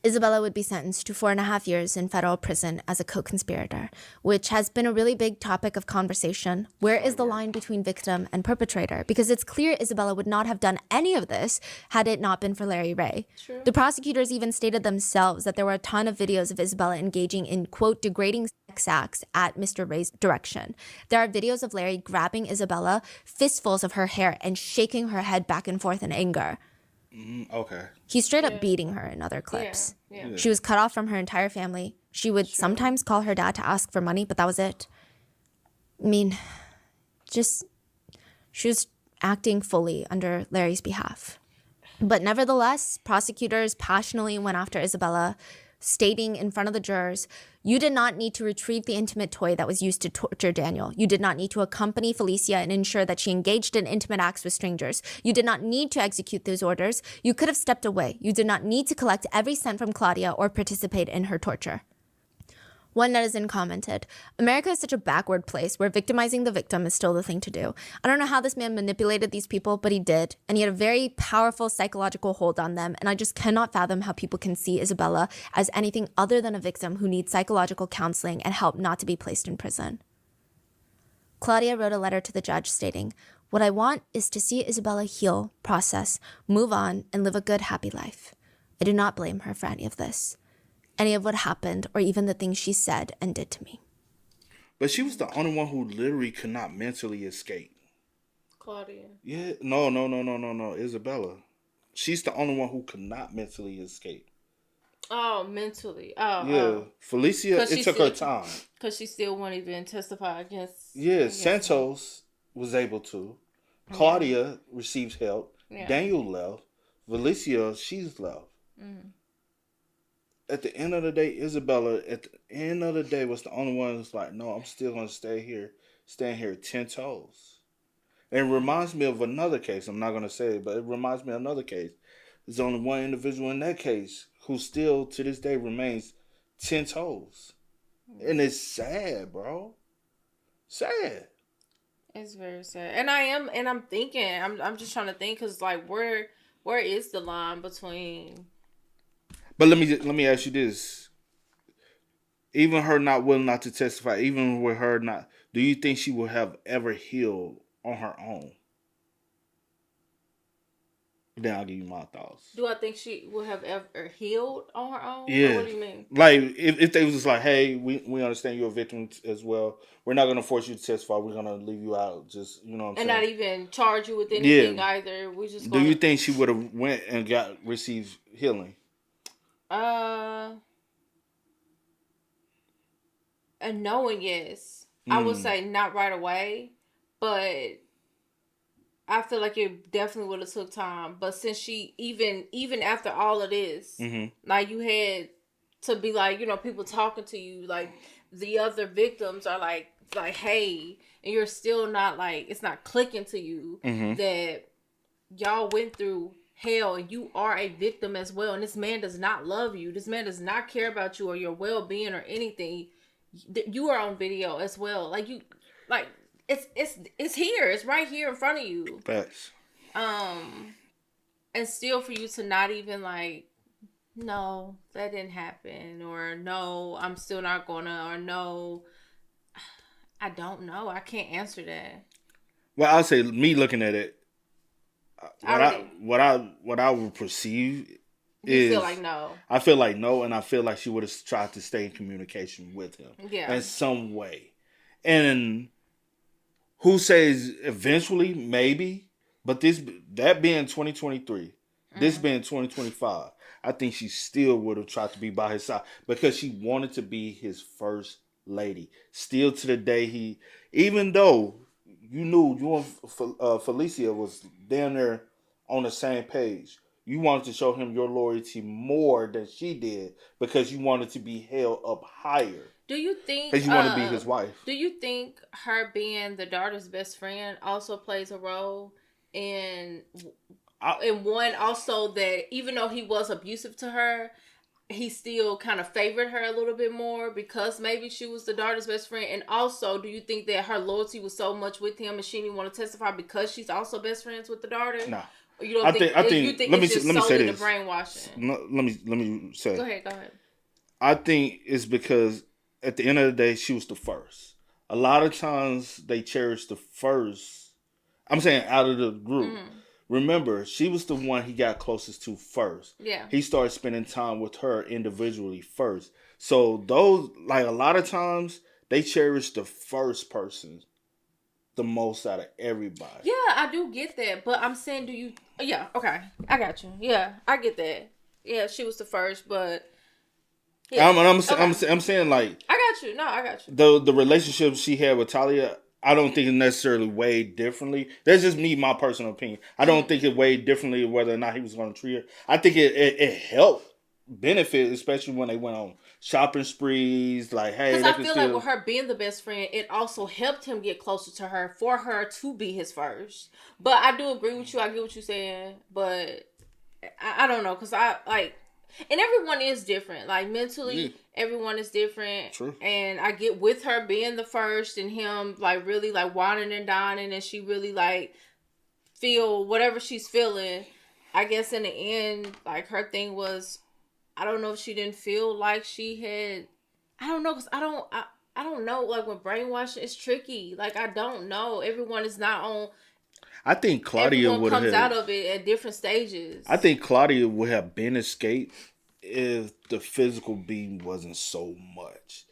[SPEAKER 5] Isabella would be sentenced to 4.5 years in federal prison as a co-conspirator, which has been a really big topic of conversation. Where is the line between victim and perpetrator? Because it's clear Isabella would not have done any of this had it not been for Larry Ray. True. The prosecutors even stated themselves that there were a ton of videos of Isabella engaging in, quote, degrading sex acts at Mr. Ray's direction. There are videos of Larry grabbing Isabella, fistfuls of her hair, and shaking her head back and forth in anger.
[SPEAKER 2] Okay.
[SPEAKER 5] He's straight up beating her in other clips. Yeah. She was cut off from her entire family. She would sometimes call her dad to ask for money, but that was it. I mean, she was acting fully under Larry's behalf. But nevertheless, prosecutors passionately went after Isabella, stating in front of the jurors, you did not need to retrieve the intimate toy that was used to torture Daniel. You did not need to accompany Felicia and ensure that she engaged in intimate acts with strangers. You did not need to execute those orders. You could have stepped away. You did not need to collect every cent from Claudia or participate in her torture. One netizen commented, America is such a backward place where victimizing the victim is still the thing to do. I don't know how this man manipulated these people, but he did. And he had a very powerful psychological hold on them. And I just cannot fathom how people can see Isabella as anything other than a victim who needs psychological counseling and help not to be placed in prison. Claudia wrote a letter to the judge stating, what I want is to see Isabella heal, process, move on, and live a good, happy life. I do not blame her for any of this. Any of what happened, or even the things she said and did to me.
[SPEAKER 2] But she was the only one who literally could not mentally escape.
[SPEAKER 8] Claudia.
[SPEAKER 2] Yeah, no, Isabella. She's the only one who could not mentally escape.
[SPEAKER 8] Oh, mentally. Oh,
[SPEAKER 2] yeah. Felicia, it took her time.
[SPEAKER 8] Because she still won't even testify against.
[SPEAKER 2] Yeah, Santos was able to. Claudia received help. Yeah. Daniel left. Felicia, she's left. At the end of the day, Isabella, at the end of the day, was the only one who's like, no, I'm still going to stay here 10 toes. And it reminds me of another case. I'm not going to say it, but it reminds me of another case. There's only one individual in that case who still, to this day, remains 10 toes. And it's sad, bro. Sad.
[SPEAKER 8] It's very sad. And I'm thinking, I'm just trying to think, because, like, where is the line between...
[SPEAKER 2] But let me ask you this. Even her not willing not to testify, even with her not, do you think she would have ever healed on her own? Then I'll give you my thoughts.
[SPEAKER 8] Do I think she would have ever healed on her own?
[SPEAKER 2] Yeah.
[SPEAKER 8] What do you mean?
[SPEAKER 2] Like, if they was just like, hey, we understand you're a victim as well. We're not going to force you to testify. We're going to leave you out. Just, you know what I'm saying?
[SPEAKER 8] And not even charge you with anything either. We just
[SPEAKER 2] Do you think she would have went and received healing?
[SPEAKER 8] And knowing, yes. I would say not right away, but I feel like it definitely would have took time. But since she, even after all of this, like, you had to be like, you know, people talking to you, like, the other victims are like, hey, and you're still not, like, it's not clicking to you that y'all went through hell and you are a victim as well, and this man does not love you, this man does not care about you or your well-being or anything. You are on video as well, like, you, like, it's here, it's right here in front of you.
[SPEAKER 2] Facts.
[SPEAKER 8] And still for you to not even, like, no, that didn't happen, or no, I'm still not gonna, or no, I don't know, I can't answer that.
[SPEAKER 2] Well, I'll say, me looking at it, what I would perceive
[SPEAKER 8] You feel like no.
[SPEAKER 2] I feel like no, and I feel like she would have tried to stay in communication with him in some way. And who says eventually, maybe, but that being 2023, this being 2025, I think she still would have tried to be by his side because she wanted to be his first lady. Still to the day even though you knew you and Felicia was down there on the same page, you wanted to show him your loyalty more than she did because you wanted to be held up higher.
[SPEAKER 8] Do you think
[SPEAKER 2] because you want to be his wife?
[SPEAKER 8] Do you think her being the daughter's best friend also plays a role in one also that even though he was abusive to her, he still kind of favored her a little bit more because maybe she was the daughter's best friend? And also, do you think that her loyalty was so much with him and she didn't want to testify because she's also best friends with the daughter?
[SPEAKER 2] No.
[SPEAKER 8] You don't think let me say this. The brainwashing?
[SPEAKER 2] No, let me say.
[SPEAKER 8] Go ahead.
[SPEAKER 2] I think it's because at the end of the day, she was the first. A lot of times they cherish the first. I'm saying out of the group. Mm-hmm. Remember, she was the one he got closest to first.
[SPEAKER 8] Yeah.
[SPEAKER 2] He started spending time with her individually first. So those, like a lot of times, they cherish the first person the most out of everybody.
[SPEAKER 8] Yeah, I do get that. But I'm saying, do you... Yeah, okay. I got you. Yeah, I get that. Yeah, she was the first, but... Yeah.
[SPEAKER 2] I'm saying, like...
[SPEAKER 8] I got you. No, I got you.
[SPEAKER 2] The relationship she had with Talia... I don't think it necessarily weighed differently. That's just me, my personal opinion. I don't think it weighed differently whether or not he was going to treat her. I think it helped benefit, especially when they went on shopping sprees. Like, hey,
[SPEAKER 8] because I feel like with her being the best friend, it also helped him get closer to her for her to be his first. But I do agree with you. I get what you're saying. But I don't know because I like... And everyone is different. Like, mentally, everyone is different.
[SPEAKER 2] True.
[SPEAKER 8] And I get with her being the first and him, like, really, like, whining and dining. And she really, like, feel whatever she's feeling. I guess in the end, like, her thing was, I don't know if she didn't feel like she had... I don't know, because I don't know. Like, when brainwashing is tricky. Like, I don't know. Everyone is not on...
[SPEAKER 2] I think Claudia would have...
[SPEAKER 8] comes out of it at different stages.
[SPEAKER 2] I think Claudia would have been escaped if the physical beating wasn't so much.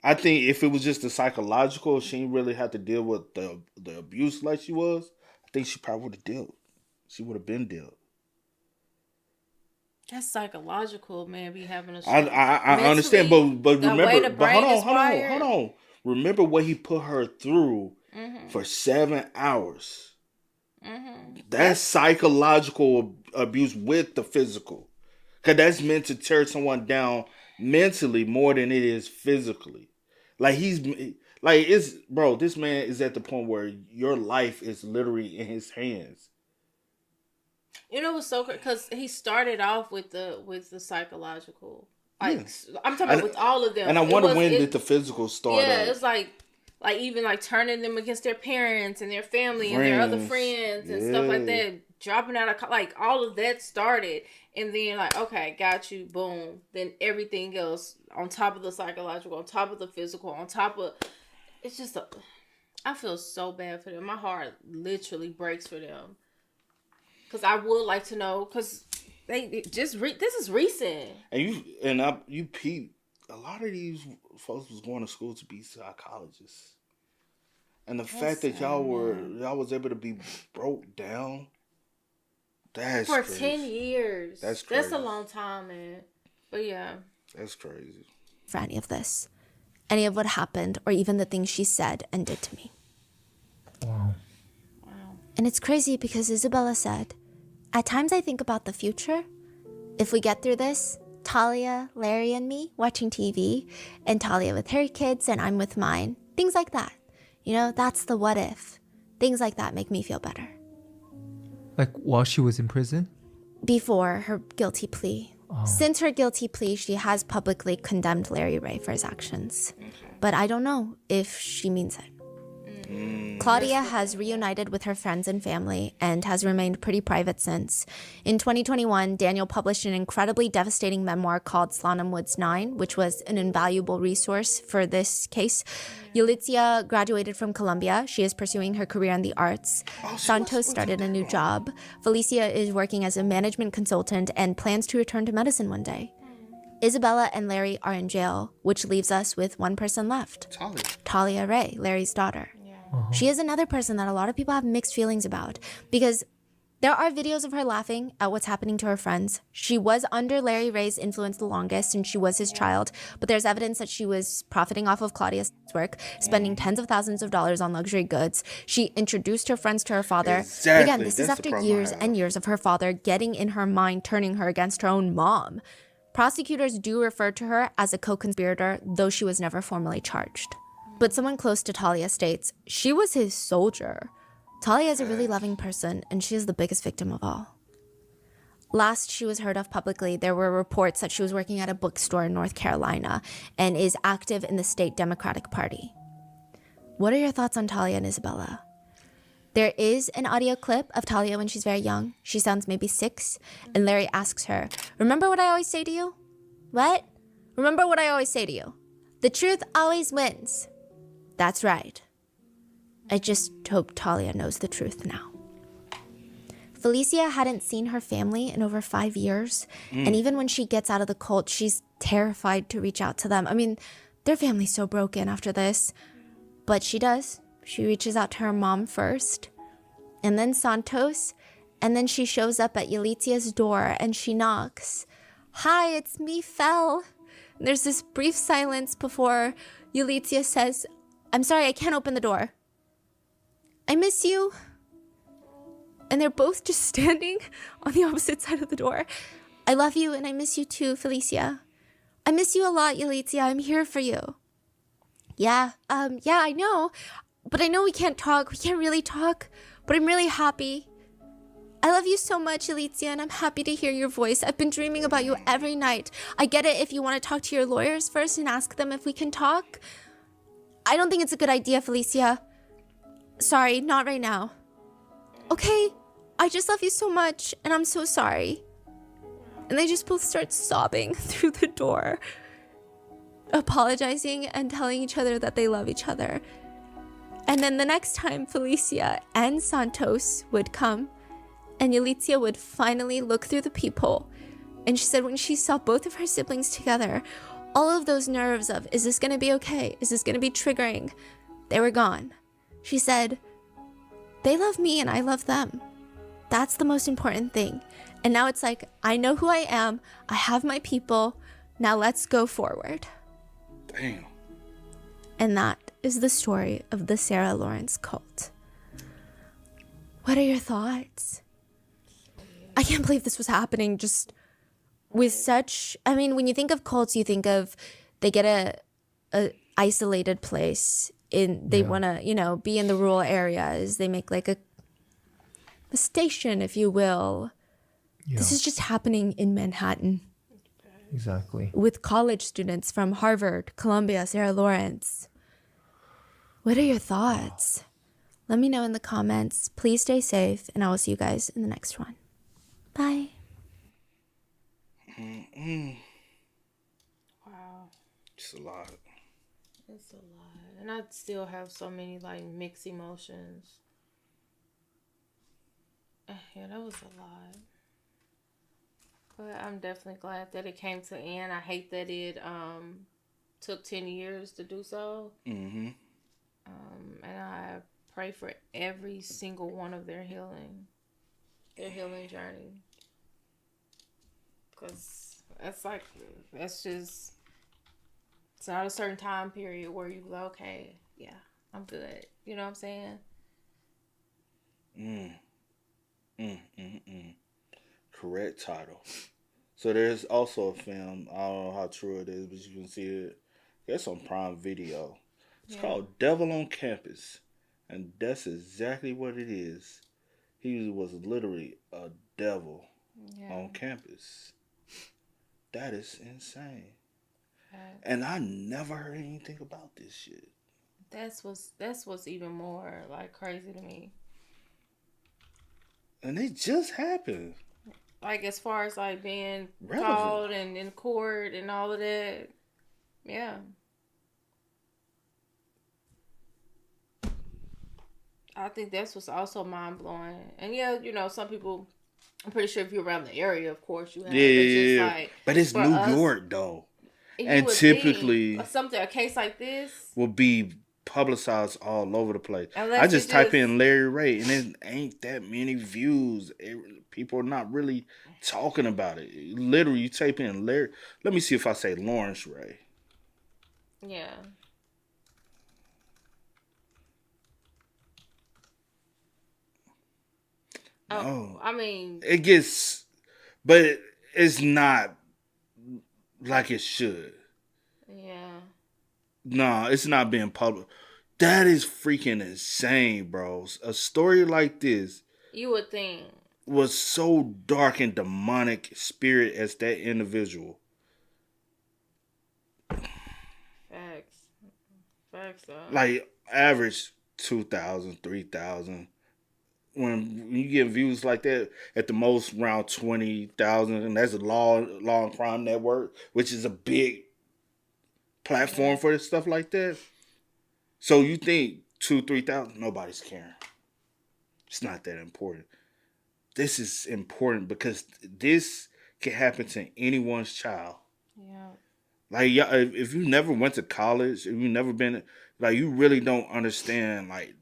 [SPEAKER 2] I think if it was just the psychological, she didn't really have to deal with the abuse like she was. I think she probably would have dealt. She would have been dealt.
[SPEAKER 8] That's psychological, man. Be having a...
[SPEAKER 2] I understand, but remember... Hold on. Remember what he put her through for 7 hours. Mm-hmm. That's psychological abuse with the physical, because that's meant to tear someone down mentally more than it is physically. Like this man is at the point where your life is literally in his hands.
[SPEAKER 8] You know what's so crazy? Because he started off with the psychological. Like I'm talking about with all of them.
[SPEAKER 2] And I wonder when did the physical start?
[SPEAKER 8] Yeah, it's like even like turning them against their parents and their family and their other friends and stuff like that, dropping out of like all of that started, and then like, okay, got you, boom, then everything else on top of the psychological, on top of the physical, on top of it's just I feel so bad for them. My heart literally breaks for them because I would like to know because they just this is recent
[SPEAKER 2] and you peep. A lot of these folks was going to school to be psychologists, and the fact that y'all was able to be broke down, that's
[SPEAKER 8] for
[SPEAKER 2] crazy.
[SPEAKER 8] 10 years.
[SPEAKER 2] That's crazy.
[SPEAKER 8] That's a long time, man. But yeah,
[SPEAKER 2] that's crazy.
[SPEAKER 5] For any of this, any of what happened, or even the things she said and did to me.
[SPEAKER 4] Wow.
[SPEAKER 5] And it's crazy because Isabella said, at times I think about the future. If we get through this, Talia, Larry, and me watching TV, and Talia with her kids and I'm with mine. Things like that. You know, that's the what if. Things like that make me feel better.
[SPEAKER 4] Like while she was in prison?
[SPEAKER 5] Before her guilty plea. Oh. Since her guilty plea, she has publicly condemned Larry Ray for his actions. Okay. But I don't know if she means it. Claudia has reunited with her friends and family and has remained pretty private since. In 2021, Daniel published an incredibly devastating memoir called Slanham Woods 9, which was an invaluable resource for this case. Yulitsia graduated from Columbia. She is pursuing her career in the arts. Santos started a new job. Felicia is working as a management consultant and plans to return to medicine one day. Isabella and Larry are in jail, which leaves us with one person left. Talia Ray, Larry's daughter. She is another person that a lot of people have mixed feelings about because there are videos of her laughing at what's happening to her friends. She was under Larry Ray's influence the longest and she was his child, but there's evidence that she was profiting off of Claudia's work, spending tens of thousands of dollars on luxury goods. She introduced her friends to her father.
[SPEAKER 2] Exactly.
[SPEAKER 5] But again, this is
[SPEAKER 2] That's the
[SPEAKER 5] after
[SPEAKER 2] problem I
[SPEAKER 5] years
[SPEAKER 2] have.
[SPEAKER 5] and years of her father getting in her mind, turning her against her own mom. Prosecutors do refer to her as a co-conspirator, though she was never formally charged. But someone close to Talia states, she was his soldier. Talia is a really loving person, and she is the biggest victim of all. Last she was heard of publicly, there were reports that she was working at a bookstore in North Carolina and is active in the state Democratic Party. What are your thoughts on Talia and Isabella? There is an audio clip of Talia when she's very young. She sounds maybe 6, and Larry asks her, remember what I always say to you? What? Remember what I always say to you. The truth always wins. That's right. I just hope Talia knows the truth now. Felicia hadn't seen her family in over 5 years, and even when she gets out of the cult, she's terrified to reach out to them. I mean, their family's so broken after this, but she does. She reaches out to her mom first, and then Santos, and then she shows up at Yulitsia's door and she knocks. Hi, it's me, Fel. And there's this brief silence before Yulitsia says, I'm sorry, I can't open the door. I miss you. And they're both just standing on the opposite side of the door. I love you and I miss you too, Felicia. I miss you a lot, Yulitsia. I'm here for you. Yeah, I know. But I know we can't talk. We can't really talk. But I'm really happy. I love you so much, Yulitsia, and I'm happy to hear your voice. I've been dreaming about you every night. I get it if you want to talk to your lawyers first and ask them if we can talk. I don't think it's a good idea, Felicia. Sorry, not right now. Okay, I just love you so much, and I'm so sorry. And they just both start sobbing through the door, apologizing and telling each other that they love each other. And then the next time Felicia and Santos would come, and Yulitsia would finally look through the peephole, and she said when she saw both of her siblings together, all of those nerves of, is this going to be okay? Is this going to be triggering? They were gone. She said, they love me and I love them. That's the most important thing. And now it's like, I know who I am. I have my people. Now let's go forward.
[SPEAKER 2] Damn.
[SPEAKER 5] And that is the story of the Sarah Lawrence cult. What are your thoughts? I can't believe this was happening just with such, I mean, when you think of cults, you think of they get a isolated place they want to, be in the rural areas. They make like a station, if you will. Yeah. This is just happening in Manhattan.
[SPEAKER 4] Exactly.
[SPEAKER 5] With college students from Harvard, Columbia, Sarah Lawrence. What are your thoughts? Let me know in the comments. Please stay safe, and I will see you guys in the next one. Bye.
[SPEAKER 8] Wow.
[SPEAKER 2] It's a lot.
[SPEAKER 8] It's a lot. And I still have so many mixed emotions. Yeah, that was a lot. But I'm definitely glad that it came to an end. I hate that it took 10 years to do so. Mm-hmm. And I pray for every single one of their healing journey. Because that's just, it's not a certain time period where you go, okay, yeah, I'm good. You know what I'm saying?
[SPEAKER 2] Correct title. So there's also a film, I don't know how true it is, but you can see it. It's on Prime Video. It's called Devil on Campus. And that's exactly what it is. He was literally a devil on campus. That is insane. And I never heard anything about this shit.
[SPEAKER 8] That's what's even more like crazy to me.
[SPEAKER 2] And it just happened.
[SPEAKER 8] Like as far as like being
[SPEAKER 2] Relevant.
[SPEAKER 8] called and in court and all of that. Yeah. I think that's what's also mind blowing. And yeah, you know, some people, I'm pretty sure if you're around the area, of course you have.
[SPEAKER 2] Yeah,
[SPEAKER 8] like,
[SPEAKER 2] but it's
[SPEAKER 8] for
[SPEAKER 2] New
[SPEAKER 8] us,
[SPEAKER 2] York though, and
[SPEAKER 8] would
[SPEAKER 2] typically
[SPEAKER 8] think a case like this
[SPEAKER 2] will be publicized all over the place.
[SPEAKER 8] Unless
[SPEAKER 2] I just
[SPEAKER 8] you
[SPEAKER 2] type in Larry Ray, and it ain't that many views. People are not really talking about it. Literally, you type in Larry. Let me see if I say Lawrence Ray.
[SPEAKER 8] Yeah.
[SPEAKER 2] No,
[SPEAKER 8] I mean,
[SPEAKER 2] it gets, but it's not like it should.
[SPEAKER 8] Yeah.
[SPEAKER 2] No, it's not being public. That is freaking insane, bro. A story like this,
[SPEAKER 8] you would think,
[SPEAKER 2] was so dark and demonic spirit as that individual.
[SPEAKER 8] Facts though.
[SPEAKER 2] Like average 2,000, 3,000. When you get views like that, at the most around 20,000, and that's a law and crime network, which is a big platform for stuff like that. So you think 2,000-3,000, nobody's caring. It's not that important. This is important because this can happen to anyone's child.
[SPEAKER 8] Yeah.
[SPEAKER 2] Like, if you never went to college, if you never been, like, you really don't understand, like,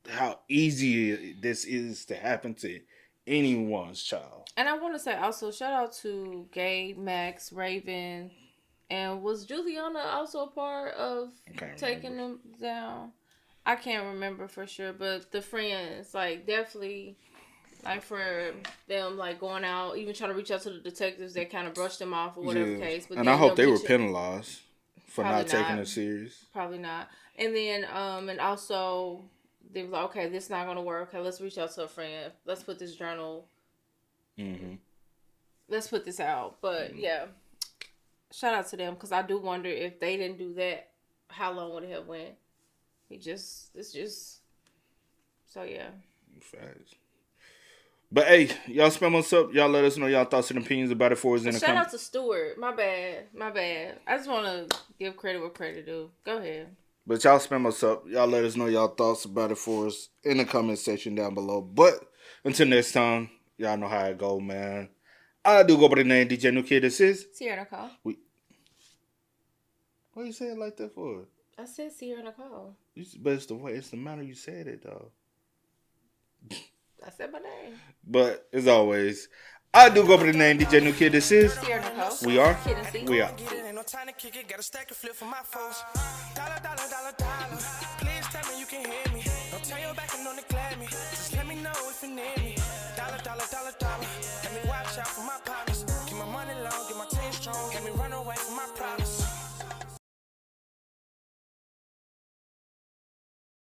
[SPEAKER 2] how easy this is to happen to anyone's child.
[SPEAKER 8] And I want to say also, shout out to Gay, Max, Raven, and was Juliana also a part of taking them down? I can't remember for sure, but the friends, like, definitely, like, for them, like, going out, even trying to reach out to the detectives that kind of brushed them off or whatever case. But
[SPEAKER 2] and I hope they were penalized for not taking it serious.
[SPEAKER 8] Probably not. And then, and also, they were like, okay, this is not going to work. Okay, let's reach out to a friend. Let's put this journal.
[SPEAKER 2] Mm-hmm.
[SPEAKER 8] Let's put this out. But, yeah, shout out to them, because I do wonder if they didn't do that, how long would it have went? So, yeah.
[SPEAKER 2] Facts. But hey, y'all spam us up. Y'all let us know y'all thoughts and opinions about it for us in the comments.
[SPEAKER 8] Shout out to Stuart. My bad. I just want to give credit where credit due. Go ahead.
[SPEAKER 2] But y'all spam us up. Y'all let us know y'all thoughts about it for us in the comment section down below. But until next time, y'all know how it go, man. I do go by the name DJ New Kid. This is
[SPEAKER 8] Sierra Nicole.
[SPEAKER 2] What you say it like that for?
[SPEAKER 8] I said Sierra Nicole.
[SPEAKER 2] But it's the manner you said it, though.
[SPEAKER 8] I said my name.
[SPEAKER 2] But as always, I do go by the name DJ New Kid. This is
[SPEAKER 8] Sierra Nicole.
[SPEAKER 2] We are.
[SPEAKER 8] We are.
[SPEAKER 1] Ain't no time to kick it, gotta stack a flip for my foes. Dollar, dollar, dollar, dollar. Please